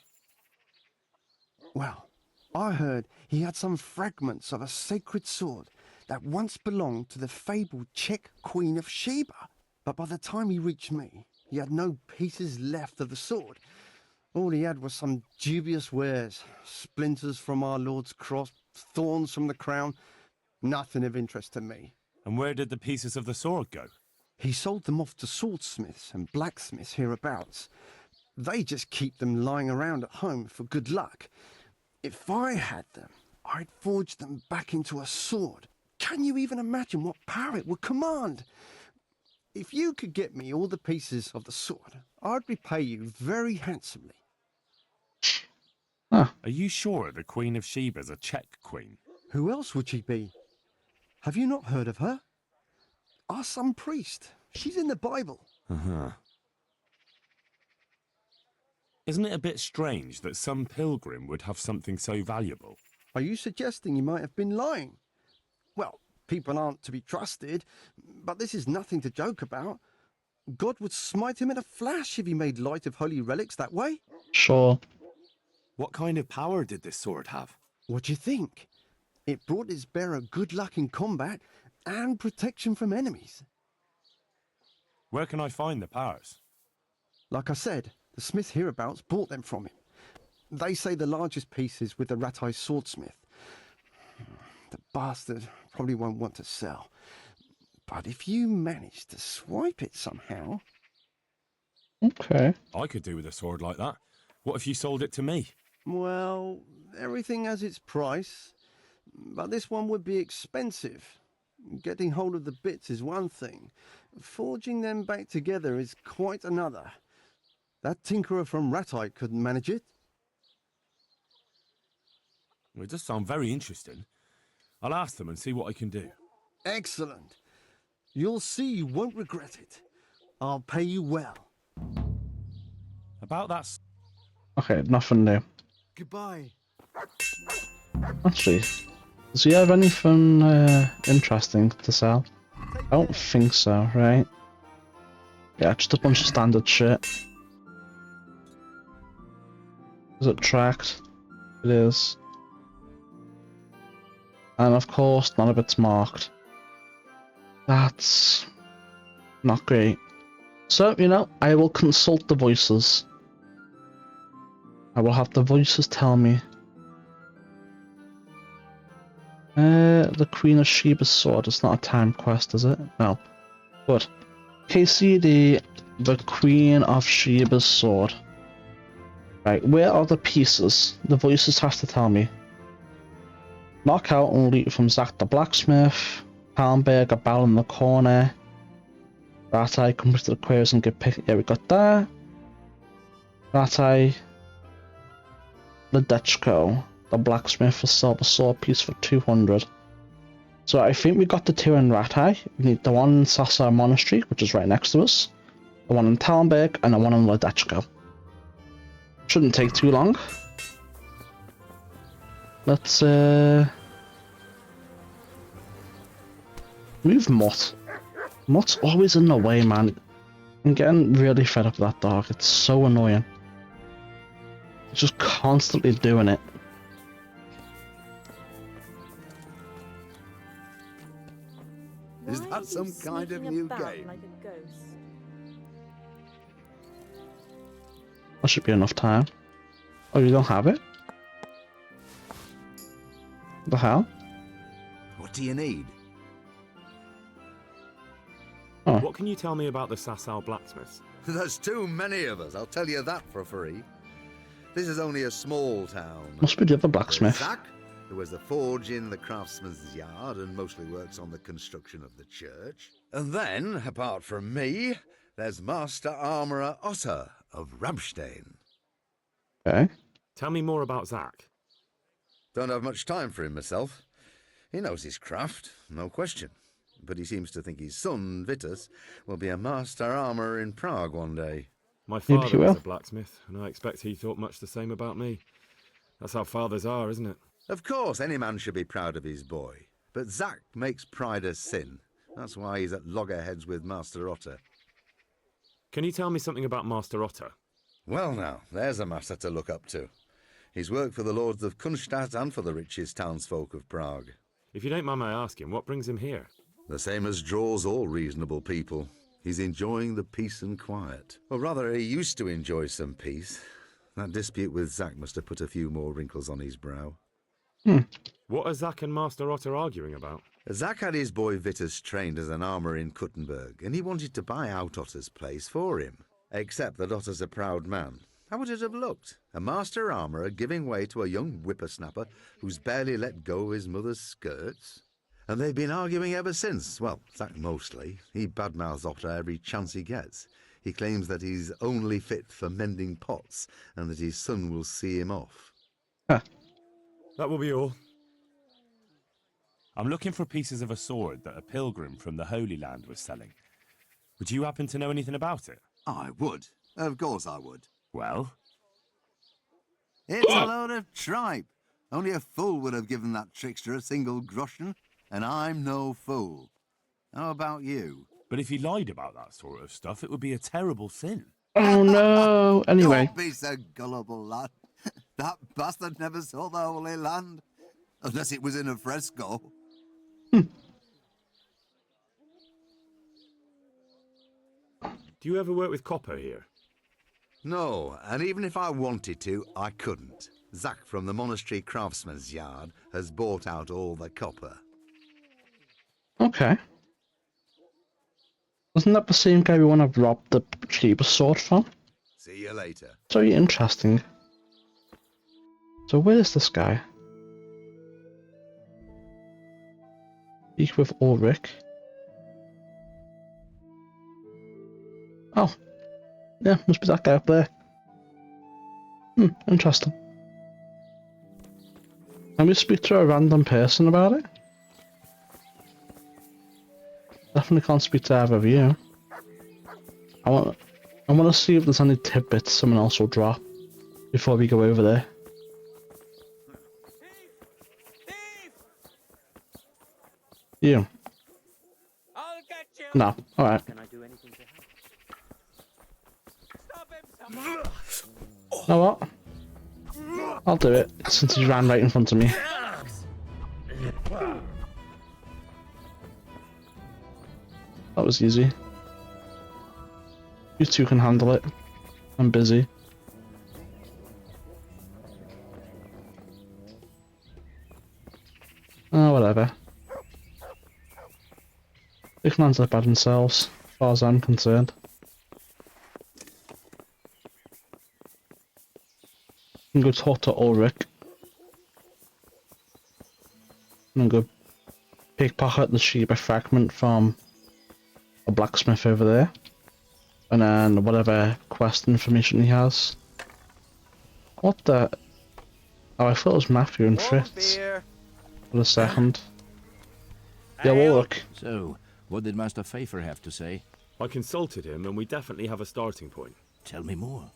Well, I heard he had some fragments of a sacred sword that once belonged to the fabled Czech Queen of Sheba. But by the time he reached me, he had no pieces left of the sword. All he had was some dubious wares, splinters from our Lord's cross, thorns from the crown, nothing of interest to me. And where did the pieces of the sword go? He sold them off to swordsmiths and blacksmiths hereabouts. They just keep them lying around at home for good luck. If I had them, I'd forge them back into a sword. Can you even imagine what power it would command? If you could get me all the pieces of the sword, I'd repay you very handsomely. Are you sure the Queen of Sheba's a Czech queen? Who else would she be? Have you not heard of her? Our son priest. She's in the Bible. Isn't it a bit strange that some pilgrim would have something so valuable? Are you suggesting you might have been lying? Well, people aren't to be trusted, but this is nothing to joke about. God would smite him in a flash if he made light of holy relics that way. Sure. What kind of power did this sword have? What do you think? It brought its bearer good luck in combat and protection from enemies. Where can I find the powers? Like I said, the smith hereabouts bought them from him. They say the largest piece is with the Ratai swordsmith. The bastard probably won't want to sell. But if you manage to swipe it somehow... Okay. I could do with a sword like that. What if you sold it to me? Well, everything has its price. But this one would be expensive. Getting hold of the bits is one thing. Forging them back together is quite another. That tinkerer from Ratai couldn't manage it. Well, it does sound very interesting. I'll ask them and see what I can do. Excellent. You'll see you won't regret it. I'll pay you well. About that... Okay, nothing new. Goodbye. Actually, does he have anything interesting to sell? I don't think so, right? Yeah, just a bunch of standard shit. Is it tracked? It is. And of course, none of it's marked. That's not great. So, you know, I will consult the voices. I will have the voices tell me. The Queen of Sheba's sword. It's not a time quest, is it? No. Good. KCD, the Queen of Sheba's sword. Right, where are the pieces? The voices have to tell me. Knock out and loot from Zach the blacksmith. Palmberg, a bell in the corner. That eye comes to the queries and get picked. Yeah, we got that. That eye. Ledechko, the blacksmith, a silver sword piece for 200. So I think we got the two in Ratai. We need the one in Sasa Monastery, which is right next to us. The one in Talmberg and the one in Ledechko. Shouldn't take too long. Let's move Mutt. Mutt's always in the way, man. I'm getting really fed up with that dog. It's so annoying. It's just constantly doing it. Is that some kind of new game? Like a ghost? That should be enough time. Oh, you don't have it? The hell? What do you need? Oh. What can you tell me about the Sasau blacksmiths? There's too many of us, I'll tell you that for free. This is only a small town. Must be the other blacksmith. Zach, who has a forge in the craftsman's yard and mostly works on the construction of the church. And then, apart from me, there's Master Armourer Otter of Ramstein. Okay. Tell me more about Zach. Don't have much time for him myself. He knows his craft, no question. But he seems to think his son, Vitus, will be a master armourer in Prague one day. My father was a blacksmith, and I expect he thought much the same about me. That's how fathers are, isn't it? Of course, any man should be proud of his boy. But Zach makes pride a sin. That's why he's at loggerheads with Master Otter. Can you tell me something about Master Otter? Well now, there's a master to look up to. He's worked for the lords of Kunstadt and for the richest townsfolk of Prague. If you don't mind my asking, what brings him here? The same as draws all reasonable people. He's enjoying the peace and quiet. Or rather, he used to enjoy some peace. That dispute with Zack must have put a few more wrinkles on his brow. What are Zack and Master Otter arguing about? Zack had his boy Vitus trained as an armourer in Kuttenberg, and he wanted to buy out Otter's place for him. Except that Otter's a proud man. How would it have looked? A master armourer giving way to a young whippersnapper who's barely let go of his mother's skirts? And they've been arguing ever since. Well, Zack mostly. He badmouths Otter every chance he gets. He claims that he's only fit for mending pots, and that his son will see him off. That will be all. I'm looking for pieces of a sword that a pilgrim from the Holy Land was selling. Would you happen to know anything about it? I would. Of course I would. Well? It's a load of tripe. Only a fool would have given that trickster a single groschen, and I'm no fool. How about you? But if he lied about that sort of stuff, it would be a terrible sin. Oh no! Anyway. Don't be so gullible, lad. That bastard never saw the Holy Land. Unless it was in a fresco. Do you ever work with copper here? No, and even if I wanted to, I couldn't. Zack from the Monastery Craftsman's Yard has bought out all the copper. Okay. Wasn't that the same guy we want to rob the cheapest sword from? See you later. It's very interesting. So where is this guy? Speak with Ulrich. Oh. Yeah, must be that guy up there. Interesting. Can we speak to a random person about it? Definitely can't speak to either of you. I want to see if there's any tidbits someone else will drop before we go over there. You. I'll get you. No. Alright. Can I do anything to help? Know what? I'll do it, since he ran right in front of me. That was easy. You two can handle it. I'm busy. Oh, whatever. They can handle it by themselves, as far as I'm concerned. I'm gonna go talk to Ulrich. I'm gonna go pickpocket the Sheba fragment from a blacksmith over there. And then whatever quest information he has. What the? Oh, I thought it was Matthew and Fritz. For a second. Yeah, Ulrich. So, what did Master Pfeiffer have to say? I consulted him and we definitely have a starting point. Tell me more.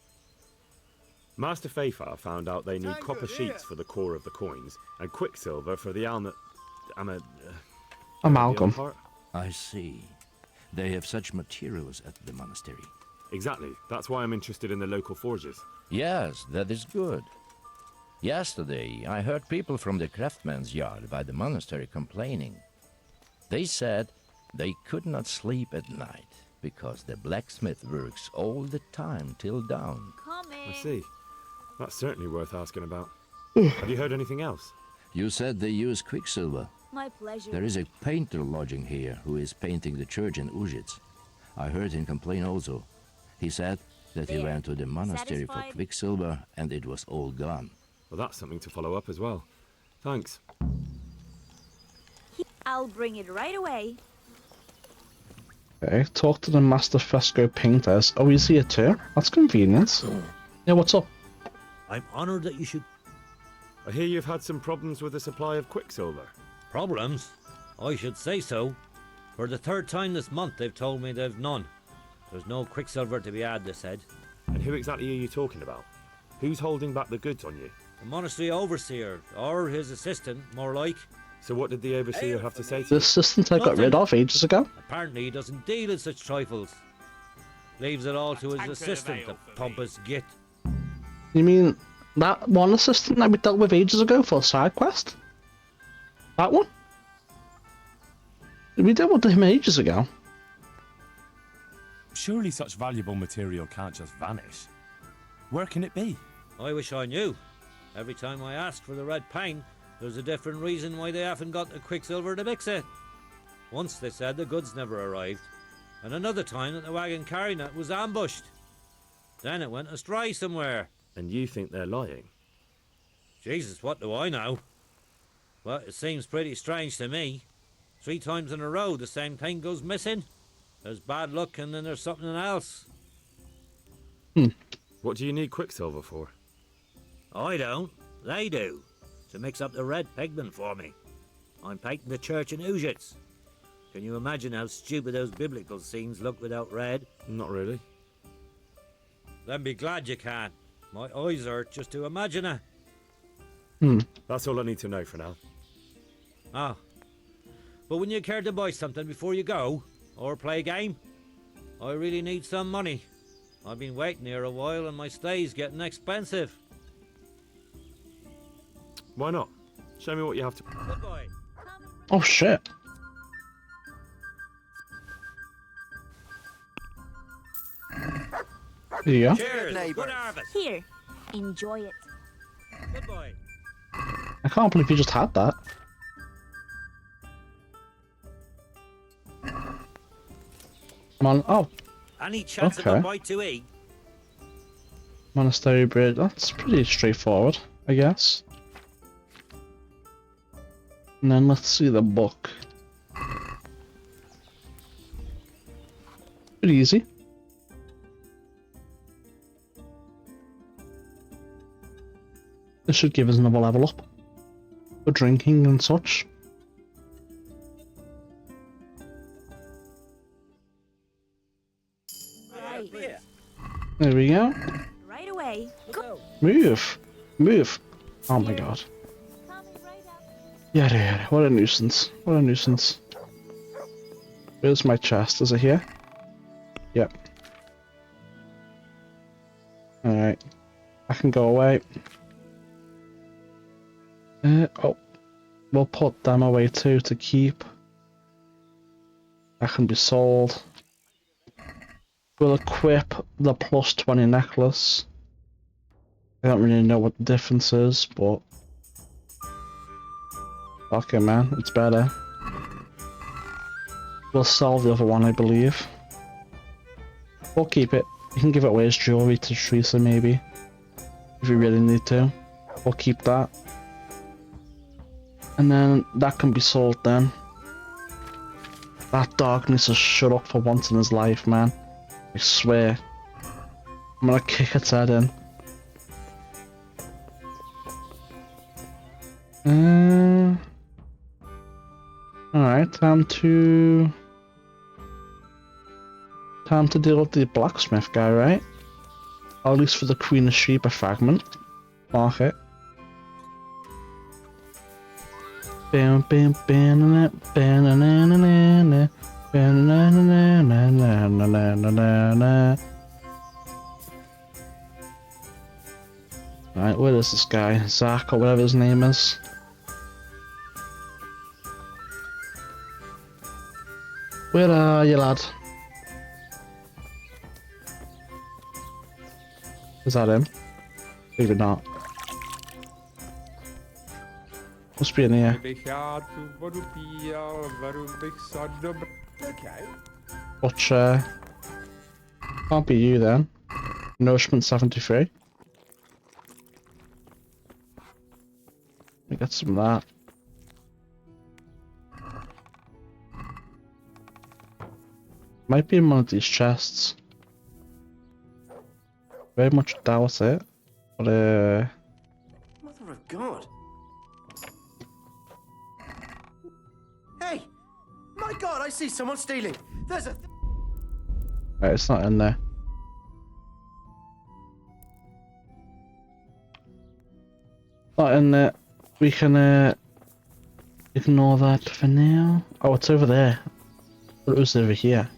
Master Pfeiffer found out they need copper sheets for the core of the coins and quicksilver for the amalgam. I see. They have such materials at the monastery. Exactly. That's why I'm interested in the local forges. Yes, that is good. Yesterday, I heard people from the craftsman's yard by the monastery complaining. They said they could not sleep at night because the blacksmith works all the time till dawn. I see. That's certainly worth asking about. Have you heard anything else? You said they use quicksilver. My pleasure. There is a painter lodging here who is painting the church in Ujitz. I heard him complain also. He said that he went to the monastery for quicksilver and it was all gone. Well, that's something to follow up as well. Thanks. I'll bring it right away. Okay, talk to the master fresco painters. Oh, he's here too? That's convenient. Yeah, what's up? I'm honored that you should... I hear you've had some problems with the supply of quicksilver. Problems? I should say so. For the third time this month they've told me they've none. There's no quicksilver to be had, they said. And who exactly are you talking about? Who's holding back the goods on you? The monastery overseer, or his assistant, more like. So what did the overseer have to say to The you? assistant I got rid of ages ago? Apparently he doesn't deal in such trifles. Leaves it all to his assistant, the pompous git. You mean that one assistant that we dealt with ages ago for a side quest? That one? We dealt with him ages ago. Surely such valuable material can't just vanish. Where can it be? I wish I knew. Every time I ask for the red paint, there's a different reason why they haven't got the quicksilver to mix it. Once they said the goods never arrived, and another time that the wagon carrying it was ambushed. Then it went astray somewhere. And you think they're lying? Jesus, what do I know? Well, it seems pretty strange to me. 3 times in a row the same thing goes missing. There's bad luck and then there's something else. What do you need quicksilver for? I don't. They do. To mix up the red pigment for me. I'm painting the church in Ujits. Can you imagine how stupid those biblical scenes look without red? Not really. Then be glad you can. My eyes hurt just to imagine it. That's all I need to know for now. Ah. But wouldn't you care to buy something before you go? Or play a game? I really need some money. I've been waiting here a while and my stay's getting expensive. Why not? Show me what you have to... Goodbye. Oh shit. There you go. Cheers, good harvest. Here, enjoy it. Goodbye. I can't believe you just had that. Come on. Oh, Any chance of Okay. a bite to eat? Monastery Bridge. That's pretty straightforward, I guess. And then let's see the book. Pretty easy. This should give us another level up for drinking and such. Right. There we go. Right away. Go. Move. Move. Oh my god. Yada yada. What a nuisance. What a nuisance. Where's my chest? Is it here? Yep. Alright. I can go away. Oh. We'll put them away too to keep. That can be sold. We'll equip the plus 20 necklace. I don't really know what the difference is, but... Okay, man, it's better. We'll sell the other one, I believe. We'll keep it. You can give it away as jewelry to Teresa, maybe. If you really need to. We'll keep that. And then that can be sold then. That dog needs to shut up for once in his life, man. I swear. I'm gonna kick its head in. Alright, time to deal with the blacksmith guy, right? Or at least for the Queen of Sheba fragment. Mark it. Bam bam bam bam. Right, where is this guy? Zach or whatever his name is. Where are you, lad? Is that him? Maybe not. Must be in here. Okay. Butcher. Can't be you then. Nourishment 73. Let me get some of that. Might be in one of these chests. Very much doubt it. But Mother of God. Hey! My God, I see someone stealing. There's a... right, it's not in there. Not in there. We can ignore that for now. Oh, it's over there. But it was over here.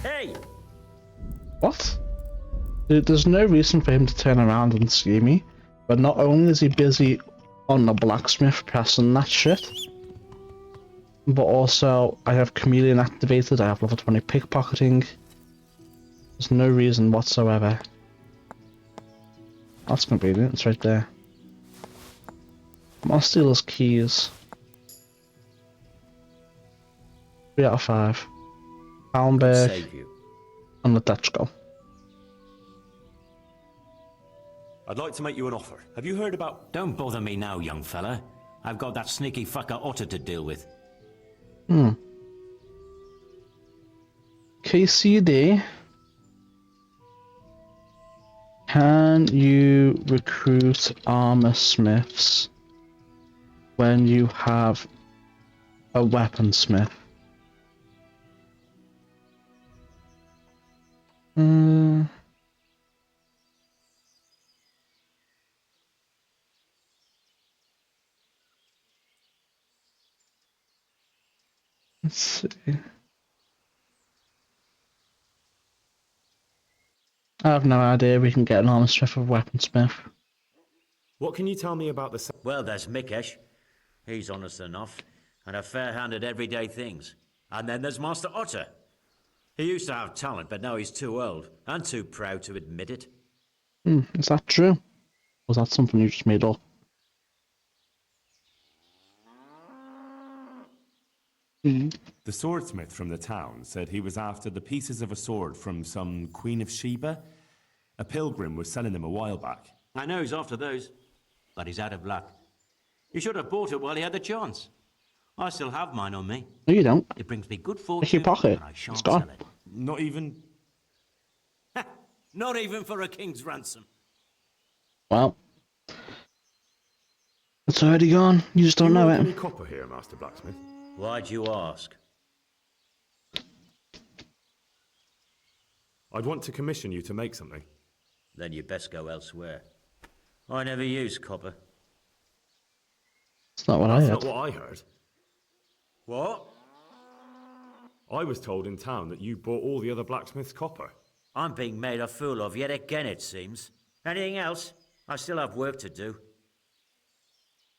Hey! What? There's no reason for him to turn around and see me. But not only is he busy on the blacksmith pressing that shit, but also I have chameleon activated, I have level 20 pickpocketing. There's no reason whatsoever. That's convenient, it's right there. I'll steal his keys. 3 out of 5. Palmberg Save you. and the Dutch go. I'd like to make you an offer. Have you heard about... Don't bother me now, young fella. I've got that sneaky fucker Otter to deal with. KCD. Can you recruit armor smiths when you have a weaponsmith? Let's see. I have no idea we can get an armor smith or weaponsmith. What can you tell me about the... Well, there's Mikesh. He's honest enough, and a fair hand at everyday things. And then there's Master Otter. He used to have talent, but now he's too old, and too proud to admit it. Is that true? Or was that something you just made up? The swordsmith from the town said he was after the pieces of a sword from some Queen of Sheba. A pilgrim was selling them a while back. I know he's after those, but he's out of luck. He should have bought it while he had the chance. I still have mine on me. No, you don't. It brings me good Check fortune, your pocket. and I It's shan't gone. sell it. Not even... Not even for a king's ransom. Well, it's already gone. You just don't know it. Any copper here, Master Blacksmith? Why'd you ask? I'd want to commission you to make something. Then you best go elsewhere. I never use copper. It's not what I That's heard. not what I heard. What? I was told in town that you bought all the other blacksmiths' copper. I'm being made a fool of yet again, it seems. Anything else? I still have work to do.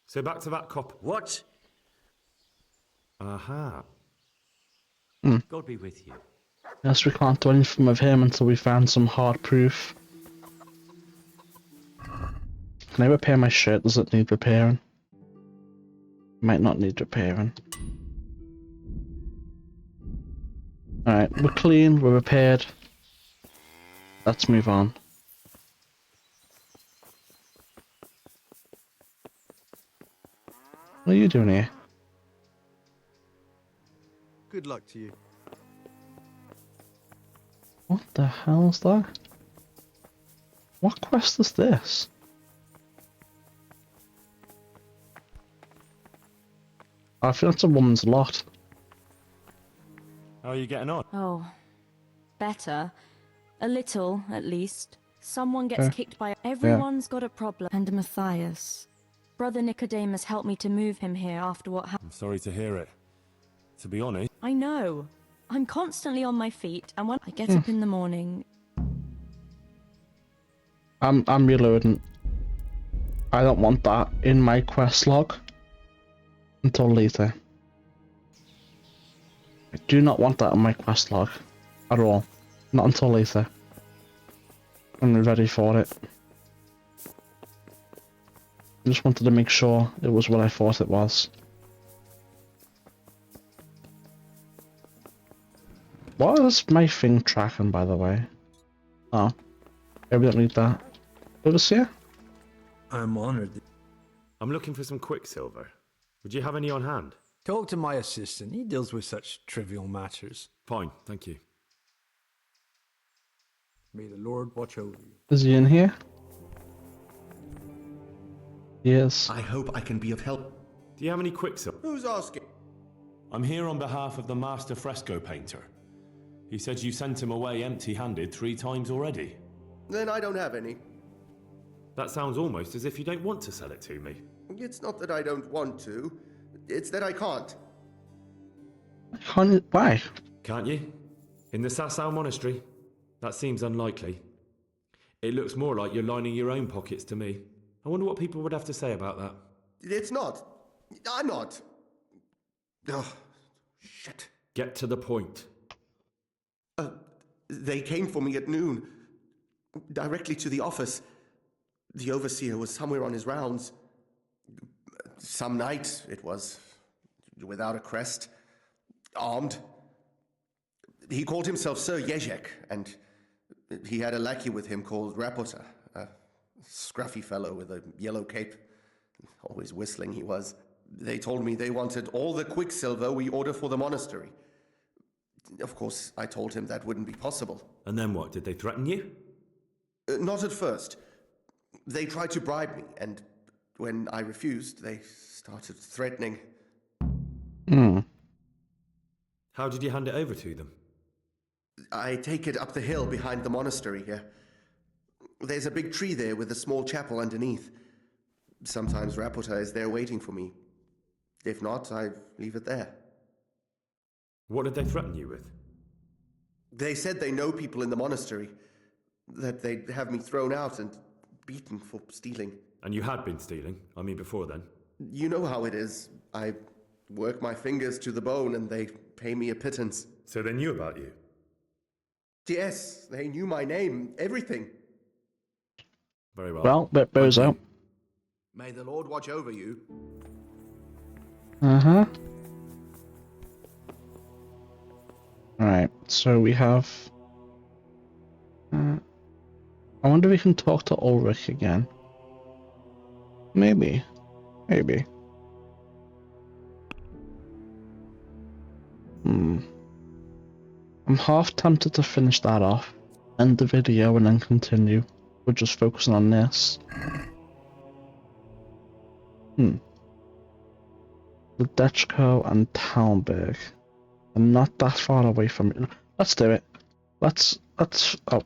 So back to that copper. What? Aha. God be with you. Yes, we can't do anything with him until we find some hard proof. Can I repair my shirt? Does it need repairing? Might not need repairing. Alright, we're clean, we're repaired. Let's move on. What are you doing here? Good luck to you. What the hell is that? What quest is this? I feel that's a woman's lot. How are you getting on? Oh, better. A little, at least. Someone gets kicked by... Everyone's got a problem. And Matthias. Brother Nicodemus helped me to move him here after what happened. I'm sorry to hear it. To be honest... I know. I'm constantly on my feet, and when I get up in the morning... I'm reloading. I don't want that in my quest log until later. I do not want that in my quest log at all. Not until later. When we're ready for it. I just wanted to make sure it was what I thought it was. What is my thing tracking, by the way? Oh. Maybe we don't need that. Overseer? I'm honored. I'm looking for some quicksilver. Would you have any on hand? Talk to my assistant. He deals with such trivial matters. Fine, thank you. May the Lord watch over you. Is he in here? Yes. I hope I can be of help. Do you have any quicksilver? Who's asking? I'm here on behalf of the master fresco painter. He said you sent him away empty-handed 3 times already. Then I don't have any. That sounds almost as if you don't want to sell it to me. It's not that I don't want to. It's that I can't. Why? Can't you? In the Sasau monastery? That seems unlikely. It looks more like you're lining your own pockets to me. I wonder what people would have to say about that. It's not. I'm not. Oh, shit. Get to the point. They came for me at noon, directly to the office. The overseer was somewhere on his rounds. Some night, it was, without a crest, armed. He called himself Sir Jezek, and he had a lackey with him called Rapota, a scruffy fellow with a yellow cape. Always whistling he was. They told me they wanted all the quicksilver we order for the monastery. Of course, I told him that wouldn't be possible. And then what? Did they threaten you? Not at first. They tried to bribe me, and when I refused, they started threatening. How did you hand it over to them? I take it up the hill behind the monastery here. There's a big tree there with a small chapel underneath. Sometimes Rapota is there waiting for me. If not, I leave it there. What did they threaten you with? They said they know people in the monastery, that they'd have me thrown out and beaten for stealing. And you had been stealing? I mean, before then? You know how it is. I work my fingers to the bone and they pay me a pittance. So they knew about you? Yes, they knew my name, everything. Very well. Well, bit bozo. May the Lord watch over you. Uh-huh. Alright, so we have... I wonder if we can talk to Ulrich again. Maybe. Maybe. I'm half tempted to finish that off, end the video and then continue. We're just focusing on this. The Dechko and Talmberg. I'm not that far away from it. Let's do it. Let's, oh.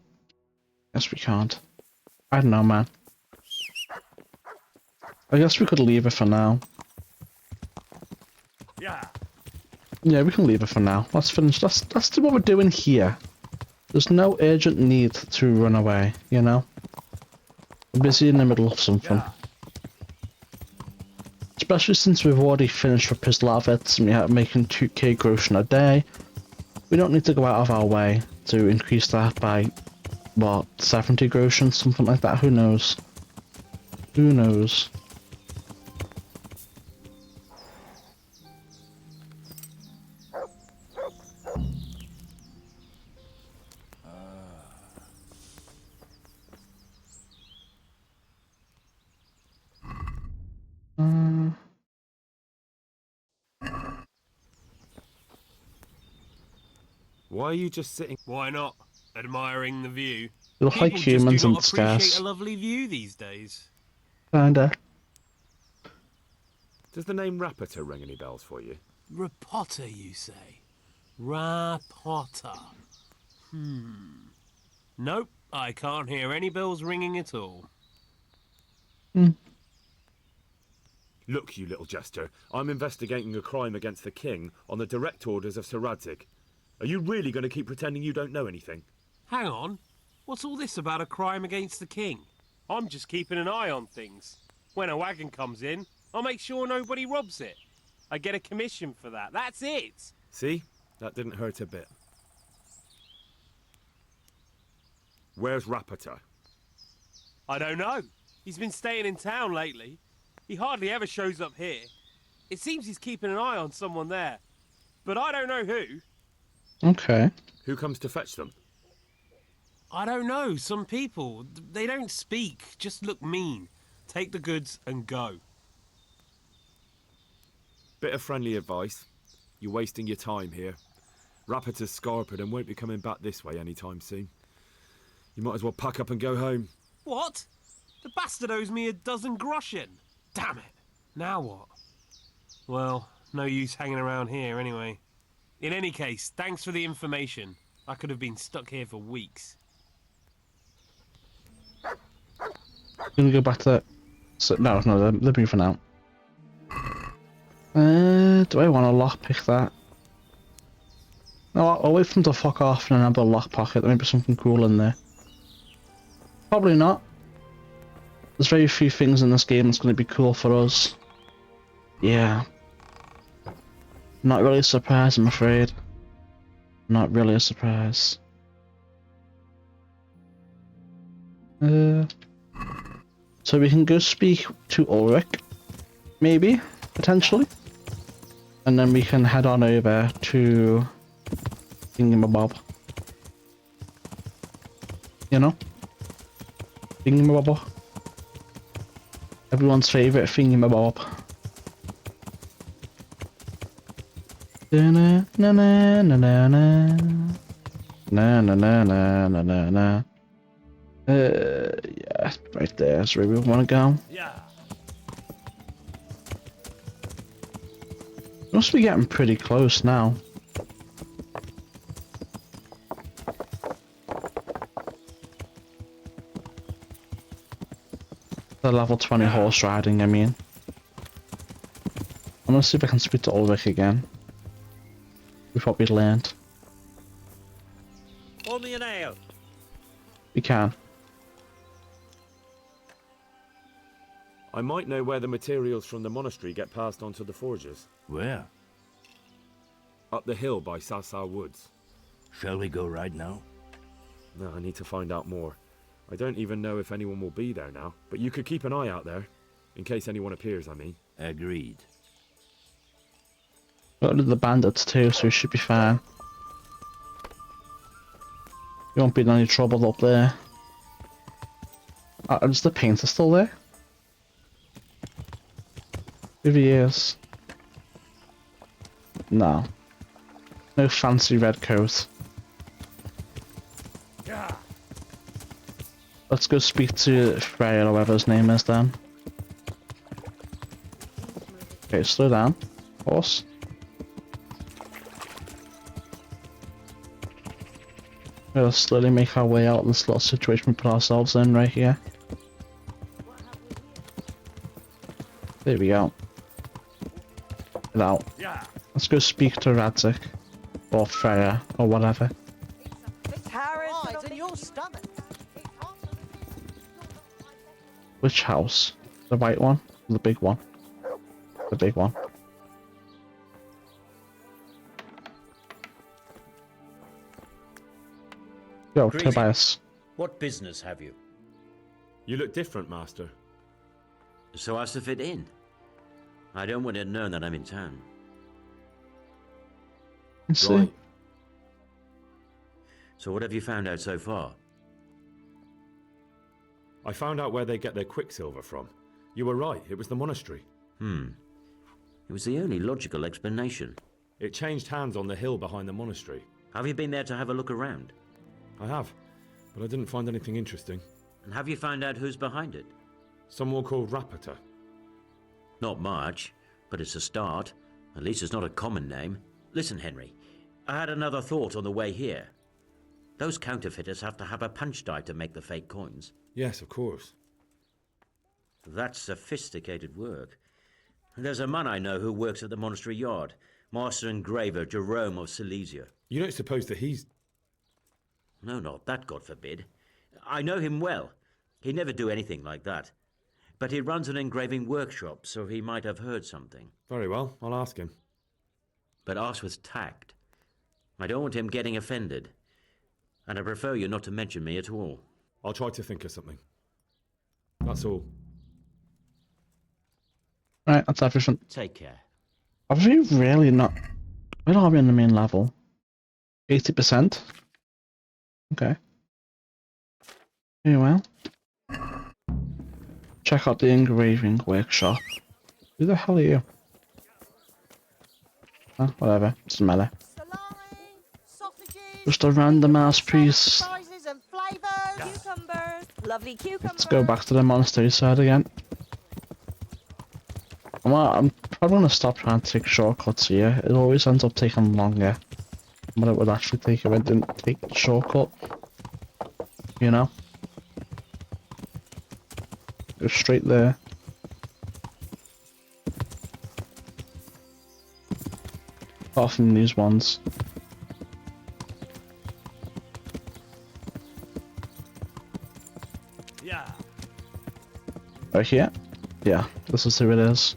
Guess we can't. I don't know, man. I guess we could leave it for now. Yeah, we can leave it for now. Let's finish. Let's do what we're doing here. There's no urgent need to run away, you know? We're busy in the middle of something. Especially since we've already finished for Pislavets and we're making 2k gross in a day. We don't need to go out of our way to increase that by, what, 70 gross, something like that? Who knows? Who knows? Why are you just sitting? Why not? Admiring the view. You look like humans and scarce. Appreciate a lovely view these days. Kinda. Does the name Rapota ring any bells for you? Rapota, you say? Rapota. Nope, I can't hear any bells ringing at all. Look, you little jester, I'm investigating a crime against the king on the direct orders of Sir Radzig. Are you really going to keep pretending you don't know anything? Hang on. What's all this about a crime against the king? I'm just keeping an eye on things. When a wagon comes in, I'll make sure nobody robs it. I get a commission for that. That's it. See? That didn't hurt a bit. Where's Rapota? I don't know. He's been staying in town lately. He hardly ever shows up here. It seems he's keeping an eye on someone there. But I don't know who. Okay. Who comes to fetch them? I don't know. Some people. They don't speak. Just look mean. Take the goods and go. Bit of friendly advice. You're wasting your time here. Rapota's scarpered and won't be coming back this way anytime soon. You might as well pack up and go home. What? The bastard owes me 12 groschen. Damn it. Now what? Well, no use hanging around here anyway. In any case, thanks for the information. I could have been stuck here for weeks. Gonna go back to that. So, no, they're moving out. Do I want to lockpick that? No, I'll wait for them to fuck off and then have a lock pocket. There may be something cool in there. Probably not. There's very few things in this game that's going to be cool for us. Yeah. Not really a surprise, I'm afraid. Not really a surprise. So we can go speak to Ulrich, maybe, potentially. And then we can head on over to Thingamabob. You know? Thingamabob. Everyone's favourite Thingamabob. Na na na na na na na na na na na na na. Yeah, right there is where we want to go. Yeah. Must be getting pretty close now. The level 20 horse riding, I mean. I'm gonna see if I can speak to Ulrich again. With what we learned. Pour me an ale. We can. I might know where the materials from the monastery get passed on to the forges. Where? Up the hill by Sasau Woods. Shall we go right now? No, I need to find out more. I don't even know if anyone will be there now, but you could keep an eye out there. In case anyone appears, I mean. Agreed. Got rid of the bandits too, so we should be fine. We won't be in any trouble up there. Is the painter still there? If he is. No. No fancy red coat. Yeah. Let's go speak to Freya, or whatever his name is then. Okay, slow down. Horse. We'll slowly make our way out of this little situation we put ourselves in right here. There we go. Get out. Yeah. Let's go speak to Radzik. Or Freya, or whatever. It's in your stomach. Which house? The white one? Or the big one? The big one. Yo, Greetings. Tobias. What business have you? You look different, Master. So as to fit in. I don't want it known that I'm in town. See? Right. So what have you found out so far? I found out where they get their quicksilver from. You were right, it was the monastery. It was the only logical explanation. It changed hands on the hill behind the monastery. Have you been there to have a look around? I have, but I didn't find anything interesting. And have you found out who's behind it? Someone called Rapita. Not much, but it's a start. At least it's not a common name. Listen, Henry, I had another thought on the way here. Those counterfeiters have to have a punch die to make the fake coins. Yes, of course. That's sophisticated work. There's a man I know who works at the monastery yard, Master Engraver Jerome of Silesia. You don't suppose that he's... No, not that, God forbid. I know him well. He'd never do anything like that. But he runs an engraving workshop, so he might have heard something. Very well, I'll ask him. But ask with tact. I don't want him getting offended. And I prefer you not to mention me at all. I'll try to think of something. That's all. Right, that's everything. Take care. Are we really not... Where are we in the main level? 80%? Okay. Very well. Check out the engraving workshop. Who the hell are you? Whatever, doesn't matter. Just a random ass piece. Lovely cucumber. Let's go back to the monastery side again. I'm probably gonna stop trying to take shortcuts here. It always ends up taking longer than what it would actually take if I didn't take the shortcut. You know? Go straight there. Apart from these ones. Yeah. Right here? Yeah, this is who it is.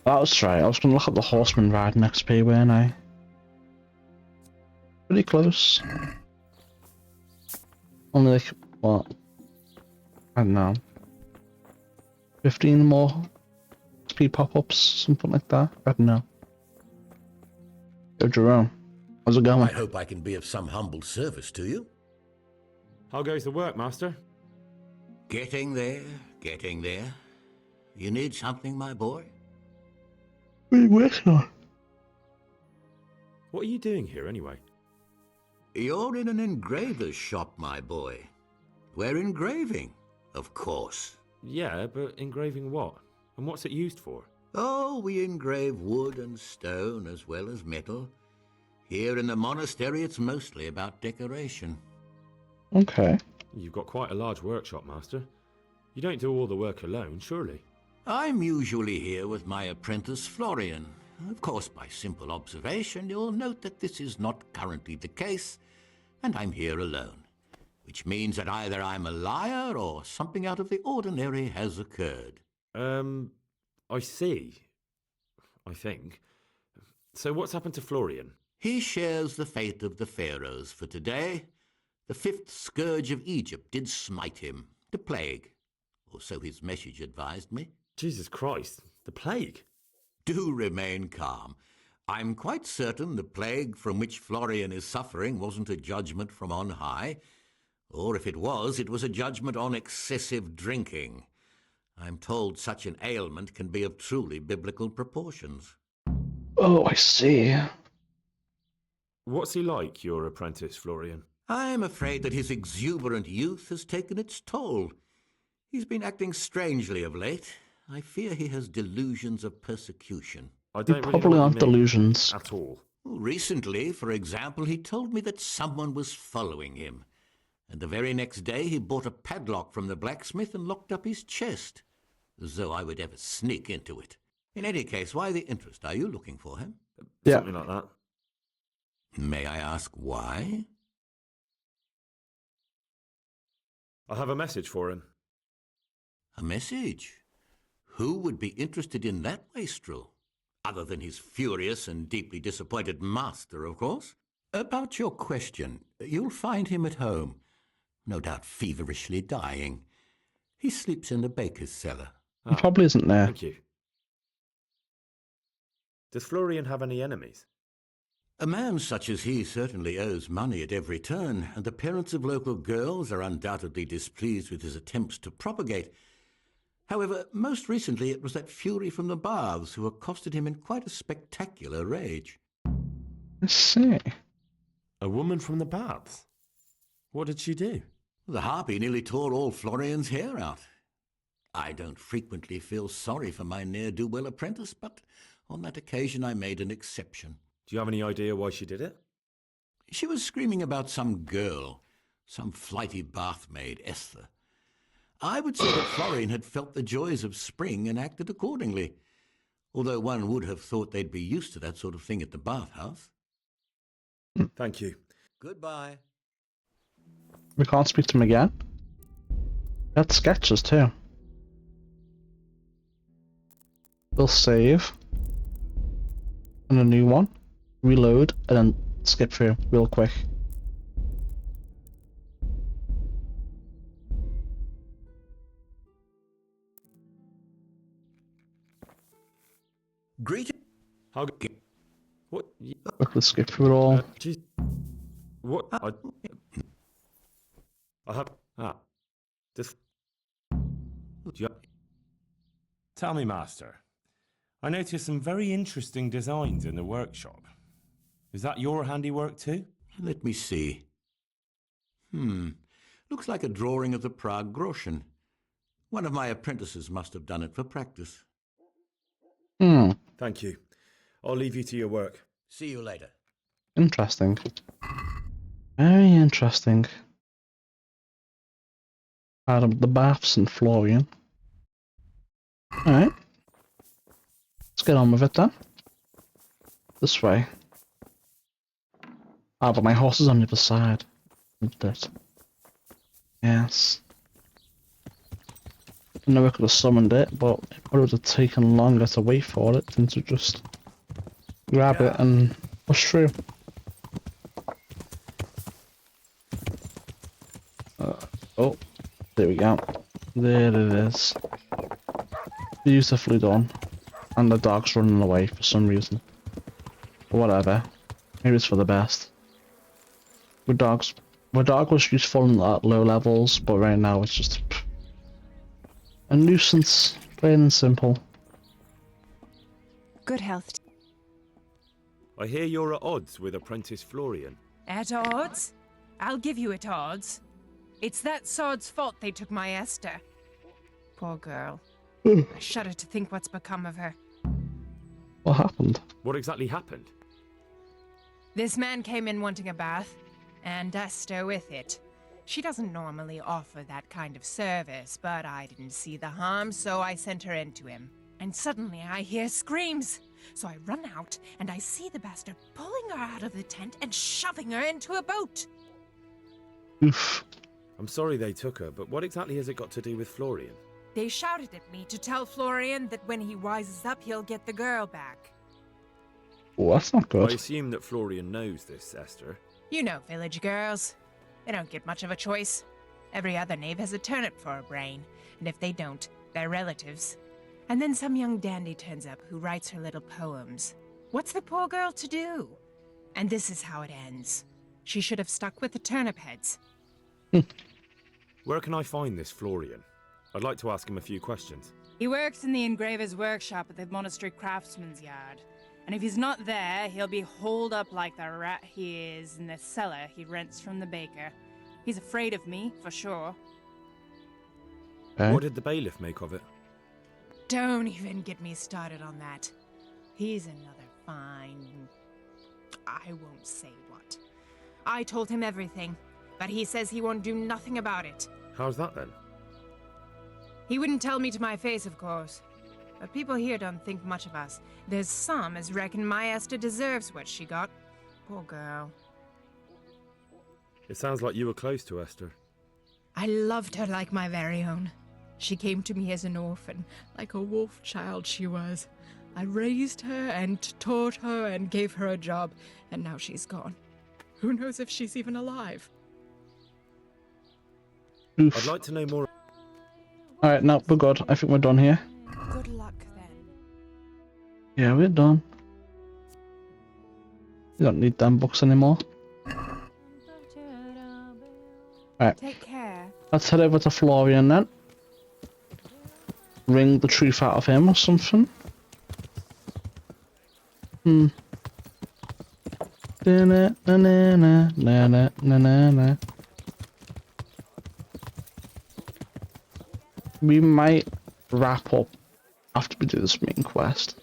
That was right, I was gonna look at the horseman riding XP, weren't I? Pretty close. Only like, what? I don't know. 15 more XP pop-ups, something like that? I don't know. Yo, Jerome. How's it going? I hope I can be of some humble service to you. How goes the work, Master? Getting there, getting there. You need something, my boy? What are you working on? What are you doing here, anyway? You're in an engraver's shop, my boy. We're engraving, of course. Yeah, but engraving what? And what's it used for? Oh, we engrave wood and stone as well as metal. Here in the monastery, it's mostly about decoration. Okay. You've got quite a large workshop, Master. You don't do all the work alone, surely? I'm usually here with my apprentice, Florian. Of course, by simple observation, you'll note that this is not currently the case, and I'm here alone. Which means that either I'm a liar or something out of the ordinary has occurred. I see. I think. So what's happened to Florian? He shares the fate of the pharaohs for today. The fifth scourge of Egypt did smite him, the plague. Or so his message advised me. Jesus Christ, the plague? Do remain calm. I'm quite certain the plague from which Florian is suffering wasn't a judgment from on high. Or if it was a judgment on excessive drinking. I'm told such an ailment can be of truly biblical proportions. Oh, I see. What's he like, your apprentice, Florian? I'm afraid that his exuberant youth has taken its toll. He's been acting strangely of late. I fear he has delusions of persecution. I don't really probably know what aren't you mean delusions. at all. Recently, for example, he told me that someone was following him. And the very next day he bought a padlock from the blacksmith and locked up his chest. As though I would ever sneak into it. In any case, why the interest? Are you looking for him? Yeah. Something like that. May I ask why? I have a message for him. A message? Who would be interested in that wastrel? Other than his furious and deeply disappointed master, of course. About your question, you'll find him at home. No doubt feverishly dying. He sleeps in the baker's cellar. He probably isn't there. Thank you. Does Florian have any enemies? A man such as he certainly owes money at every turn, and the parents of local girls are undoubtedly displeased with his attempts to propagate. However, most recently it was that fury from the baths who accosted him in quite a spectacular rage. I see. A woman from the baths? What did she do? The harpy nearly tore all Florian's hair out. I don't frequently feel sorry for my ne'er-do-well apprentice, but on that occasion I made an exception. Do you have any idea why she did it? She was screaming about some girl, some flighty bathmaid, Esther. I would say that Florian had felt the joys of spring and acted accordingly, although one would have thought they'd be used to that sort of thing at the bathhouse. Thank you. Goodbye. We can't speak to him again? That's sketches too. We'll save. And a new one. Reload, and then skip through real quick. Greet. How? What? Quickly skip through it all. What? I have. Just. Tell me, Master. I noticed some very interesting designs in the workshop. Is that your handiwork too? Let me see. Looks like a drawing of the Prague Groschen. One of my apprentices must have done it for practice. Thank you. I'll leave you to your work. See you later. Interesting. Very interesting. Out of the baths and Florian. Alright. Let's get on with it then. This way. Ah, but my horse is on the other side. Isn't it? Yes. know I could have summoned it, but it probably would have taken longer to wait for it than to just grab it and push through. Oh, there we go. There it is. Beautifully done. And the dog's running away for some reason. Whatever. Maybe it's for the best. My dog was useful at low levels, but right now it's just a nuisance, plain and simple. Good health. I hear you're at odds with apprentice Florian. At odds? I'll give you at odds. It's that sod's fault they took my Esther. Poor girl. I shudder to think what's become of her. What happened? What exactly happened? This man came in wanting a bath, and Esther with it. She doesn't normally offer that kind of service, but I didn't see the harm, so I sent her in to him. And suddenly I hear screams. So I run out, and I see the bastard pulling her out of the tent and shoving her into a boat. Oof. I'm sorry they took her, but what exactly has it got to do with Florian? They shouted at me to tell Florian that when he wises up, he'll get the girl back. Oh, that's not good. I assume that Florian knows this, Esther. You know village girls. They don't get much of a choice. Every other knave has a turnip for a brain, and if they don't, they're relatives. And then some young dandy turns up who writes her little poems. What's the poor girl to do? And this is how it ends. She should have stuck with the turnip heads. Where can I find this Florian? I'd like to ask him a few questions. He works in the engraver's workshop at the monastery craftsman's yard. And if he's not there, he'll be holed up like the rat he is in the cellar he rents from the baker. He's afraid of me, for sure. What did the bailiff make of it? Don't even get me started on that. He's another fine... I won't say what. I told him everything, but he says he won't do nothing about it. How's that then? He wouldn't tell me to my face, of course. But people here don't think much of us. There's some as reckon my Esther deserves what she got. Poor girl. It sounds like you were close to Esther. I loved her like my very own. She came to me as an orphan, like a wolf child she was. I raised her and taught her and gave her a job, and now she's gone. Who knows if she's even alive? Oof. I'd like to know more. Alright, now we're good. I think we're done here. Good luck, then. Yeah, we're done. We don't need them books anymore. Alright. Take care. Let's head over to Florian then. Wring the truth out of him or something. We might wrap up after we do this main quest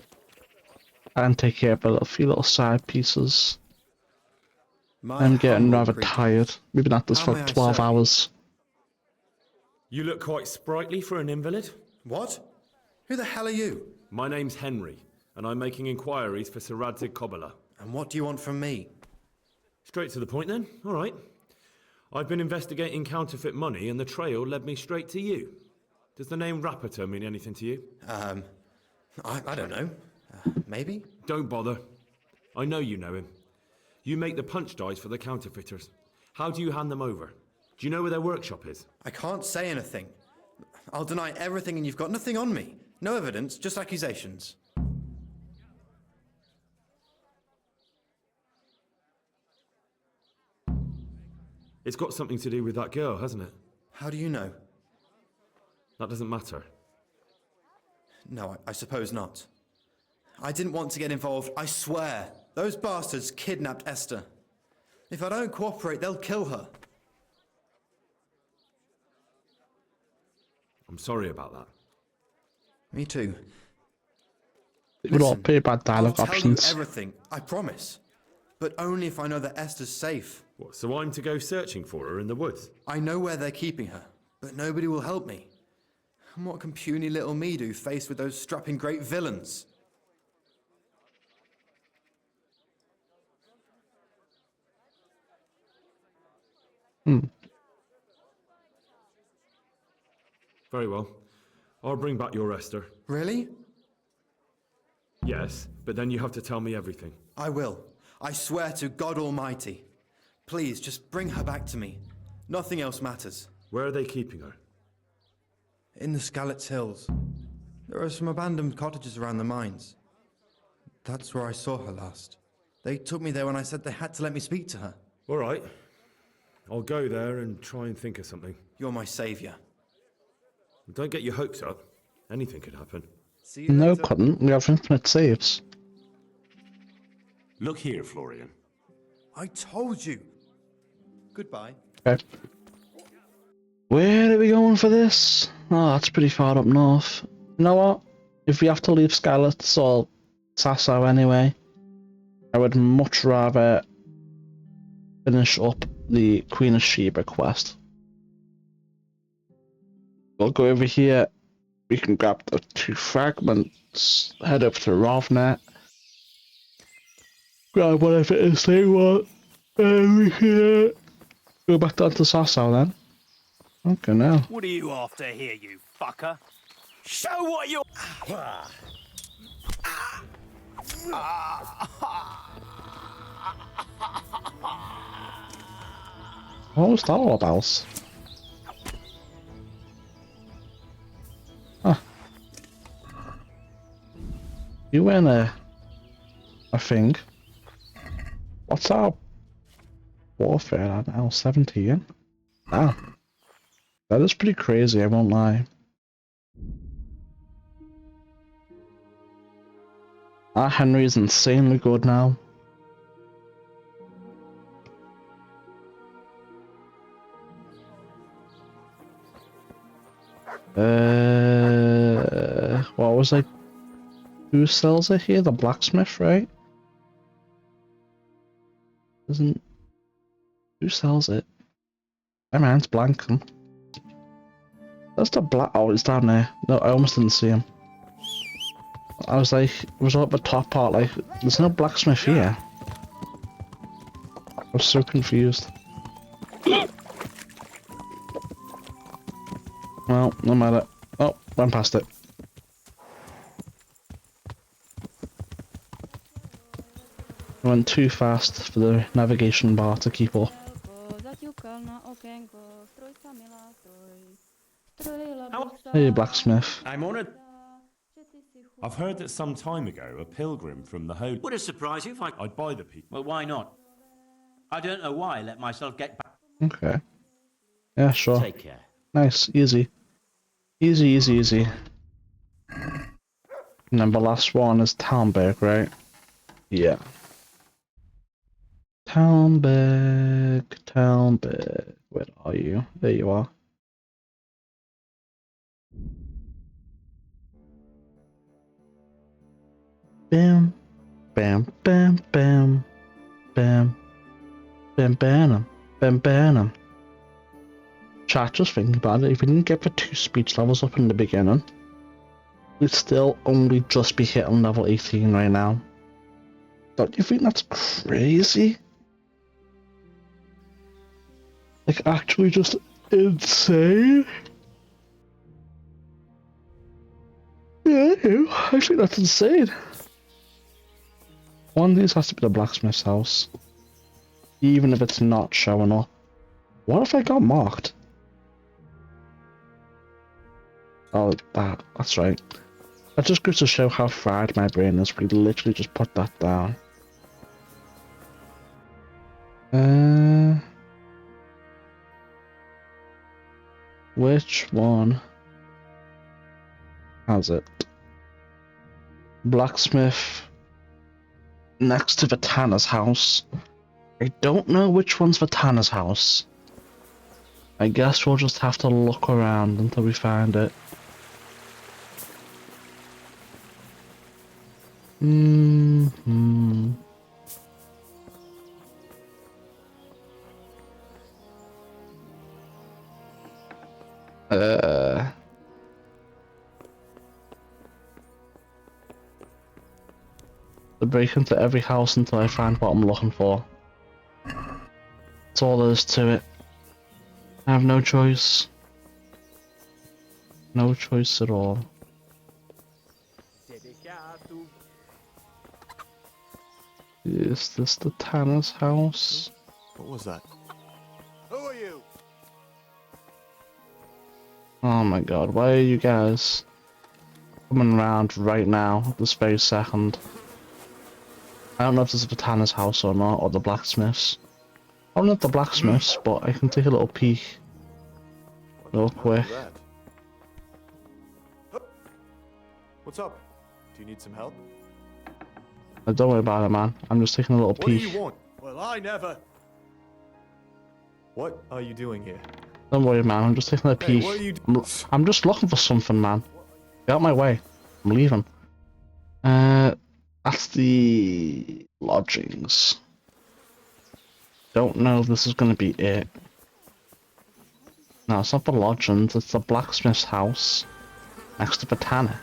and take care of a few little side pieces. I'm getting rather tired. We've been at this for 12 hours. You look quite sprightly for an invalid. What? Who the hell are you? My name's Henry, and I'm making inquiries for Sir Radzig Kobyla. And what do you want from me? Straight to the point then. All right. I've been investigating counterfeit money, and the trail led me straight to you. Does the name Rapiter mean anything to you? I don't know. Maybe? Don't bother. I know you know him. You make the punch dice for the counterfeiters. How do you hand them over? Do you know where their workshop is? I can't say anything. I'll deny everything and you've got nothing on me. No evidence, just accusations. It's got something to do with that girl, hasn't it? How do you know? That doesn't matter. No, I suppose not. I didn't want to get involved, I swear. Those bastards kidnapped Esther. If I don't cooperate, they'll kill her. I'm sorry about that. Me too. We've got pretty bad dialogue I'll tell options. you everything, I promise. But only if I know that Esther's safe. What, so I'm to go searching for her in the woods? I know where they're keeping her, but nobody will help me. And what can puny little me do faced with those strapping great villains? Very well. I'll bring back your Esther. Really? Yes, but then you have to tell me everything. I will. I swear to God Almighty. Please, just bring her back to me. Nothing else matters. Where are they keeping her? In the Skalitz Hills. There are some abandoned cottages around the mines. That's where I saw her last. They took me there when I said they had to let me speak to her. All right. I'll go there and try and think of something. You're my saviour. Don't get your hopes up. Anything could happen. See you No, later. couldn't. We have infinite saves. Look here, Florian. I told you. Goodbye. Okay. Where are we going for this? Oh, that's pretty far up north. You know what? If we have to leave Skalitz or Sasau anyway, I would much rather finish up the Queen of Sheba quest. We'll go over here. We can grab the 2 fragments, head up to Rovnet, grab whatever it is they want, and we can go back down to Sasau then. Okay, now. What are you after here, you fucker? Show what you're... What was that all about? Huh. You win a thing. What's our warfare at now? 17? Wow. That is pretty crazy, I won't lie. Our Henry is insanely good now. What was I? Who sells it here? The blacksmith, right? Isn't... Who sells it? My mind's blanking. That's the black... Oh, it's down there. No, I almost didn't see him. I was like... It was all at the top part, like... There's no blacksmith here. I was so confused. Well, no matter. Oh, went past it. I went too fast for the navigation bar to keep up. Hey, blacksmith. I'm honoured. I've heard that some time ago a pilgrim from the Holy... Would it surprise you if I'd buy the people. Well, why not? I don't know why I let myself get back. Okay. Yeah, sure. Take care. Nice, easy. Easy, easy, easy. And then the last one is Talmberg, right? Yeah. Talmberg, Talmberg. Where are you? There you are. Bam, bam, bam, bam, bam, bam, bam, bam, bam. Chat, just think about it. If we didn't get the 2 speech levels up in the beginning, we'd still only just be hitting level 18 right now. Don't you think that's crazy? Like, actually just insane? Yeah, I think that's insane. One of these has to be the blacksmith's house. Even if it's not showing up. What if I got marked? Oh, that's right. That just goes to show how fried my brain is. We literally just put that down. Which one has it? Blacksmith next to Vitana's house. I don't know which one's Vitana's house. I guess we'll just have to look around until we find it. To break into every house until I find what I'm looking for. That's all there is to it. I have no choice. No choice at all. Is this the Tanner's house? What was that? Who are you? Oh my god, why are you guys coming around right now, at this very second? I don't know if this is the Tanner's house or not, or the blacksmith's. I'm not the blacksmith's, but I can take a little peek. Real quick. What's up? Do you need some help? Don't worry about it, man. I'm just taking a little What do peek. you want? Well, I never. What are you doing here? Don't worry, man. I'm just taking a Hey, peek. what are you I'm just looking for something, man. Get out my way. I'm leaving. That's the lodgings. Don't know if this is going to be it. No, it's not the lodgings. It's the blacksmith's house next to the tanner.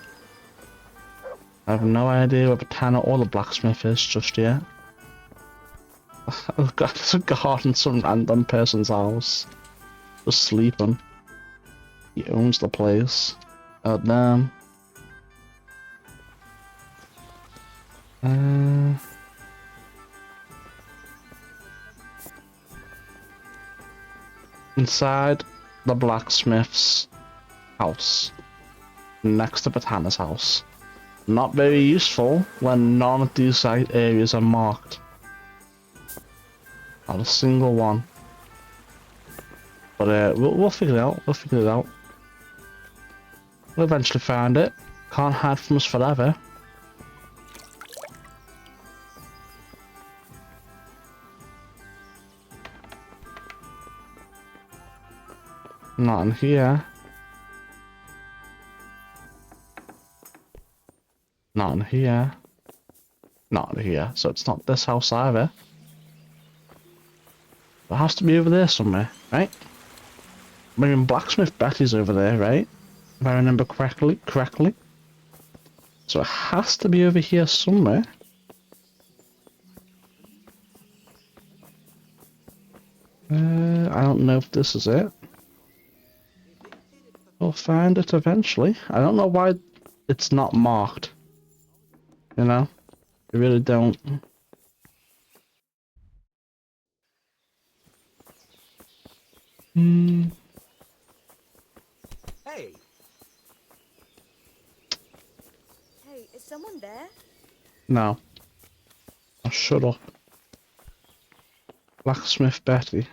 I have no idea where the tanner or the blacksmith is just yet. There's a guard in some random person's house. Just sleeping. He owns the place. Oh damn. Inside the blacksmith's house. Next to Botana's house. Not very useful when none of these site areas are marked. Not a single one. But we'll figure it out. We'll figure it out. We'll eventually find it. Can't hide from us forever. Not in here. Not in here. Not in here. So it's not this house either. It has to be over there somewhere, right? I mean, Blacksmith Betty's over there, right? If I remember correctly. So it has to be over here somewhere. I don't know if this is it. We'll find it eventually. I don't know why it's not marked. You know? I really don't. Hey. Hey, is someone there? No. Oh, shut up. Blacksmith Betty.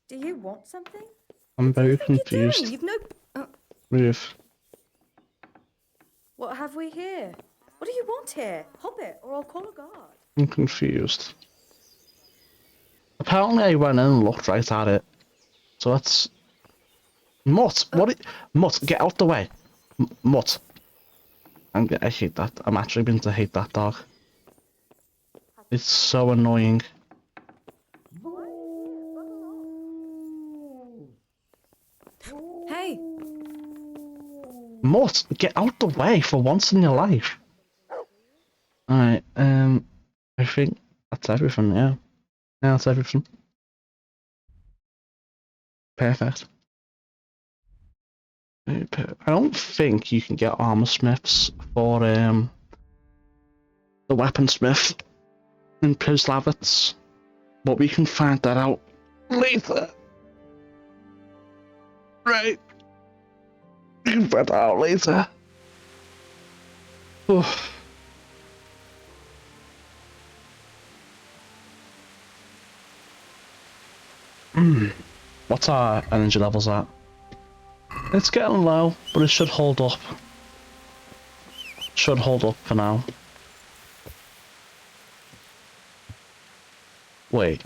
Do you want something? I'm very What do you think you're confused. doing? You've no... Move. What have we here? What do you want here? Hop it, or I'll call a guard. I'm confused. Apparently I went in and looked right at it. So that's... Mutt! Mutt, get out the way! Mutt! I hate that. I'm actually beginning to hate that dog. It's so annoying. Hey! Mutt, get out the way for once in your life. Alright, I think that's everything, yeah. Yeah, that's everything. Perfect. I don't think you can get armor smiths for the weaponsmith in Prislavitz, but we can find that out later. Right. We can find that out later. Oh. What's our energy levels at? It's getting low, but it should hold up. Should hold up for now. Wait.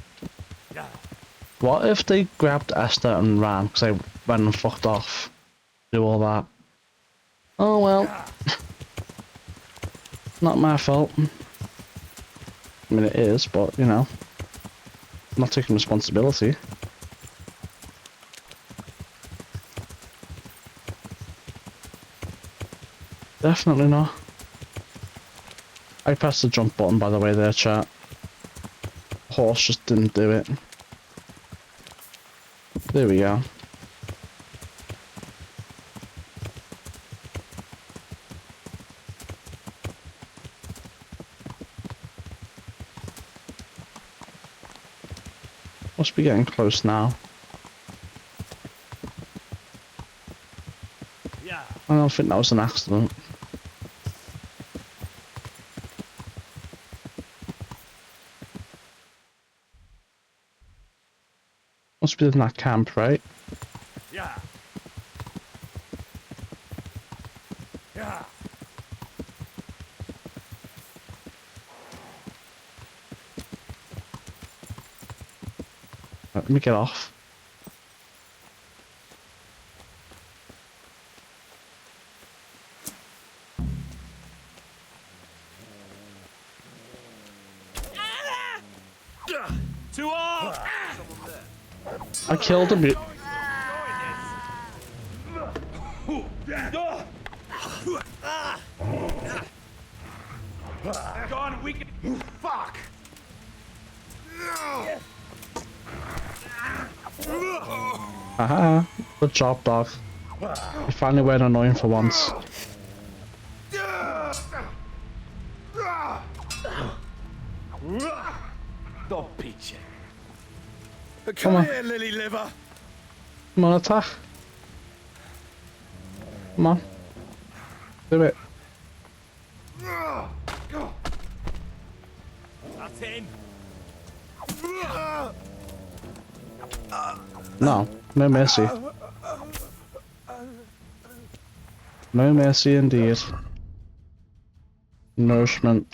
What if they grabbed Esther and ran because they went and fucked off? Do all that. Oh well. Not my fault. I mean it is, but you know. I'm not taking responsibility. Definitely not. I pressed the jump button by the way there, chat. Horse just didn't do it. There we go. Must be getting close now. Yeah. I don't think that was an accident. Must be in that camp, right? Yeah. Yeah. Right, let me get off. Two off! I killed him. Gone, we can. Fuck! Haha. Good job, dog. You finally weren't annoying for once. Don't beat you. Come here, lily liver. Come on, attack. Come on. Do it. That's him. No. No mercy. No mercy indeed. Nourishment.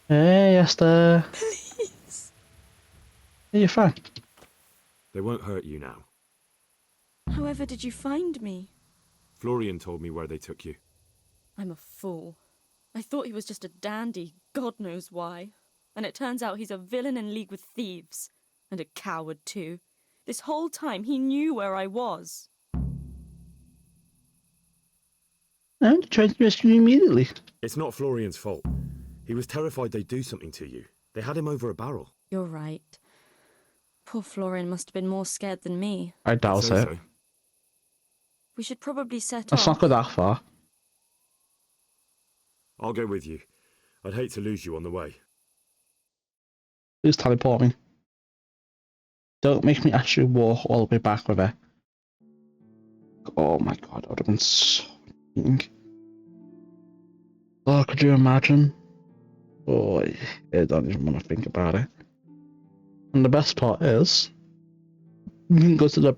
Hey, Esther. Please. Are you fine? They won't hurt you now. However did you find me? Florian told me where they took you. I'm a fool. I thought he was just a dandy, God knows why. And it turns out he's a villain in league with thieves. And a coward, too. This whole time he knew where I was. I'm trying to rescue you immediately. It's not Florian's fault. He was terrified they'd do something to you. They had him over a barrel. You're right. Poor Florian must have been more scared than me. I doubt it. So. We should probably set Let's off. not go that far. I'll go with you. I'd hate to lose you on the way. Please teleport me. Don't make me actually walk all the way back with her. Oh my god, that would have been so annoying. Oh, could you imagine? Oh, I don't even want to think about it. And the best part is, you can go to the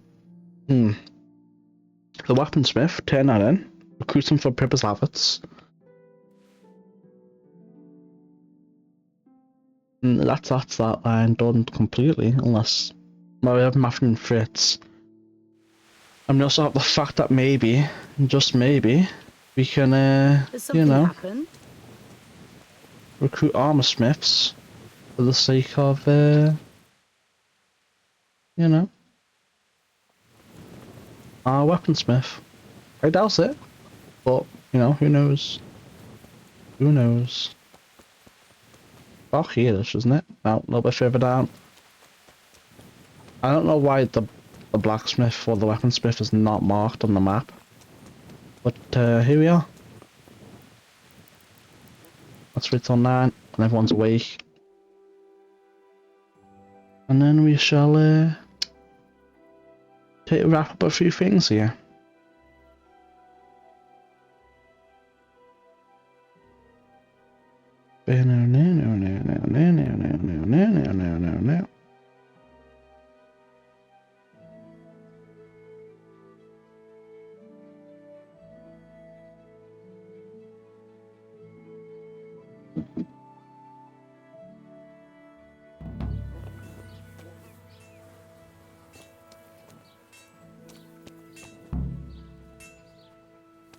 weaponsmith, turn that in, recruit him for purpose habits. And that's that line done completely, unless we have Matthew and Fritz. And we also have the fact that maybe, just maybe, we can, you know, happen? recruit armor smiths for the sake of, you know, our weaponsmith. I doubt it, but, you know, who knows? Who knows? Oh, here-ish, isn't it? No, a little bit further down. I don't know why the blacksmith or the weaponsmith is not marked on the map. But here we are. Let's wait till 9 and everyone's awake. And then we shall wrap up a few things here.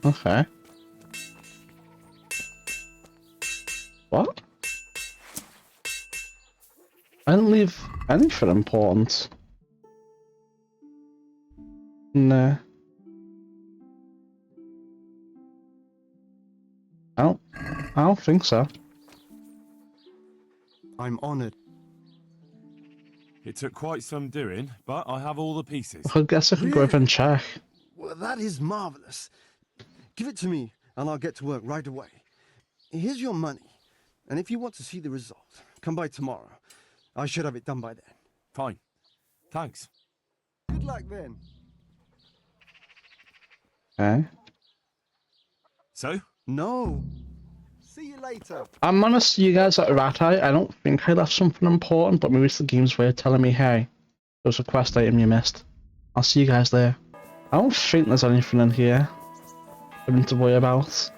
Okay. What? I didn't leave anything important. Nah. I don't think so. I'm honoured. It took quite some doing, but I have all the pieces. I guess I could go over and check. Well, that is marvellous. Give it to me, and I'll get to work right away. Here's your money, and if you want to see the result, come by tomorrow. I should have it done by then. Fine. Thanks. Good luck then. Okay. So? No. See you later. I'm gonna see you guys at Ratai. I don't think I left something important, but maybe it's the game's way of telling me, hey, there's a quest item you missed. I'll see you guys there. I don't think there's anything in here for me to worry about.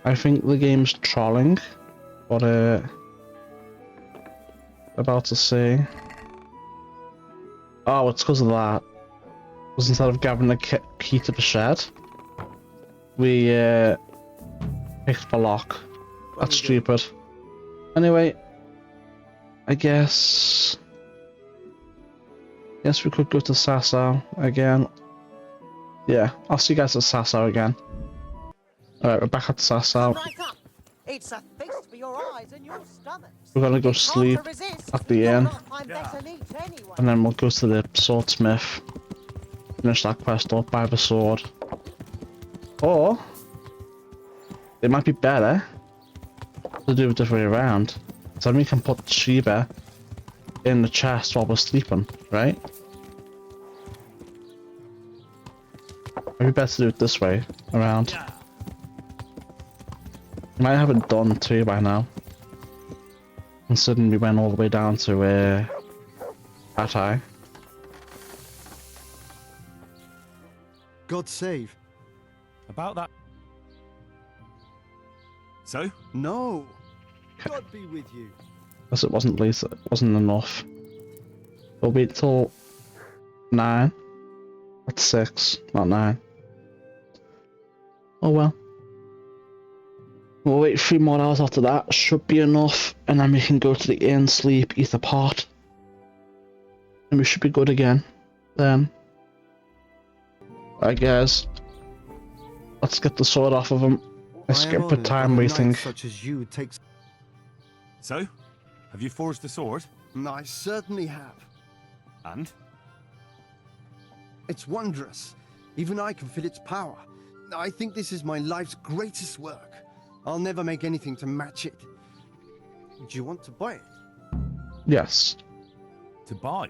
I think the game's trolling, but about to see. Oh, it's because of that. Because instead of grabbing the key to the shed, we picked the lock. That's stupid. Anyway, I guess we could go to Sasau again. Yeah, I'll see you guys at Sasau again. Alright, we're back at Sasau. It's a feast for your eyes and your stomachs. We're gonna go sleep at the inn, and then we'll go to the swordsmith, finish that quest up, buy the sword. Or it might be better to do it the other way around. So then we can put Sheba in the chest while we're sleeping, right? Maybe better to do it this way around. You might have it done too by now. Considering we went all the way down to Ratai. God save. About that. So? No. God be with you. Because it wasn't late, it wasn't enough. We'll wait till 9. That's 6, not 9. Oh well. We'll wait 3 more hours after that, should be enough, and then we can go to the inn, sleep, eat a pot. And we should be good again. Then. I guess. Let's get the sword off of him. Let's skip the time wasting. Such as you takes. So? Have you forged the sword? I certainly have. And? It's wondrous. Even I can feel its power. I think this is my life's greatest work. I'll never make anything to match it. Do you want to buy it? Yes. To buy?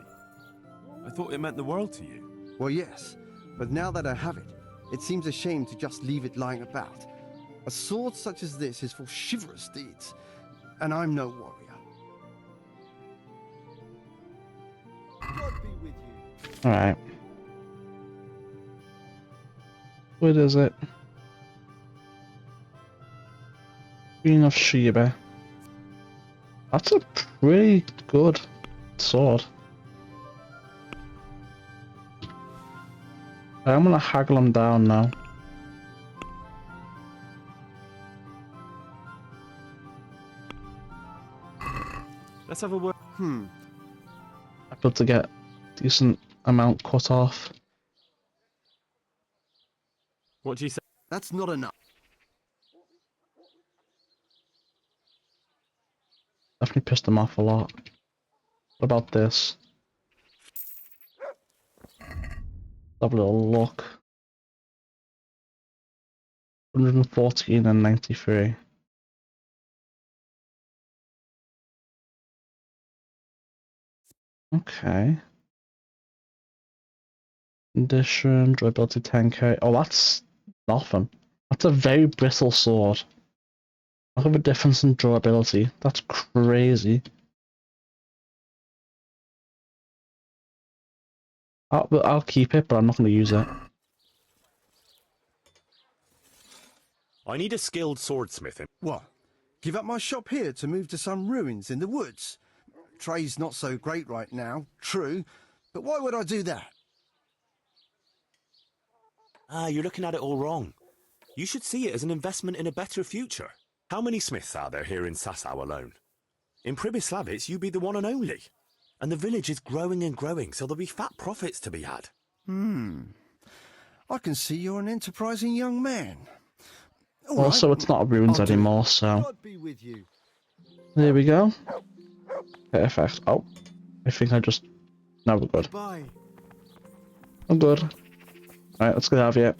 I thought it meant the world to you. Well, yes. But now that I have it, it seems a shame to just leave it lying about. A sword such as this is for chivalrous deeds, and I'm no warrior. God be with you. Alright. What is it? Queen of Sheba. That's a pretty good sword. I'm gonna haggle him down now. Let's have a word. Able to get decent amount cut off. What do you say? That's not enough. Definitely pissed him off a lot. What about this? Have a little look. 114 and 93. Okay. Condition, durability 10k. Oh, that's nothing. That's a very brittle sword. Look at the difference in durability. That's crazy. I'll keep it, but I'm not going to use it. I need a skilled swordsmith. What? Give up my shop here to move to some ruins in the woods? Trade's not so great right now, true, but why would I do that? You're looking at it all wrong. You should see it as an investment in a better future. How many smiths are there here in Sasau alone? In Pribyslavitz, you be the one and only. And the village is growing and growing, so there'll be fat profits to be had. I can see you're an enterprising young man. Also, it's not ruins anymore, so... God be with you. There we go. Perfect. Oh, I think I just... No, we're good. Bye. I'm good. Alright, let's get out of here.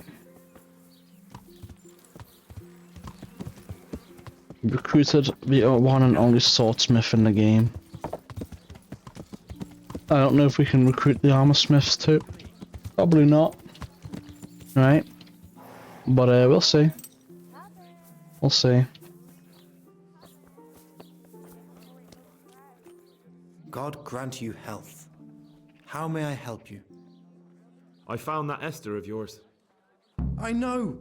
Recruited the one and only swordsmith in the game. I don't know if we can recruit the armor smiths too. Probably not. Right. But we'll see. We'll see. God grant you health. How may I help you? I found that Esther of yours. I know!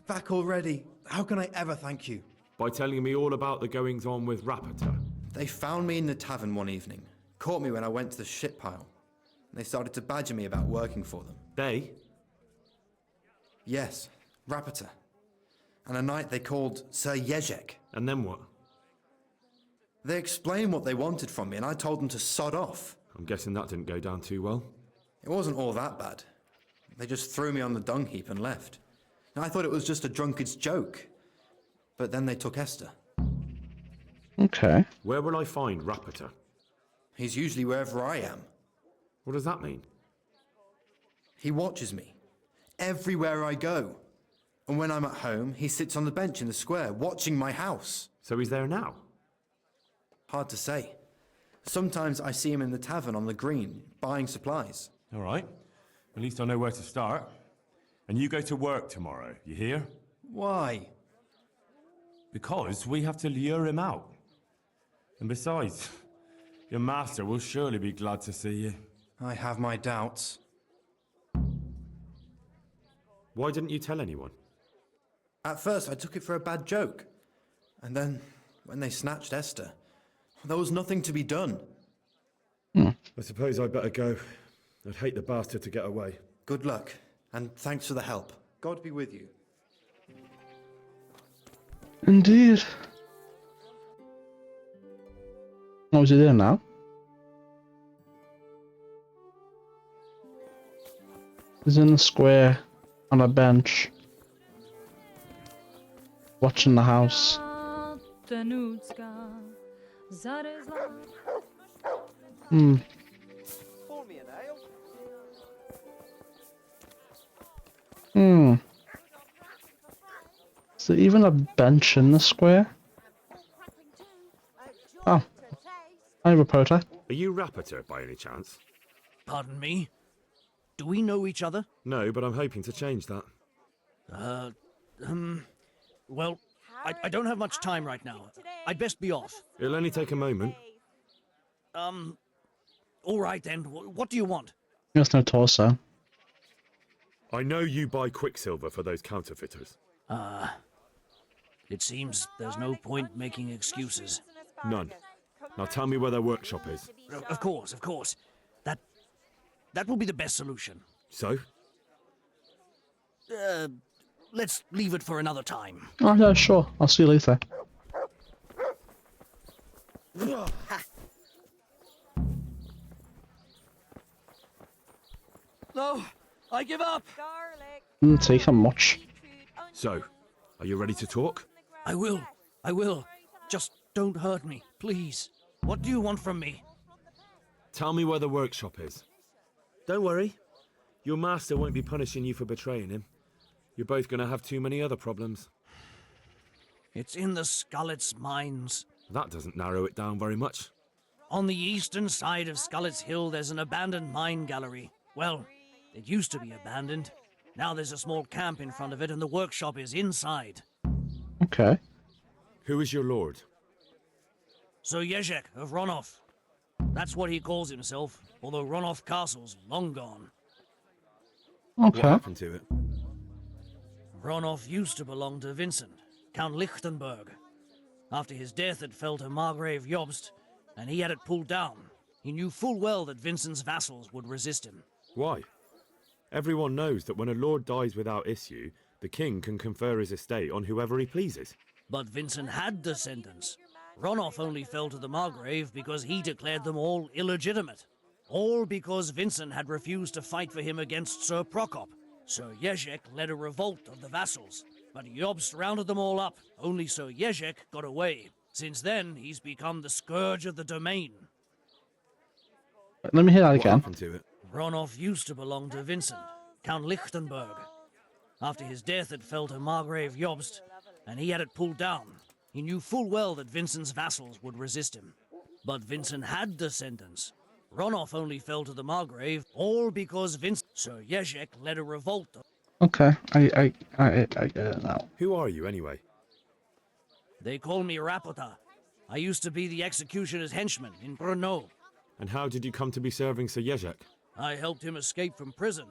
Back already. How can I ever thank you? By telling me all about the goings-on with Rapita. They found me in the tavern one evening. Caught me when I went to the shit pile. They started to badger me about working for them. They? Yes, Rapita. And a night they called Sir Jezek. And then what? They explained what they wanted from me and I told them to sod off. I'm guessing that didn't go down too well. It wasn't all that bad. They just threw me on the dung heap and left. And I thought it was just a drunkard's joke. But then they took Esther. Okay. Where will I find Rapita? He's usually wherever I am. What does that mean? He watches me. Everywhere I go. And when I'm at home, he sits on the bench in the square, watching my house. So he's there now? Hard to say. Sometimes I see him in the tavern on the green, buying supplies. All right. At least I know where to start. And you go to work tomorrow, you hear? Why? Because we have to lure him out. And besides, your master will surely be glad to see you. I have my doubts. Why didn't you tell anyone? At first, I took it for a bad joke. And then, when they snatched Esther, there was nothing to be done. I suppose I'd better go. I'd hate the bastard to get away. Good luck, and thanks for the help. God be with you. Indeed. What was he doing now? He's in the square on a bench, watching the house. Hmm. Hmm. Is there even a bench in the square? Oh. I have a proto. Are you Rapita by any chance? Pardon me? Do we know each other? No, but I'm hoping to change that. Well, I don't have much time right now. I'd best be off. It'll only take a moment. All right then. What do you want? There's no torso. I know you buy quicksilver for those counterfeiters. It seems there's no point making excuses. None. Now tell me where their workshop is. Of course, of course. That will be the best solution. So? Let's leave it for another time. Oh yeah, sure. I'll see you later. No, I give up. Didn't take him much. So, are you ready to talk? I will. Just don't hurt me, please. What do you want from me? Tell me where the workshop is. Don't worry. Your master won't be punishing you for betraying him. You're both going to have too many other problems. It's in the Skullet's mines. That doesn't narrow it down very much. On the eastern side of Skullet's Hill, there's an abandoned mine gallery. Well, it used to be abandoned. Now there's a small camp in front of it, and the workshop is inside. Okay. Who is your lord? Sir Jezek of Ronoff. That's what he calls himself, although Ronoff Castle's long gone. Okay. What happened to it? Ronoff used to belong to Vincent, Count Lichtenberg. After his death, it fell to Margrave Jobst, and he had it pulled down. He knew full well that Vincent's vassals would resist him. Why? Everyone knows that when a lord dies without issue, the king can confer his estate on whoever he pleases. But Vincent had descendants. Ronoff only fell to the Margrave because he declared them all illegitimate. All because Vincent had refused to fight for him against Sir Prokop. Sir Jezek led a revolt of the vassals, but Jobst rounded them all up. Only Sir Jezek got away. Since then, he's become the scourge of the domain. Let me hear that What again. happened to it? Ronoff used to belong to Vincent, Count Lichtenberg. After his death, it fell to Margrave Jobst, and he had it pulled down. He knew full well that Vincent's vassals would resist him. But Vincent had descendants. Ronoff only fell to the Margrave, all because Sir Jezek led a revolt. Okay, I get it now. Who are you, anyway? They call me Rapota. I used to be the executioner's henchman in Brno. And how did you come to be serving Sir Jezek? I helped him escape from prison.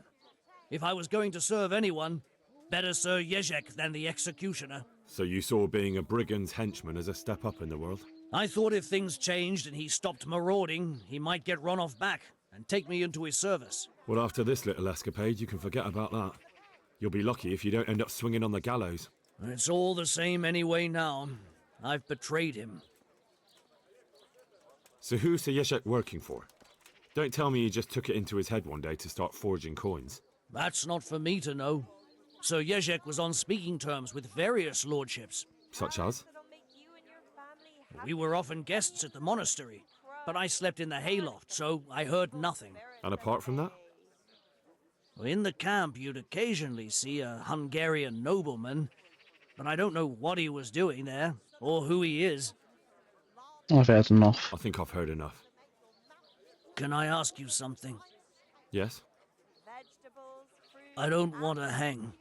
If I was going to serve anyone, better Sir Jezek than the executioner. So you saw being a brigand's henchman as a step up in the world? I thought if things changed and he stopped marauding, he might get Ronoff back and take me into his service. Well, after this little escapade, you can forget about that. You'll be lucky if you don't end up swinging on the gallows. It's all the same anyway now. I've betrayed him. So who's Sir Jezek working for? Don't tell me he just took it into his head one day to start forging coins. That's not for me to know. Sir Jezek was on speaking terms with various lordships. Such as? We were often guests at the monastery, but I slept in the hayloft, so I heard nothing. And apart from that? In the camp, you'd occasionally see a Hungarian nobleman, but I don't know what he was doing there, or who he is. I've heard enough. I think I've heard enough. Can I ask you something? Yes? I don't want to hang.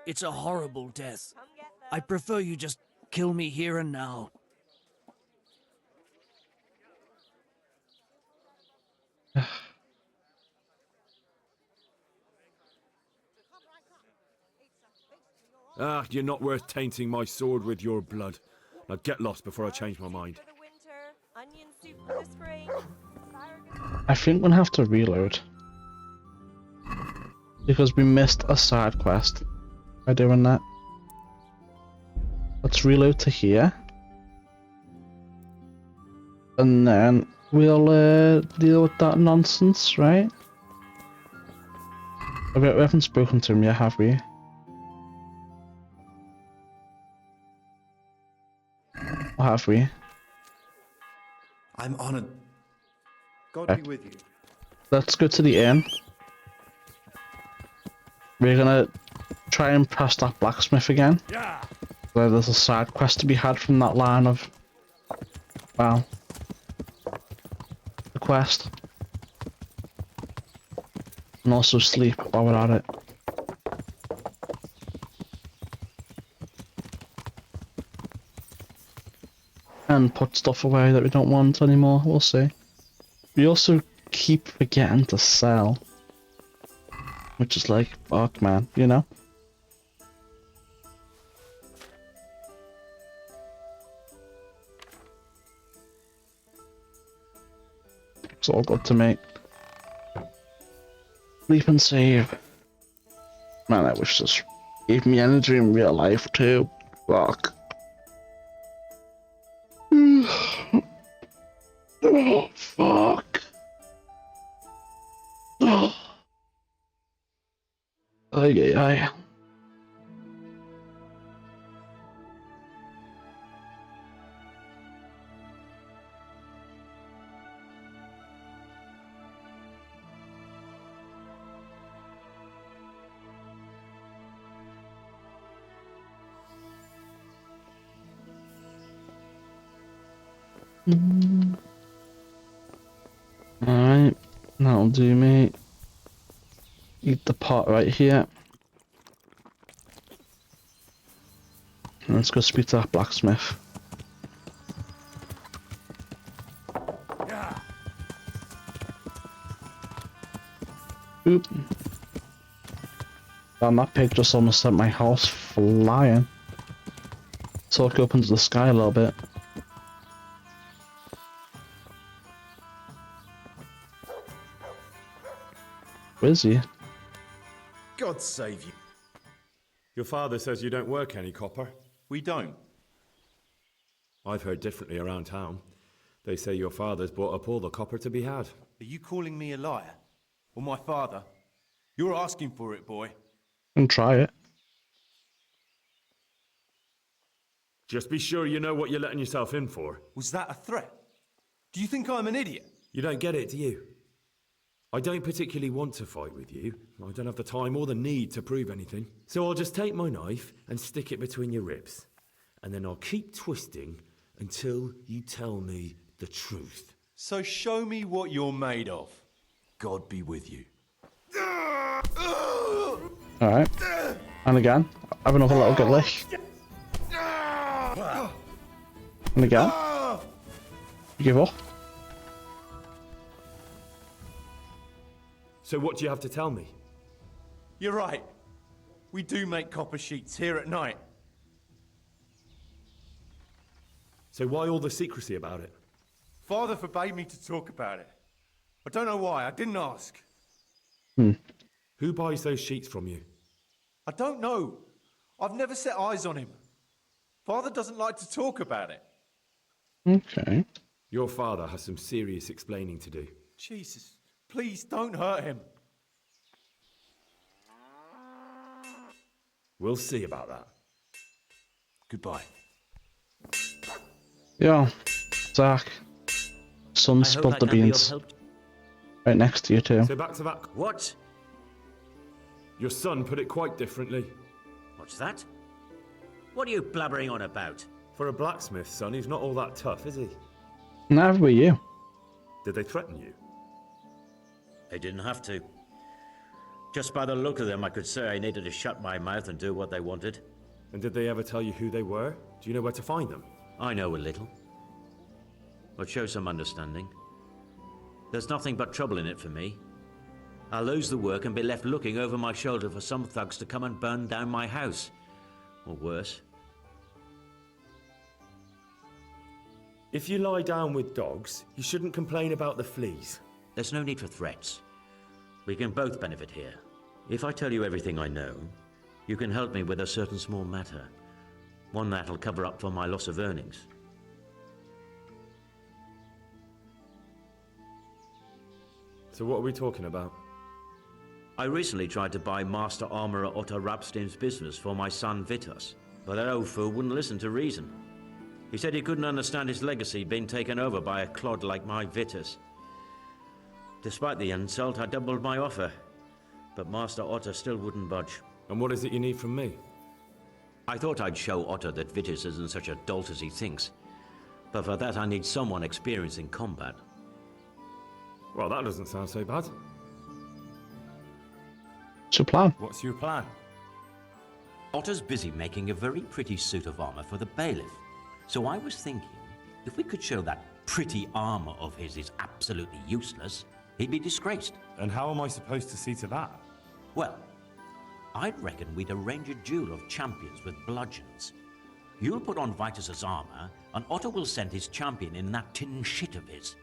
It's a horrible death. I prefer you just kill me here and now. Ah, you're not worth tainting my sword with your blood. Now get lost before I change my mind. I think we'll have to reload. Because we missed a side quest by doing that. Let's reload to here. And then we'll deal with that nonsense, right? We haven't spoken to him yet, have we? Or have we? I'm honored. God be with you. Let's go to the inn. We're gonna try and press that blacksmith again. Yeah. There's a side quest to be had from that line of... well... the quest. And also sleep while we're at it. And put stuff away that we don't want anymore, we'll see. We also keep forgetting to sell. Which is like, fuck man, you know? It's all good to me. Sleep and save. Man, I wish this gave me energy in real life too. Fuck. Oh, fuck. Oh. Ay, ay, ay. Alright, that'll do me. Eat the pot right here. Let's go speak to that blacksmith. Yeah. Oop. Damn, that pig just almost sent my house flying. So look up into the sky a little bit. Where is he? God save you. Your father says you don't work any copper. We don't. I've heard differently around town. They say your father's bought up all the copper to be had. Are you calling me a liar? Or my father? You're asking for it, boy. And try it. Just be sure you know what you're letting yourself in for. Was that a threat? Do you think I'm an idiot? You don't get it, do you? I don't particularly want to fight with you. I don't have the time or the need to prove anything. So I'll just take my knife and stick it between your ribs. And then I'll keep twisting until you tell me the truth. So show me what you're made of. God be with you. Alright. And again. Have another little good lick. And again. You give up. So what do you have to tell me? You're right. We do make copper sheets here at night. So why all the secrecy about it? Father forbade me to talk about it. I don't know why. I didn't ask. Who buys those sheets from you? I don't know. I've never set eyes on him. Father doesn't like to talk about it. Okay. Your father has some serious explaining to do. Jesus, please don't hurt him. We'll see about that. Goodbye. Yeah. Zach. Son spilled the beans. Right next to you too. So back to that. What? Your son put it quite differently. What's that? What are you blabbering on about? For a blacksmith, son, he's not all that tough, is he? Neither were you. Did they threaten you? They didn't have to. Just by the look of them, I could say I needed to shut my mouth and do what they wanted. And did they ever tell you who they were? Do you know where to find them? I know a little. But show some understanding. There's nothing but trouble in it for me. I'll lose the work and be left looking over my shoulder for some thugs to come and burn down my house. Or worse. If you lie down with dogs, you shouldn't complain about the fleas. There's no need for threats. We can both benefit here. If I tell you everything I know, you can help me with a certain small matter. One that'll cover up for my loss of earnings. So what are we talking about? I recently tried to buy Master Armourer Otto Rapstein's business for my son Vitus, but that old fool wouldn't listen to reason. He said he couldn't understand his legacy being taken over by a clod like my Vitus. Despite the insult, I doubled my offer, but Master Otto still wouldn't budge. And what is it you need from me? I thought I'd show Otto that Vitus isn't such a dolt as he thinks, but for that I need someone experienced in combat. Well, that doesn't sound so bad. What's your plan? What's your plan? Otto's busy making a very pretty suit of armor for the bailiff. So I was thinking, if we could show that pretty armor of his is absolutely useless, he'd be disgraced. And how am I supposed to see to that? Well, I'd reckon we'd arrange a duel of champions with bludgeons. You'll put on Vitus's armor, and Otto will send his champion in that tin shit of his.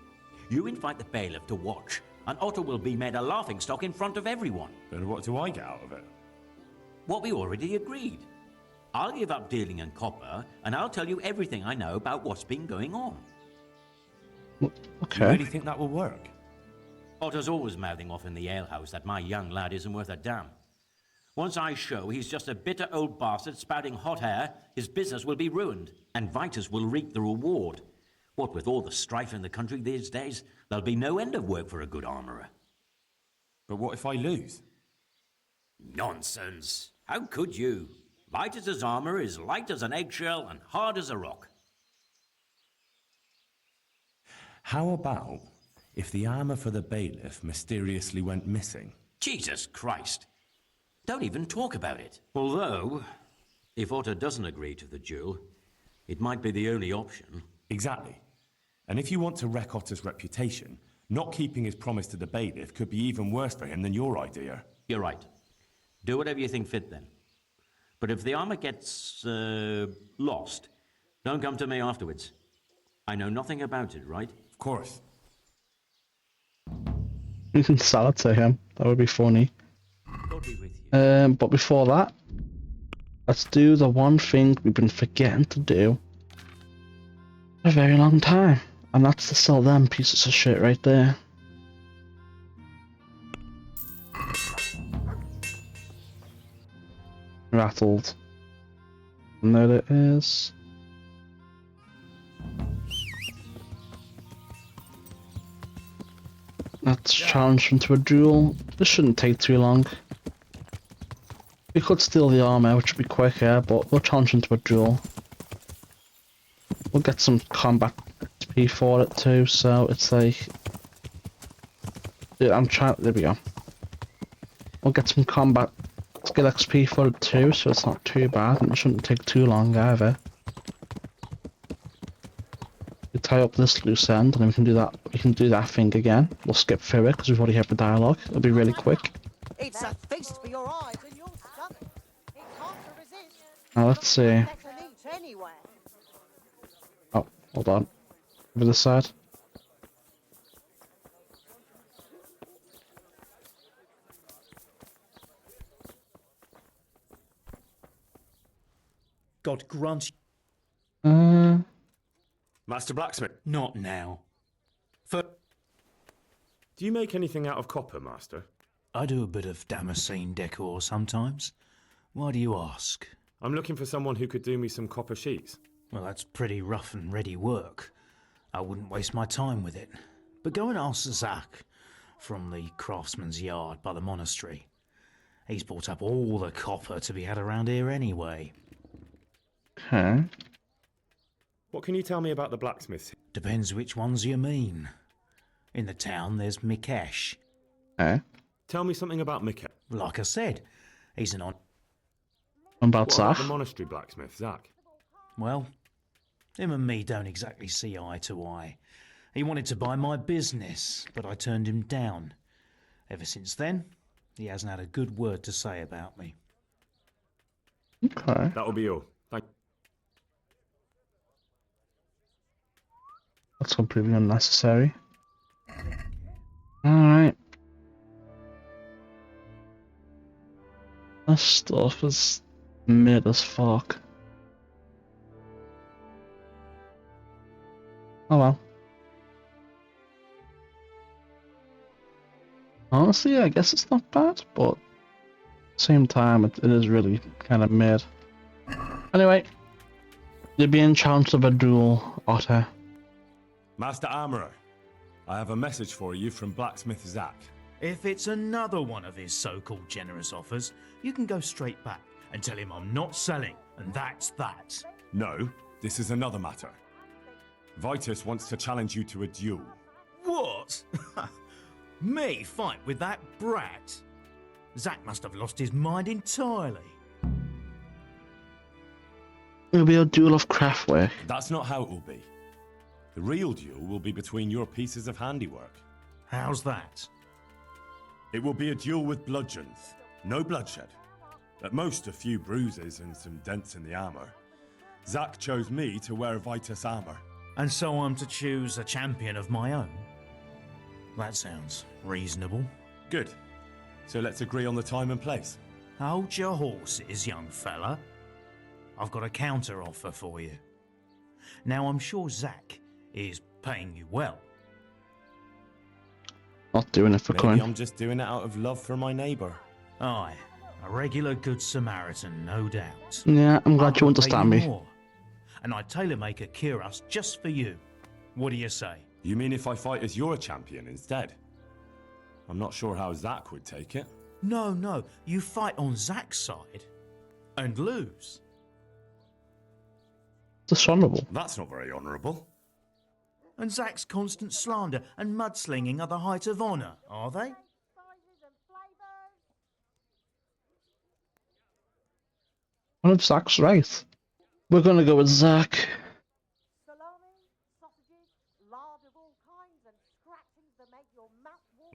You invite the bailiff to watch, and Otto will be made a laughingstock in front of everyone. Then what do I get out of it? What we already agreed. I'll give up dealing in copper, and I'll tell you everything I know about what's been going on. Okay. You really think that will work? Otto's always mouthing off in the alehouse that my young lad isn't worth a damn. Once I show he's just a bitter old bastard spouting hot air, his business will be ruined, and Vitus will reap the reward. What with all the strife in the country these days, there'll be no end of work for a good armourer. But what if I lose? Nonsense. How could you? Vitus's armour is light as an eggshell and hard as a rock. How about if the armour for the bailiff mysteriously went missing? Jesus Christ. Don't even talk about it. Although, if Otto doesn't agree to the duel, it might be the only option. Exactly. And if you want to wreck Otto's reputation, not keeping his promise to the bailiff could be even worse for him than your idea. You're right. Do whatever you think fit then. But if the armor gets lost, don't come to me afterwards. I know nothing about it, right? Of course. You can sell it to him. That would be funny. God be with you. But before that, let's do the one thing we've been forgetting to do for a very long time. And that's to sell them pieces of shit right there. Rattled. And there it is. challenge him to a duel. This shouldn't take too long. We could steal the armor, which would be quicker, but we'll challenge him to a duel. We'll get some combat XP for it too, so it's like... Yeah, I'm trying... There we go. We'll get some combat skill XP for it too, so it's not too bad, and it shouldn't take too long either. We tie up this loose end, and then we can do that thing again. We'll skip through it, because we've already had the dialogue. It'll be really quick. It's a feast for your eyes and your stomach. It's hard to resist. Now let's see. Better eat anywhere. Oh, hold on. Over this side. God grant. Master Blacksmith. Not now. Do you make anything out of copper, Master? I do a bit of Damascene decor sometimes. Why do you ask? I'm looking for someone who could do me some copper sheets. Well, that's pretty rough and ready work. I wouldn't waste my time with it. But go and ask Zach from the craftsman's yard by the monastery. He's bought up all the copper to be had around here anyway. Okay. What can you tell me about the blacksmiths? Depends which ones you mean. In the town, there's Mikesh. Okay. Tell me something about Mikesh. Like I said, he's an What about Zach? The monastery blacksmith, Zach? Well, him and me don't exactly see eye to eye. He wanted to buy my business, but I turned him down. Ever since then, he hasn't had a good word to say about me. Okay. That'll be all. Thank you. That's completely unnecessary. Alright. This stuff is mid as fuck. Oh well. Honestly, I guess it's not bad, but at the same time, it is really kind of mid. Anyway, you're being challenged of a duel, Otter. Master Armourer, I have a message for you from Blacksmith Zach. If it's another one of his so-called generous offers, you can go straight back and tell him I'm not selling, and that's that. No, this is another matter. Vitus wants to challenge you to a duel. What? Me fight with that brat? Zach must have lost his mind entirely. It'll be a duel of craftwork. That's not how it will be. The real duel will be between your pieces of handiwork. How's that? It will be a duel with bludgeons. No bloodshed. At most, a few bruises and some dents in the armor. Zach chose me to wear Vitus armor. And so I'm to choose a champion of my own? That sounds reasonable. Good. So let's agree on the time and place. Hold your horses, young fella. I've got a counter offer for you. Now, I'm sure Zach is paying you well. Not doing it for Maybe coin. I'm just doing it out of love for my neighbour. Aye, a regular good Samaritan, no doubt. Yeah, I'm glad you I'll understand pay me. more, and I'd tailor-make a cuirass just for you. What do you say? You mean if I fight as your champion instead? I'm not sure how Zach would take it. No, you fight on Zach's side and lose. Dishonourable. That's not very honourable. And Zach's constant slander and mudslinging are the height of honour, are they? One of Zach's right. We're gonna go with Zach.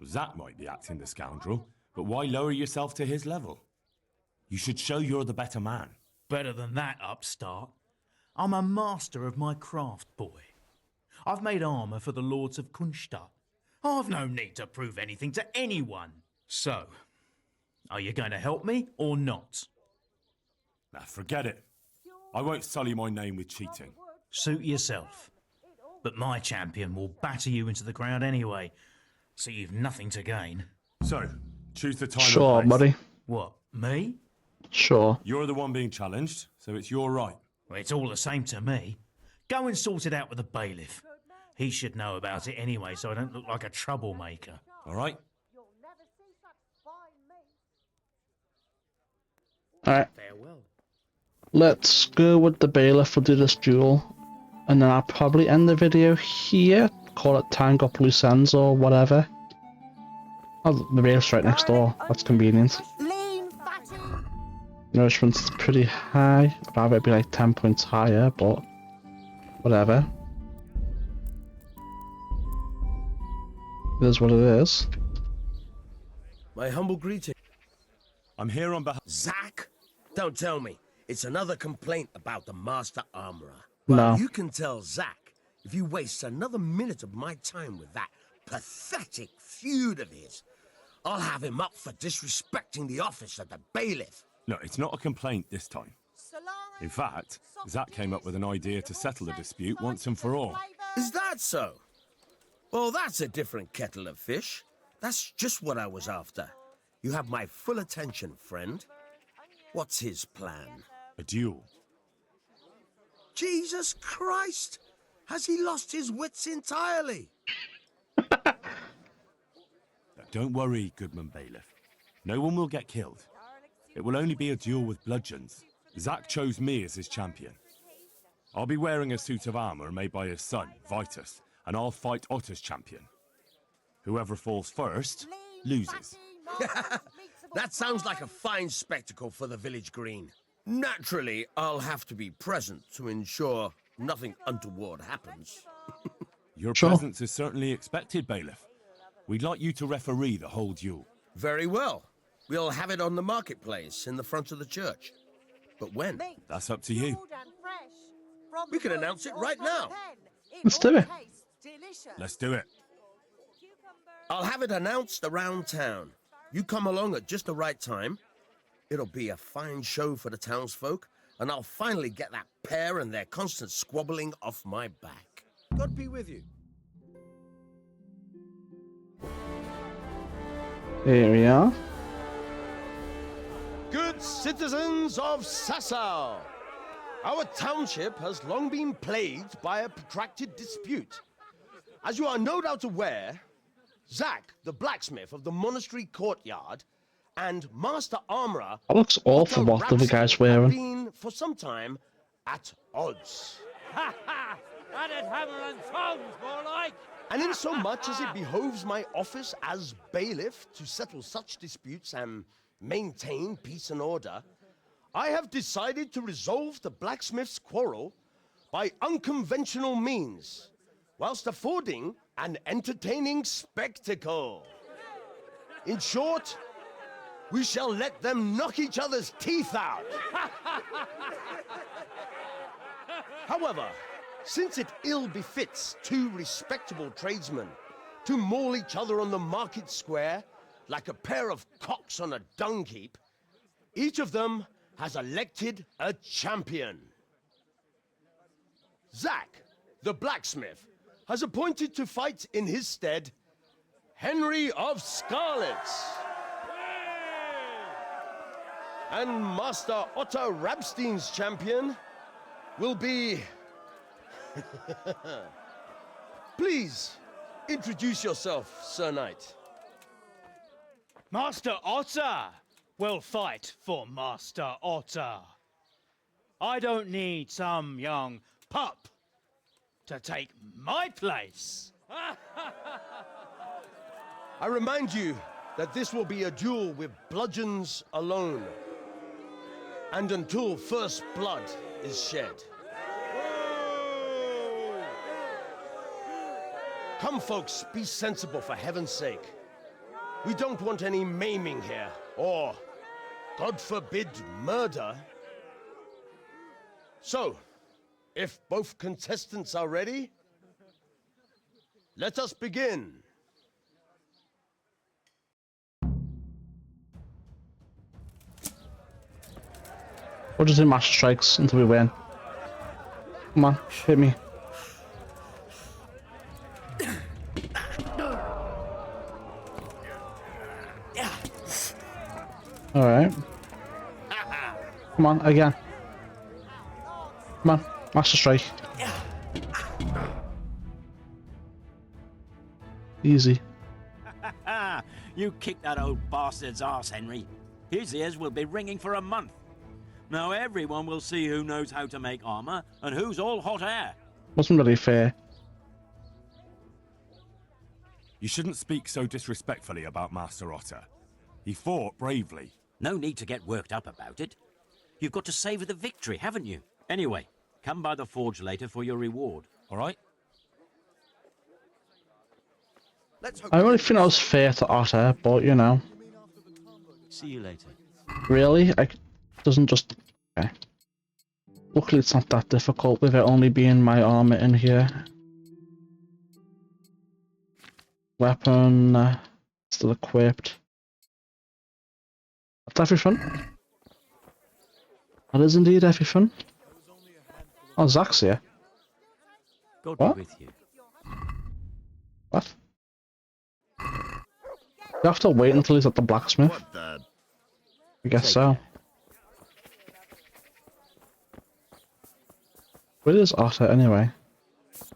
Zach might be acting the scoundrel, but why lower yourself to his level? You should show you're the better man. Better than that, upstart. I'm a master of my craft, boy. I've made armour for the lords of Kunstadt. I've no need to prove anything to anyone. So, are you going to help me or not? Nah, forget it. I won't sully my name with cheating. Suit yourself. But my champion will batter you into the ground anyway, so you've nothing to gain. So, choose the time Sure, and place. buddy. What, me? Sure. You're the one being challenged, so it's your right. Well, it's all the same to me. Go and sort it out with the bailiff. He should know about it anyway, so I don't look like a troublemaker. All right? Alright. Farewell. Let's go with the bailiff. We'll do this duel. And then I'll probably end the video here. Call it tying up loose ends or whatever. Oh, the bailiff's right next door. That's convenient. Nourishment's pretty high. I'd rather it be like 10 points higher, but whatever. It is what it is. My humble greeting. I'm here on behalf. Zack? Don't tell me. It's another complaint about the Master Armorer. No. Well, you can tell Zack if you waste another minute of my time with that pathetic feud of his. I'll have him up for disrespecting the office of the bailiff. No, it's not a complaint this time. In fact, Zack came up with an idea to settle the dispute once and for all. Is that so? Well, that's a different kettle of fish. That's just what I was after. You have my full attention, friend. What's his plan? A duel. Jesus Christ! Has he lost his wits entirely? Don't worry, Goodman Bailiff. No one will get killed. It will only be a duel with bludgeons. Zack chose me as his champion. I'll be wearing a suit of armor made by his son, Vitus, and I'll fight Otter's champion. Whoever falls first, loses. That sounds like a fine spectacle for the village green. Naturally, I'll have to be present to ensure nothing untoward happens. Your presence is certainly expected, Bailiff. We'd like you to referee the whole duel. Very well. We'll have it on the marketplace in the front of the church. But when? That's up to you. We can announce it right now. Let's do it. Let's do it. I'll have it announced around town. You come along at just the right time. It'll be a fine show for the townsfolk, and I'll finally get that pair and their constant squabbling off my back. God be with you. Here we are. Good citizens of Sasau, our township has long been plagued by a protracted dispute. As you are no doubt aware, Zack, the blacksmith of the monastery courtyard, and Master Armorer That looks awful what the other guy's have wearing. been, for some time, at odds. Ha ha! Added hammer and tongs, more like! And in so much as it behoves my office as bailiff to settle such disputes and maintain peace and order, I have decided to resolve the blacksmith's quarrel by unconventional means, whilst affording an entertaining spectacle. In short, we shall let them knock each other's teeth out. However, since it ill befits two respectable tradesmen to maul each other on the market square like a pair of cocks on a dung heap, each of them has elected a champion. Zack, the blacksmith, has appointed to fight in his stead Henry of Scarlets. And Master Otto Rabstein's champion will be... Please, introduce yourself, Sir Knight. Master Otter will fight for Master Otter. I don't need some young pup to take my place. I remind you that this will be a duel with bludgeons alone, and until first blood is shed. Come, folks, be sensible for heaven's sake. We don't want any maiming here, or, God forbid, murder. So, if both contestants are ready, let us begin. We'll just do master strikes until we win. Come on, hit me. Alright. Come on, again. Come on, master strike. Easy. You kick that old bastard's arse, Henry. His ears will be ringing for a month. Now everyone will see who knows how to make armor and who's all hot air. Wasn't really fair. You shouldn't speak so disrespectfully about Master Otter. He fought bravely. No need to get worked up about it. You've got to savour the victory, haven't you? Anyway, come by the forge later for your reward, all right? I don't really think I was fair to Otter, but you know. See you later. Really? Doesn't just... Okay. Luckily it's not that difficult with it only being my armor in here. Weapon... still equipped. That's everything. That is indeed everything. Oh, Zach's here. God What? be with you. What? You have to wait until he's at the blacksmith. I guess so. Where is Otter anyway? Is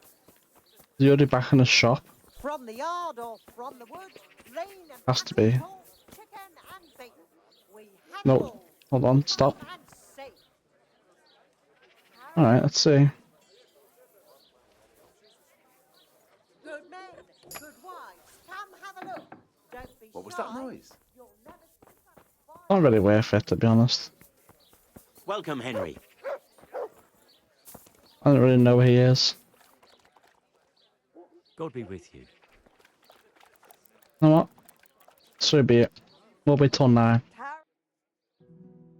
he already back in the shop? From the yard or from the wood, lean and Has to be. chicken and bacon. We have No, it all. hold on, stop. And safe. Alright, let's see. Good men, good wives, come have a look. Don't be What was shy. that noise? You'll never see such Not really worth it, to be honest. Welcome, Henry. I don't really know where he is. God be with you. You know what? So be it. We'll be till 9.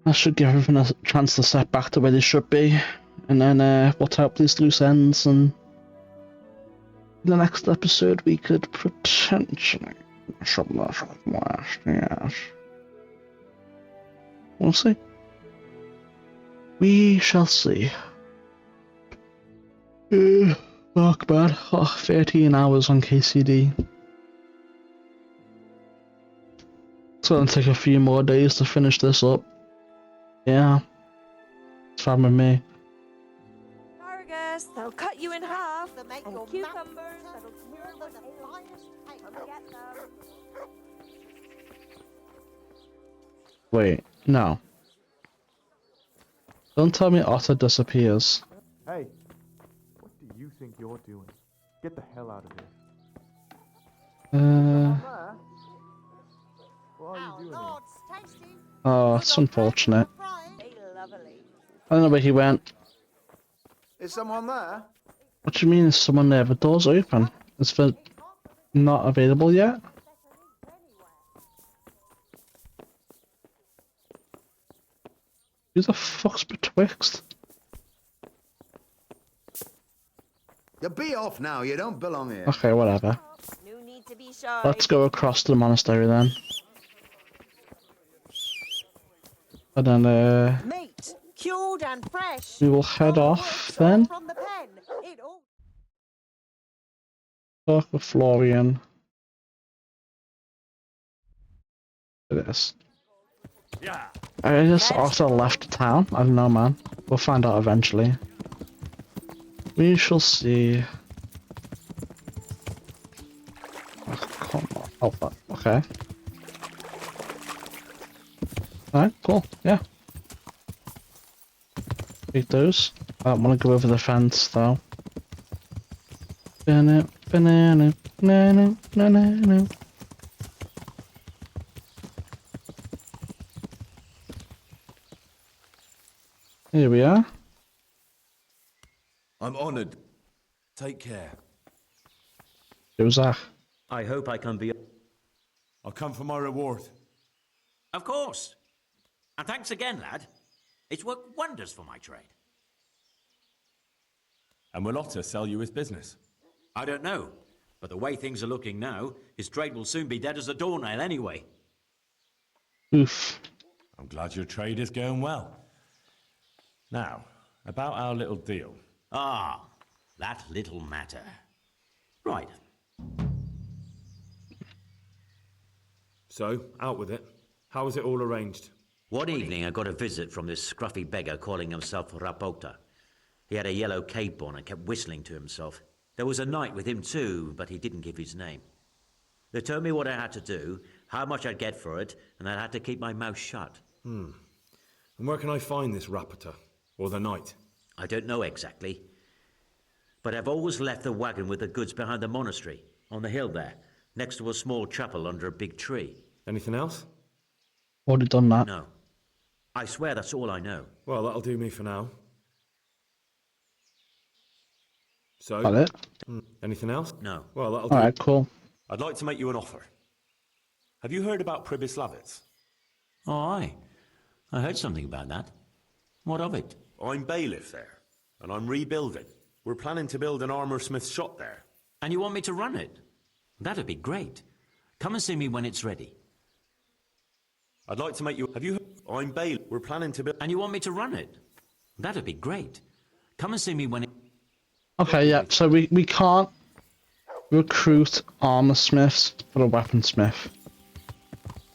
I should give everything a chance to set back to where they should be. And then we'll tie up these loose ends, and in the next episode we could potentially shop the last, yes. We'll see. We shall see. Fuck, bad. Oh, 13 hours on KCD. It's gonna take a few more days to finish this up. Yeah. It's fine with me. Asparagus, they'll cut you in half. to make And your cucumbers, mouth that'll more than the finest paper. Come get them. Wait, no. Don't tell me Otter disappears. Hey, what do you think you're doing? Get the hell out of here. What are you doing here? Oh, it's unfortunate. Lovely. I don't know where he went. Is someone there? What do you mean, is someone there? The door's open. Is the not available yet? Who the fuck's betwixt? You be off now, you don't belong here. Okay, whatever. No need to be shy. Let's go across to the monastery then. And then, Meat, cured and fresh. we will head off then. From the pen. It all Talk with Florian. It is. Yeah. I just also left town. I don't know, man. We'll find out eventually. We shall see. Oh, come on. Oh, fuck. Okay. Alright, cool. Yeah. Take those. I don't want to go over the fence, though. Banana, banana, banana, banana. Here we are. I'm honoured. Take care. Yo, Zach. I hope I can be... I'll come for my reward. Of course. And thanks again, lad. It's worked wonders for my trade. And will Otter sell you his business? I don't know, but the way things are looking now, his trade will soon be dead as a doornail anyway. Oof. I'm glad your trade is going well. Now, about our little deal. Ah, that little matter. Right. So, out with it. How was it all arranged? One evening I got a visit from this scruffy beggar calling himself Rapota. He had a yellow cape on and kept whistling to himself. There was a knight with him too, but he didn't give his name. They told me what I had to do, how much I'd get for it, and I had to keep my mouth shut. And where can I find this rapporteur? Or the knight? I don't know exactly. But I've always left the wagon with the goods behind the monastery, on the hill there, next to a small chapel under a big tree. Anything else? Already done that. No. I swear that's all I know. Well, that'll do me for now. So? That it? Anything else? No. Well, that'll do. Alright, cool. I'd like to make you an offer. Have you heard about Pribyslavitz? Oh, aye. I heard something about that. What of it? I'm bailiff there, and I'm rebuilding. We're planning to build an armoursmith's shop there. And you want me to run it? That'd be great. Come and see me when it's ready. I'd like to make you... Have you heard? I'm bailiff. We're planning to build... And you want me to run it? That'd be great. Come and see me when it... Okay, yeah, so we can't recruit armor smiths for a weaponsmith.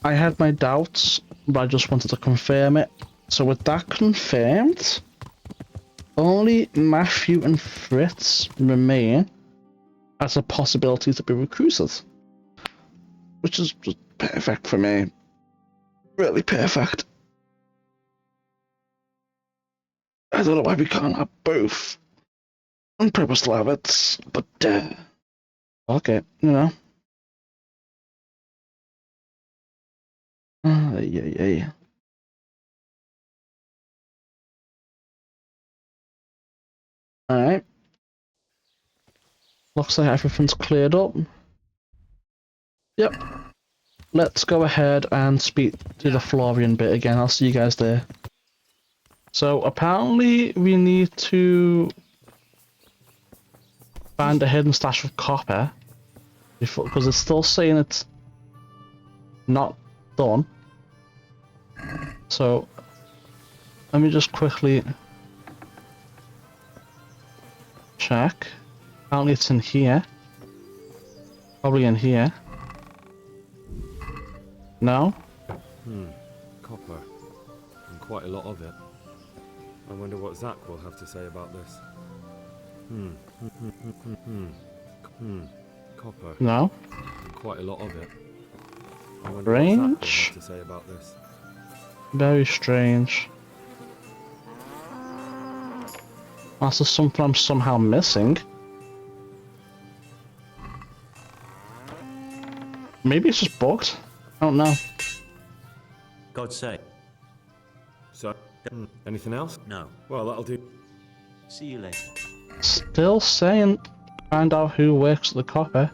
I had my doubts, but I just wanted to confirm it. So with that confirmed, only Matthew and Fritz remain as a possibility to be recruited. Which is just perfect for me. Really perfect. I don't know why we can't have both. On purpose, Lavitz, but okay, you know. Yeah. Alright. Looks like everything's cleared up. Yep. Let's go ahead and speak to the Florian bit again. I'll see you guys there. So apparently we need to find a hidden stash of copper before, because it's still saying it's not done. So let me just quickly check. Apparently it's in here. Probably in here. No? Copper. And quite a lot of it. I wonder what Zach will have to say about this. Copper. No? And quite a lot of it. I wonder what Zach will Strange. have to say about this. Very strange. That's just something I'm somehow missing. Maybe it's just bugged. I don't know. God's sake. So, anything else? No. Well, that'll do. See you later. Still saying find out who works at the copper.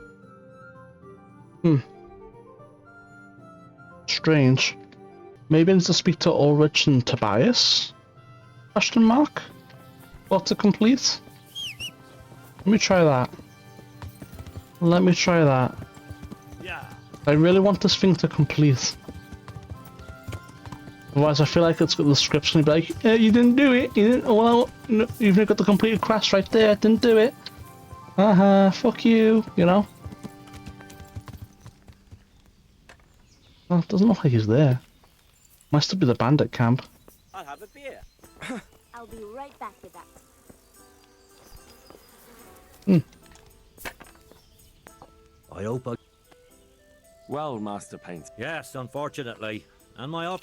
Strange. Maybe I need to speak to Ulrich and Tobias? Question mark? What to complete? Let me try that. Let me try that. Yeah. I really want this thing to complete. Otherwise, I feel like it's got the script's gonna be like, you didn't do it. You didn't. Well, no, you've got the completed quest right there. Didn't do it. Fuck you. You know. Well, it doesn't look like he's there. Might still be the bandit camp. I'll have a beer. I'll be right back with that. I hope I... Well, Master Paint. Yes, unfortunately. And my off...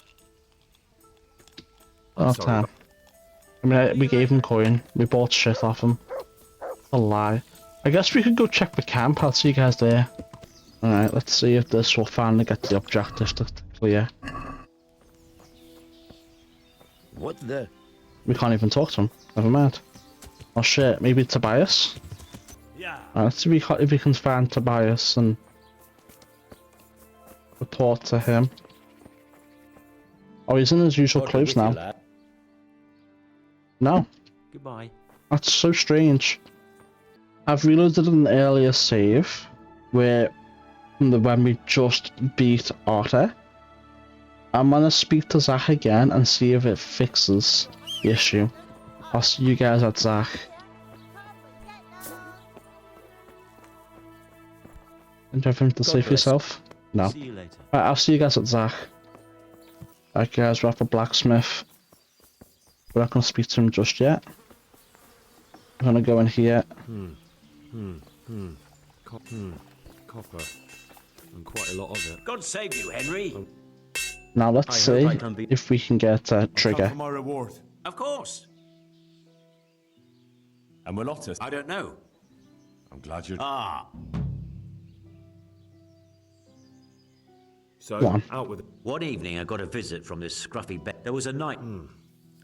Off time. I mean, we gave him coin. We bought shit off him. A lie. I guess we could go check the camp. I'll see you guys there. Alright, let's see if this will finally get the objective to clear. What the? We can't even talk to him. Never mind. Oh shit, maybe Tobias? Yeah. Let's see if we can find Tobias and report to him. Oh, he's in his usual clothes now. No. Goodbye. That's so strange. I've reloaded an earlier save where when we just beat Otter. I'm gonna speak to Zach again and see if it fixes the issue. I'll see you guys at Zach. Do you have anything to say for yourself? No. See you later. Right, I'll see you guys at Zach. Right guys, we're at the blacksmith. We're not gonna speak to him just yet. I'm gonna go in here. Copper. and quite a lot of it. God save you, Henry. Now let's see if we can get a trigger. For my reward. Of course. And we're not. I don't know. I'm glad you're. Ah. So, out with it. One evening I got a visit from this scruffy There was a night.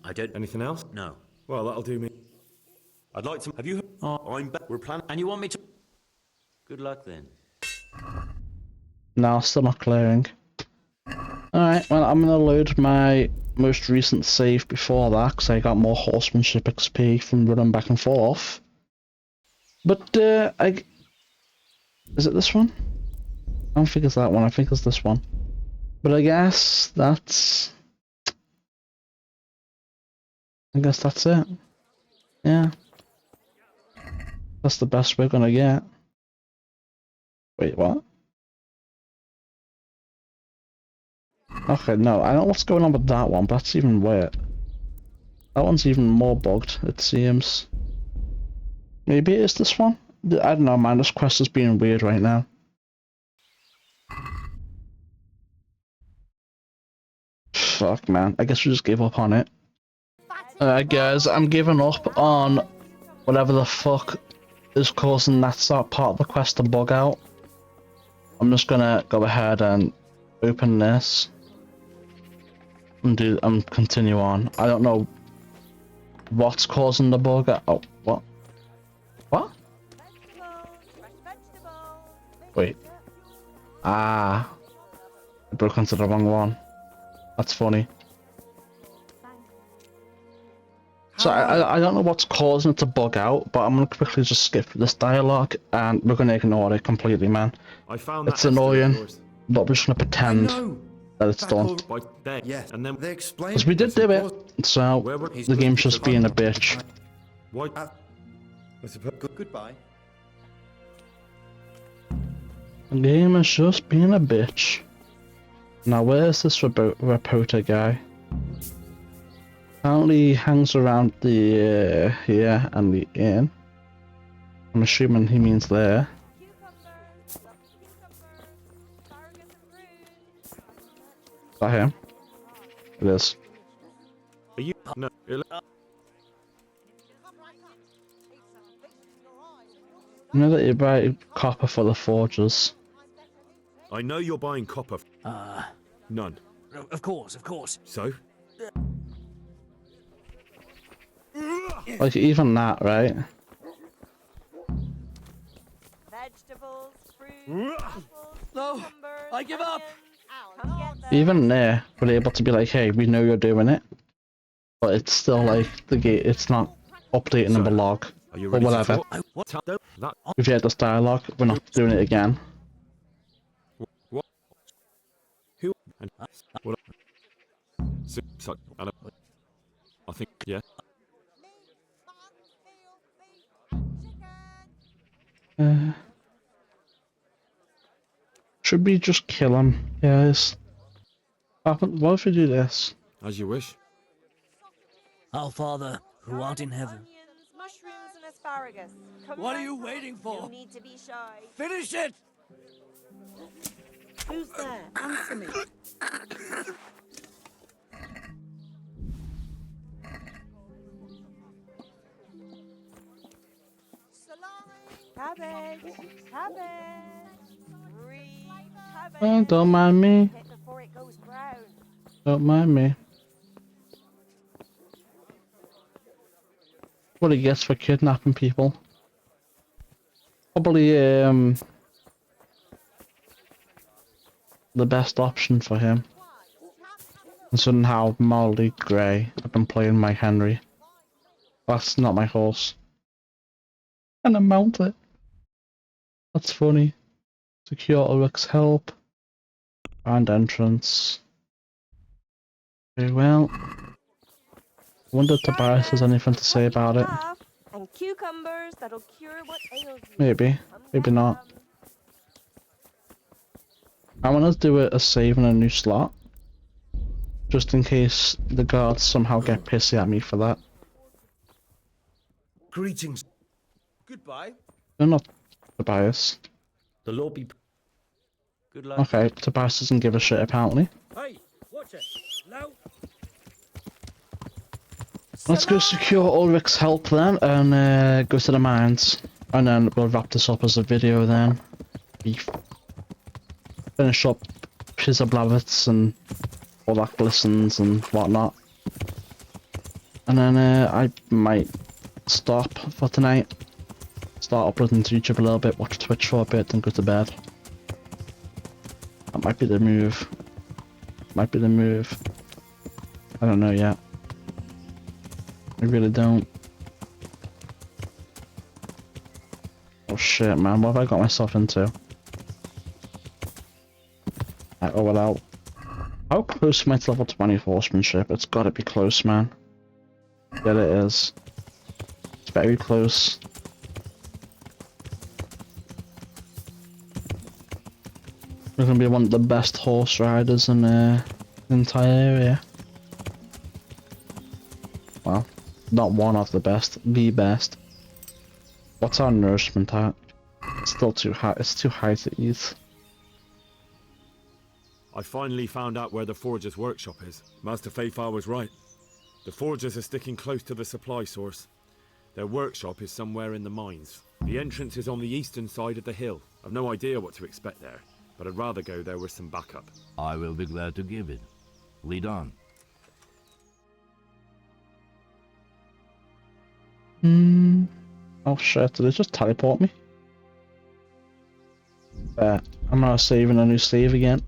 I don't... Anything else? No. Well, that'll do me. I'd like to... Have you heard? I'm back. We're planning... And you want me to... Good luck then. No, still not clearing. Alright, well, I'm gonna load my most recent save before that, because I got more horsemanship XP from running back and forth. But, is it this one? I don't think it's that one, I think it's this one. But I guess that's it. Yeah. That's the best we're gonna get. Wait, what? Okay, no, I don't know what's going on with that one, but that's even weird. That one's even more bugged, it seems. Maybe it is this one? I don't know, man, this quest is being weird right now. Fuck, man. I guess we just gave up on it. Alright, guys, I'm giving up on whatever the fuck is causing that part of the quest to bug out. I'm just gonna go ahead and open this and continue on. I don't know what's causing the bug. Oh, what? What? Wait. Ah. I broke into the wrong one. That's funny. So I don't know what's causing it to bug out, but I'm gonna quickly just skip this dialogue and we're gonna ignore it completely, man. I found it's annoying, but we're just gonna pretend that it's done. Yes, and then they explained. Because we did do it, so the game's just being a bitch. Why? Goodbye. The game is just being a bitch. Now where's this reporter guy? Apparently he hangs around the here and the inn. I'm assuming he means there. Is that him? It is. Are you? No. You know that you buy copper for the forges. I know you're buying copper. None. Of course, of course. So? Like, even that, right? Vegetables, fruit, apples, No, I give up. Even there, we're able to be like, hey, we know you're doing it. But it's still like, it's not updating in the log. Or whatever. We've heard this dialogue, we're not doing it again. What? Who? And what? I think, yeah. Should we just kill him, guys? What if we do this? As you wish. Our Father, who art in heaven. Mushrooms and asparagus. Come What are right you up. waiting for? No need to be shy. Finish it! Who's there? Answer me. Cabbage, cabbage, green cabbage. Oh, don't mind me. Before it goes brown. Don't mind me. What he gets for kidnapping people. Probably the best option for him. Considering how mildly grey I've been playing my Henry. That's not my horse. And I mount it. That's funny. Secure Ulrich's help. Find entrance. Very well. I wonder if Tobias has anything to say about it. And cucumbers that'll cure what ails you. Maybe. Maybe not. I want to do a save in a new slot. Just in case the guards somehow get pissy at me for that. Greetings. Goodbye. They're not Tobias. The Lord be... Good luck. Okay, Tobias doesn't give a shit apparently. Hey, watch it. Now. Let's go secure Ulrich's help then, and go to the mines. And then we'll wrap this up as a video then. Finish up his Blavitz and all that glistens and whatnot. And then I might stop for tonight. Start uploading to YouTube a little bit, watch Twitch for a bit, then go to bed. That might be the move. Might be the move. I don't know yet. I really don't. Oh shit, man, what have I got myself into? Oh well out. How close am I to level 20 horsemanship? It's gotta be close, man. Yeah, it is. It's very close. We're gonna be one of the best horse riders in the entire area. Well, not one of the best, the best. What's our nourishment at? It's still too high. It's too high to eat. I finally found out where the Forger's workshop is. Master Fayfar was right. The Forgers are sticking close to the supply source. Their workshop is somewhere in the mines. The entrance is on the eastern side of the hill. I've no idea what to expect there, but I'd rather go there with some backup. I will be glad to give it. Lead on. Oh shit, did it just teleport me? I'm now saving a new save again.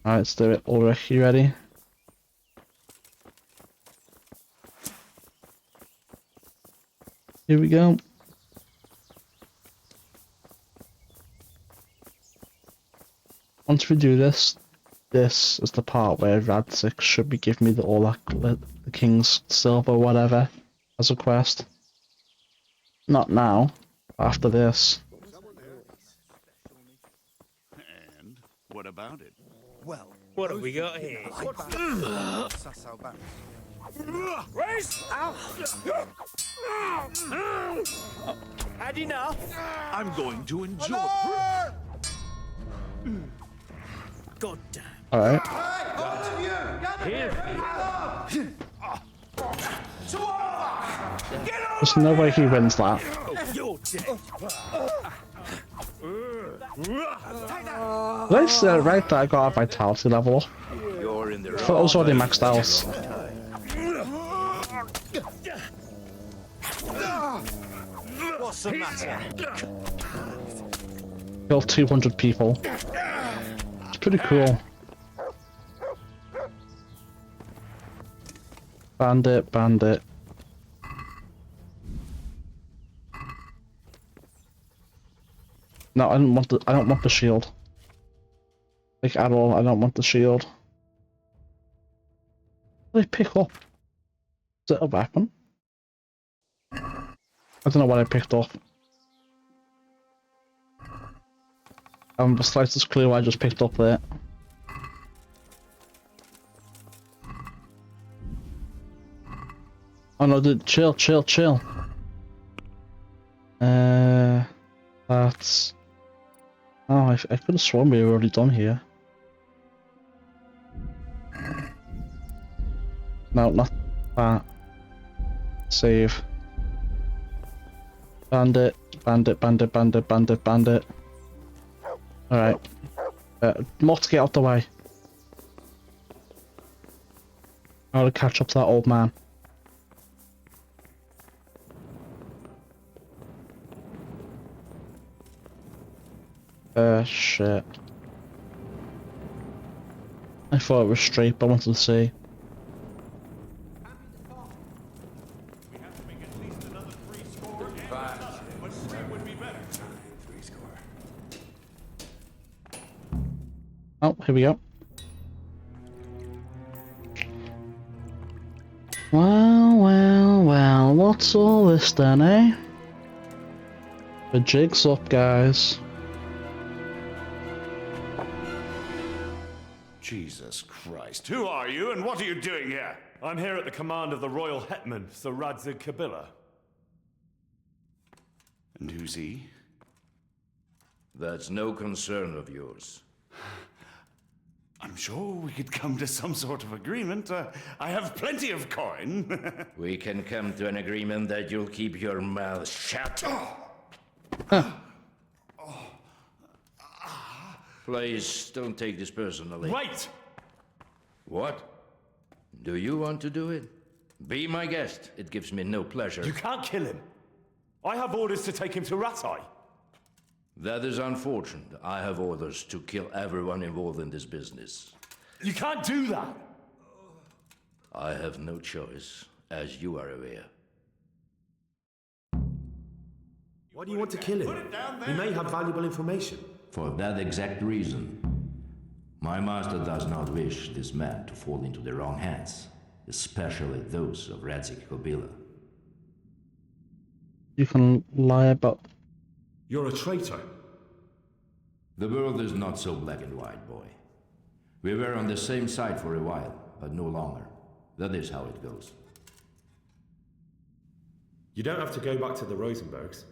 Alright, let's do it. Ulrich, you ready? Here we go. Once we do this, this is the part where Radzig should be giving me the the King's Silver or whatever as a quest. Not now, after this. And what about it? Well, what have we got here? Race! Had enough? I'm going to enjoy. God damn. Alright. There's no way he wins that. You're dead. Did I say right that I got a vitality level? You're in the I thought I was already maxed out. What's the matter? Killed 200 people. It's pretty cool. Bandit, bandit. No, I don't want the shield. Like at all, I don't want the shield. What did I pick up? Is it a weapon? I don't know what I picked up. I haven't the slightest clue what I just picked up there. Oh no, dude, chill. That's... Oh, I could have sworn we were already done here. No, not that. Save. Bandit. Alright. Mott, get out the way. I gotta catch up to that old man. Shit. I thought it was straight, but I wanted to see. Oh, here we go. Well, what's all this then, eh? The jig's up, guys. Jesus Christ. Who are you and what are you doing here? I'm here at the command of the Royal Hetman, Sir Radzig Kabila. And who's he? That's no concern of yours. I'm sure we could come to some sort of agreement. I have plenty of coin. We can come to an agreement that you'll keep your mouth shut. Please, don't take this personally. Wait! What? Do you want to do it? Be my guest. It gives me no pleasure. You can't kill him. I have orders to take him to Rattay. That is unfortunate. I have orders to kill everyone involved in this business. You can't do that. I have no choice, as you are aware. Why do you want to kill him? He may have valuable information. For that exact reason. My master does not wish this man to fall into the wrong hands, especially those of Radzik Kobila. You can lie about... You're a traitor. The world is not so black and white, boy. We were on the same side for a while, but no longer. That is how it goes. You don't have to go back to the Rosenbergs.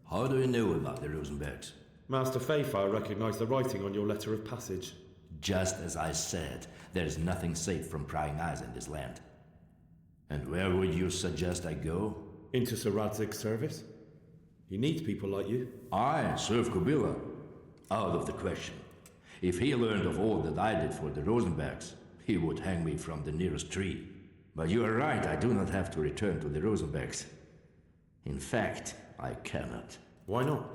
How do you know about the Rosenbergs? Master Fayfire recognized the writing on your letter of passage. Just as I said, there's nothing safe from prying eyes in this land. And where would you suggest I go? Into Sir Radzig's service. He needs people like you. I serve Kobila. Out of the question. If he learned of all that I did for the Rosenbergs, he would hang me from the nearest tree. But you are right, I do not have to return to the Rosenbergs. In fact, I cannot. Why not?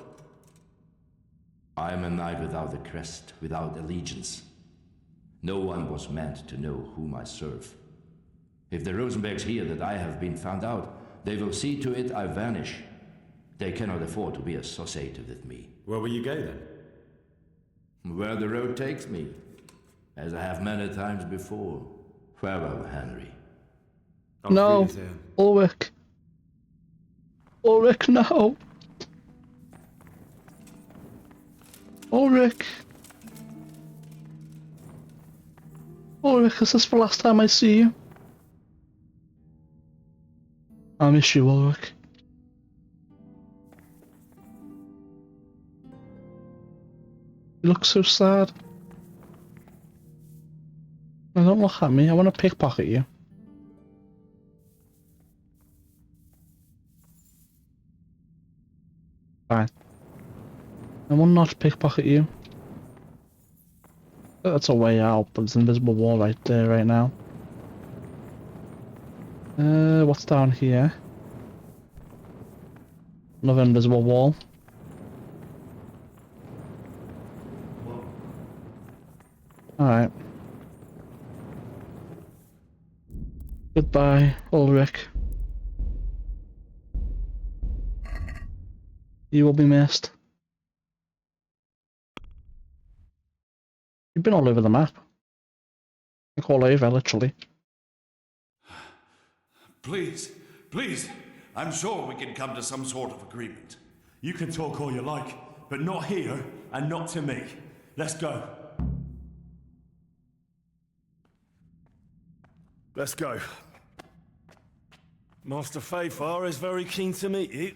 I am a knight without a crest, without allegiance. No one was meant to know whom I serve. If the Rosenbergs hear that I have been found out, they will see to it I vanish. They cannot afford to be associated with me. Where will you go then? Where the road takes me, as I have many times before. Farewell, Henry. No, Ulrich. Ulrich, no. Ulrich. Ulrich, is this the last time I see you? I miss you, Ulrich. You look so sad. Now don't look at me, I want to pickpocket you. Fine. I will not pickpocket you. That's a way out, but there's an invisible wall right there, right now. What's down here? Another invisible wall. Alright. Goodbye, Ulrich. You will be missed. You've been all over the map. Like all over, literally. Please, please, I'm sure we can come to some sort of agreement. You can talk all you like, but not here and not to me. Let's go. Let's go. Master Fayfire is very keen to meet you.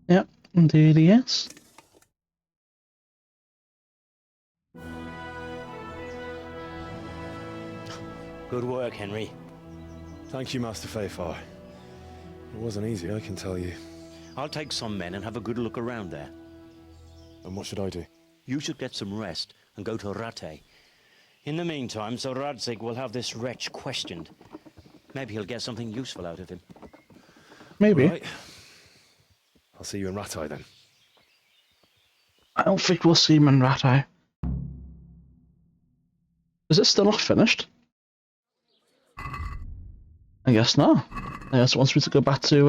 Yep, indeed he is. Good work, Henry. Thank you, Master Fayfire. It wasn't easy, I can tell you. I'll take some men and have a good look around there. And what should I do? You should get some rest and go to Rattay. In the meantime, Sir Radzig will have this wretch questioned. Maybe he'll get something useful out of him. Maybe. Right. I'll see you in Rattay then. I don't think we'll see him in Rattay. Is it still not finished? I guess not. I guess it wants me to go back to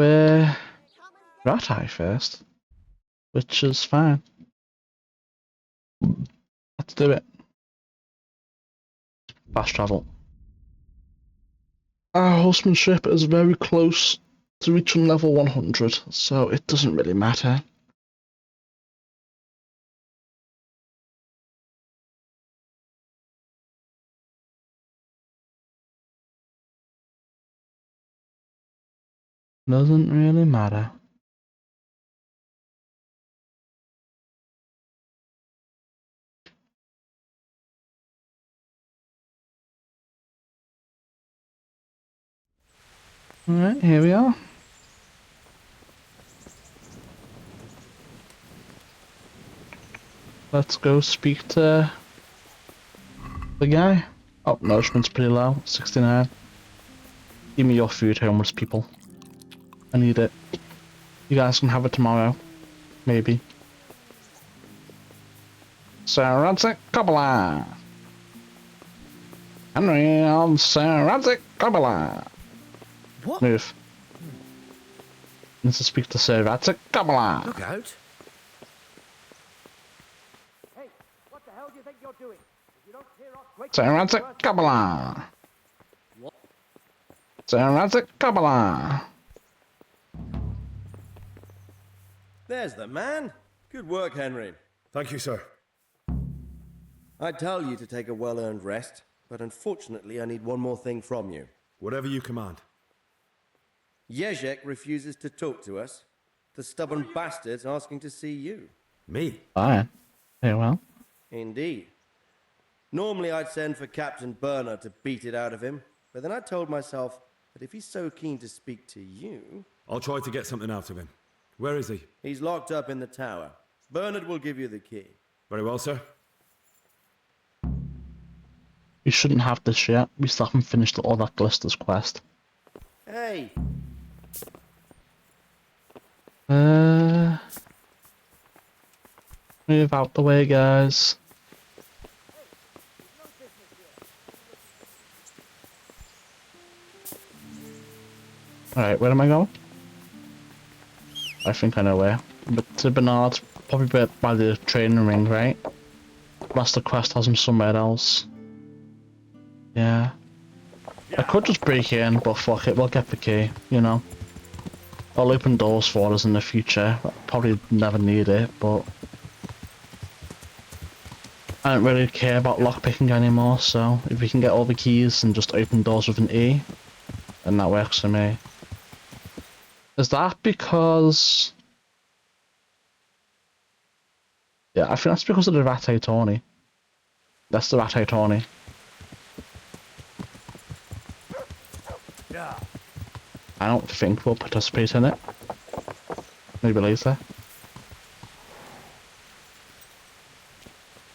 Rattay first. Which is fine. Let's do it. Fast travel. Our horsemanship is very close to reaching level 100, so it doesn't really matter. Doesn't really matter. Alright, here we are. Let's go speak to the guy. Oh, nourishment's pretty low, 69. Give me your food, homeless people. I need it. You guys can have it tomorrow. Maybe. Saradic Kabbalah! Henry on Saradic Kabbalah! What? Move. Needs to speak to Saradic Kabbalah! Look out. Hey, what the hell do you think you're doing? If you don't clear off quick... Saradic Kabbalah! Saradic Kabbalah! There's the man. Good work, Henry. Thank you, sir. I tell you to take a well-earned rest, but unfortunately I need one more thing from you. Whatever you command. Jezek refuses to talk to us. The stubborn bastard's asking to see you. Me? Fine. Very well. Indeed. Normally I'd send for Captain Burner to beat it out of him, but then I told myself that if he's so keen to speak to you... I'll try to get something out of him. Where is he? He's locked up in the tower. Bernard will give you the key. Very well, sir. We shouldn't have this yet. We still haven't finished all that Glister's quest. Hey! Move out the way, guys. Alright, where am I going? I think I know where. But to Bernard, probably by the training ring, right? Unless the quest has him somewhere else. Yeah. I could just break in, but fuck it, we'll get the key, you know. I'll open doors for us in the future. Probably never need it, but... I don't really care about lockpicking anymore, so if we can get all the keys and just open doors with an E, then that works for me. Is that because... Yeah, I think that's because of the Rate Tawny. That's the Rate Tawny. Yeah. I don't think we'll participate in it. Maybe later.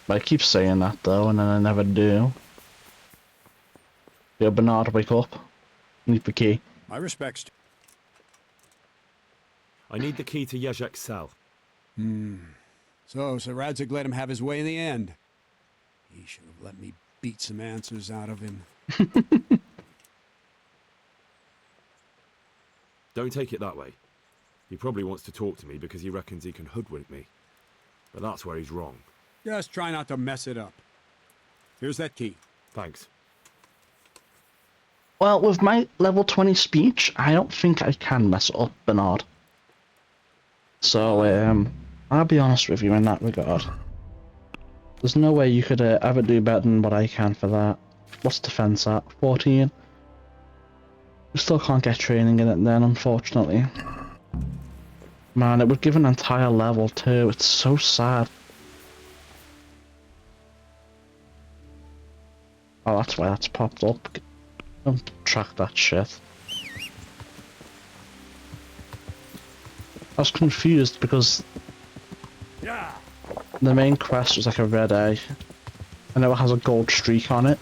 But I keep saying that though, and then I never do. Yo, Bernard, wake up. Need the key. My respects. I need the key to Jezek's cell. So Radzik let him have his way in the end. He should have let me beat some answers out of him. Don't take it that way. He probably wants to talk to me because he reckons he can hoodwink me. But that's where he's wrong. Just try not to mess it up. Here's that key. Thanks. Well, with my level 20 speech, I don't think I can mess it up, Bernard. So, I'll be honest with you in that regard. There's no way you could ever do better than what I can for that. What's defense at? 14? We still can't get training in it then, unfortunately. Man, it would give an entire level too. It's so sad. Oh, that's why that's popped up. Don't track that shit. I was confused because the main quest was like a red eye. I know it has a gold streak on it.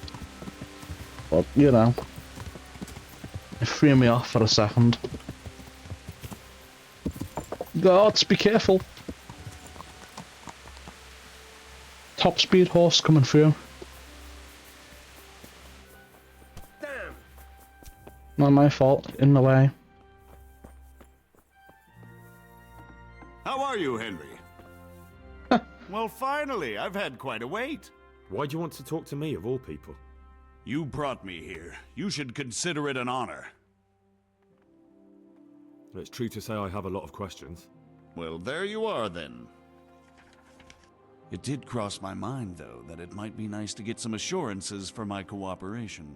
But, you know. It threw me off for a second. Guards, be careful. Top speed horse coming through. Damn. Not my fault, in the way. How are you, Henry? Well, finally, I've had quite a wait. Why do you want to talk to me, of all people? You brought me here. You should consider it an honor. It's true to say I have a lot of questions. Well, there you are, then. It did cross my mind, though, that it might be nice to get some assurances for my cooperation.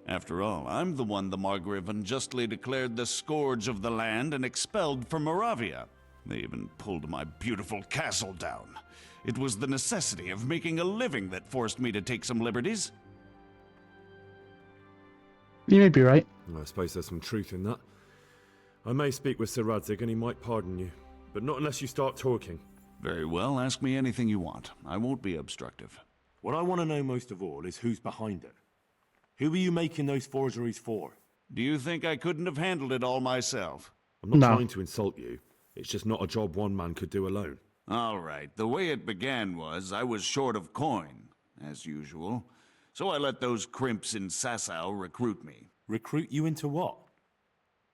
After all, I'm the one the Margrave unjustly declared the scourge of the land and expelled from Moravia. They even pulled my beautiful castle down. It was the necessity of making a living that forced me to take some liberties. You may be right. I suppose there's some truth in that. I may speak with Sir Radzig and he might pardon you, but not unless you start talking. Very well, ask me anything you want. I won't be obstructive. What I want to know most of all is who's behind it. Who are you making those forgeries for? Do you think I couldn't have handled it all myself? I'm not trying to insult you. It's just not a job one man could do alone. All right, the way it began was I was short of coin, as usual. So I let those crimps in Sasau recruit me. Recruit you into what?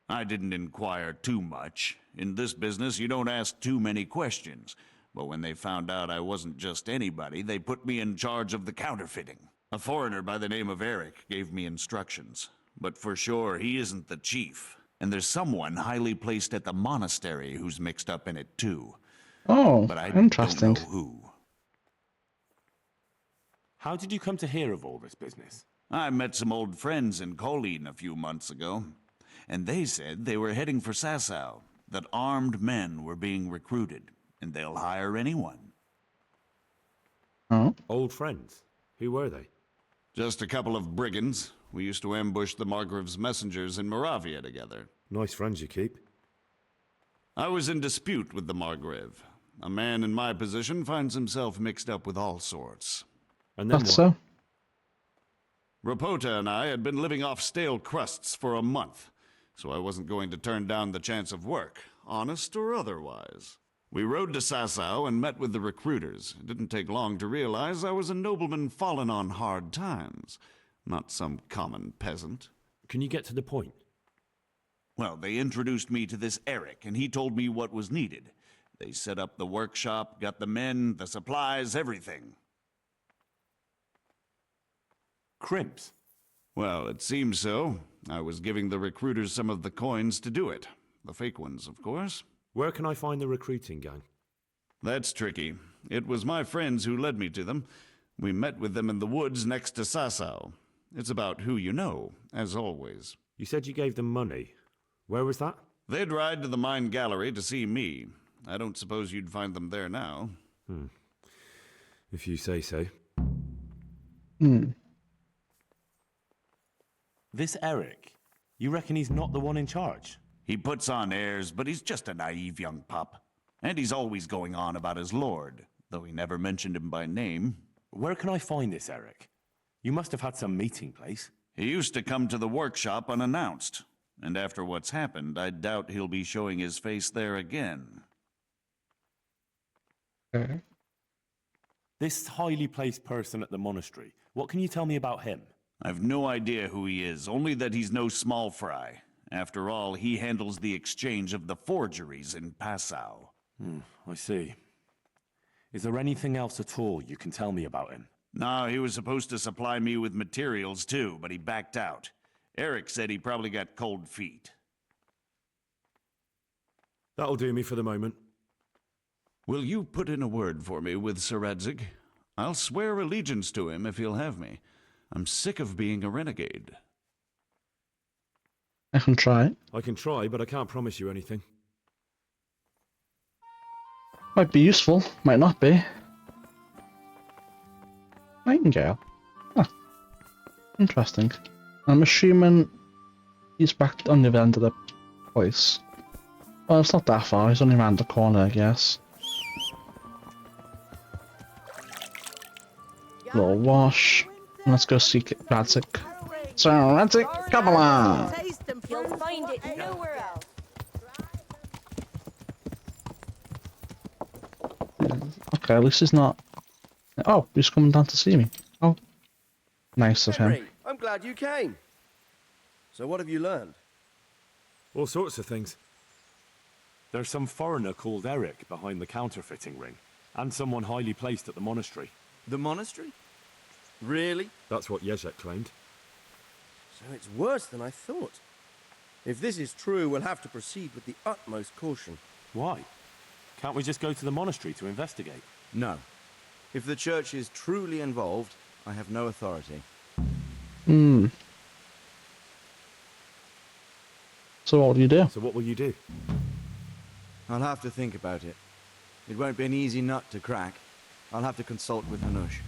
I didn't inquire too much. In this business, you don't ask too many questions. But when they found out I wasn't just anybody, they put me in charge of the counterfeiting. A foreigner by the name of Eric gave me instructions. But for sure, he isn't the chief. And there's someone highly placed at the monastery who's mixed up in it too. Oh, but I interesting. don't know who. How did you come to hear of all this business? I met some old friends in Colleen a few months ago, and they said they were heading for Sasau, that armed men were being recruited, and they'll hire anyone. Oh? Old friends? Who were they? Just a couple of brigands. We used to ambush the Margrave's messengers in Moravia together. Nice friends you keep. I was in dispute with the Margrave. A man in my position finds himself mixed up with all sorts. And then That's what? so. Rapota and I had been living off stale crusts for a month, so I wasn't going to turn down the chance of work, honest or otherwise. We rode to Sasau and met with the recruiters. It didn't take long to realize I was a nobleman fallen on hard times, not some common peasant. Can you get to the point? Well, they introduced me to this Eric, and he told me what was needed. They set up the workshop, got the men, the supplies, everything. Crimps? Well, it seems so. I was giving the recruiters some of the coins to do it. The fake ones, of course. Where can I find the recruiting gang? That's tricky. It was my friends who led me to them. We met with them in the woods next to Sasau. It's about who you know, as always. You said you gave them money. Where was that? They'd ride to the mine gallery to see me. I don't suppose you'd find them there now. If you say so. This Eric, you reckon he's not the one in charge? He puts on airs, but he's just a naive young pup. And he's always going on about his lord, though he never mentioned him by name. Where can I find this Eric? You must have had some meeting place. He used to come to the workshop unannounced. And after what's happened, I doubt he'll be showing his face there again. Okay. This highly placed person at the monastery, what can you tell me about him? I've no idea who he is, only that he's no small fry. After all, he handles the exchange of the forgeries in Passau. I see. Is there anything else at all you can tell me about him? No, he was supposed to supply me with materials too, but he backed out. Eric said he probably got cold feet. That'll do me for the moment. Will you put in a word for me with Sir Radzig? I'll swear allegiance to him if he'll have me. I'm sick of being a renegade. I can try. I can try, but I can't promise you anything. Might be useful, might not be. Nightingale. Huh. Interesting. I'm assuming he's back on the other end of the place. Well, it's not that far, he's only around the corner, I guess. Little wash. Let's go seek Radzig. So, Radzig, come along! You'll find it nowhere else. Okay, at least he's not... Oh, he's coming down to see me. Oh, nice of him. Henry, I'm glad you came. So what have you learned? All sorts of things. There's some foreigner called Eric behind the counterfeiting ring, and someone highly placed at the monastery. The monastery? Really? That's what Jezek claimed. So it's worse than I thought. If this is true, we'll have to proceed with the utmost caution. Why? Can't we just go to the monastery to investigate? No. If the church is truly involved, I have no authority. So what will you do? So what will you do? I'll have to think about it. It won't be an easy nut to crack. I'll have to consult with Hanush.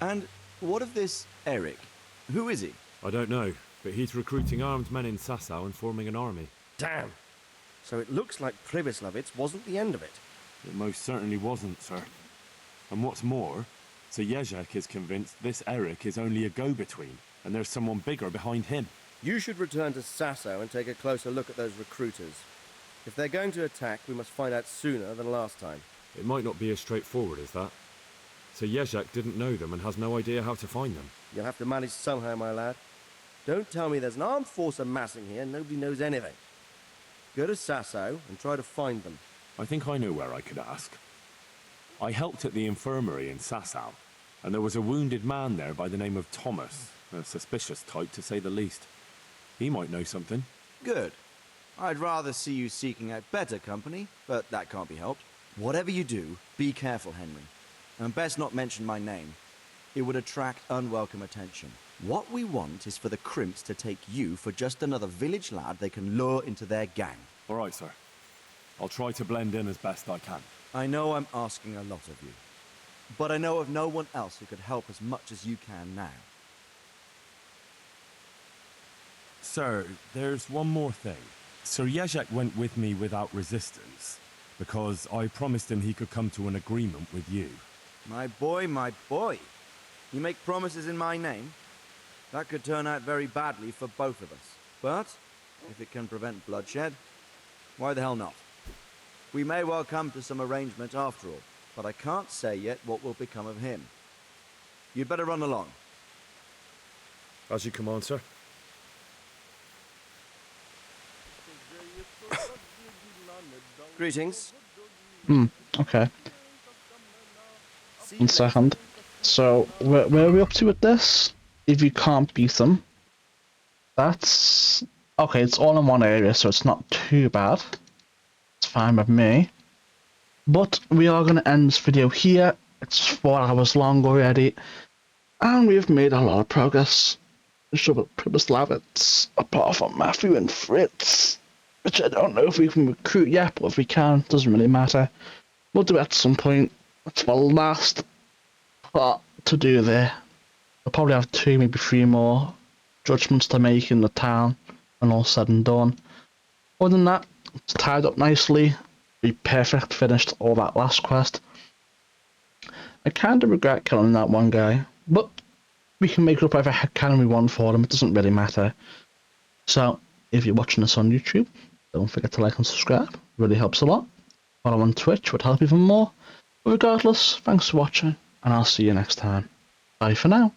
And what of this Eric? Who is he? I don't know. but he's recruiting armed men in Sasau and forming an army. Damn. So it looks like Pribyslavitz wasn't the end of it. It most certainly wasn't, sir. And what's more, Sir Jezek is convinced this Eric is only a go-between, and there's someone bigger behind him. You should return to Sasau and take a closer look at those recruiters. If they're going to attack, we must find out sooner than last time. It might not be as straightforward as that. Sir Jezek didn't know them and has no idea how to find them. You'll have to manage somehow, my lad. Don't tell me there's an armed force amassing here and nobody knows anything. Go to Sasau and try to find them. I think I know where I could ask. I helped at the infirmary in Sasau, and there was a wounded man there by the name of Thomas, a suspicious type to say the least. He might know something. Good. I'd rather see you seeking out better company, but that can't be helped. Whatever you do, be careful, Henry. And best not mention my name. It would attract unwelcome attention. What we want is for the crimps to take you for just another village lad they can lure into their gang. All right, sir. I'll try to blend in as best I can. I know I'm asking a lot of you, but I know of no one else who could help as much as you can now. Sir, there's one more thing. Sir Jezek went with me without resistance, because I promised him he could come to an agreement with you. My boy, you make promises in my name? That could turn out very badly for both of us. But, if it can prevent bloodshed, why the hell not? We may well come to some arrangement after all, but I can't say yet what will become of him. You'd better run along. As you command, sir. Greetings. Okay. 1 second. So, where are we up to with this? If you can't beat them, that's... Okay, it's all in one area, so it's not too bad. It's fine with me. But we are going to end this video here. It's 4 hours long already. And we've made a lot of progress. With Pribyslavitz, apart from Matthew and Fritz. Which I don't know if we can recruit yet, but if we can, doesn't really matter. We'll do it at some point. That's the last part to do there. We'll probably have 2, maybe 3 more judgments to make in the town when all said and done. Other than that, it's tied up nicely. Be perfect, finished all that last quest. I kind of regret killing that one guy, but we can make it up whatever headcanon we want for him. It doesn't really matter. So, if you're watching this on YouTube, don't forget to like and subscribe. It really helps a lot. Follow on Twitch would help even more. But regardless, thanks for watching, and I'll see you next time. Bye for now.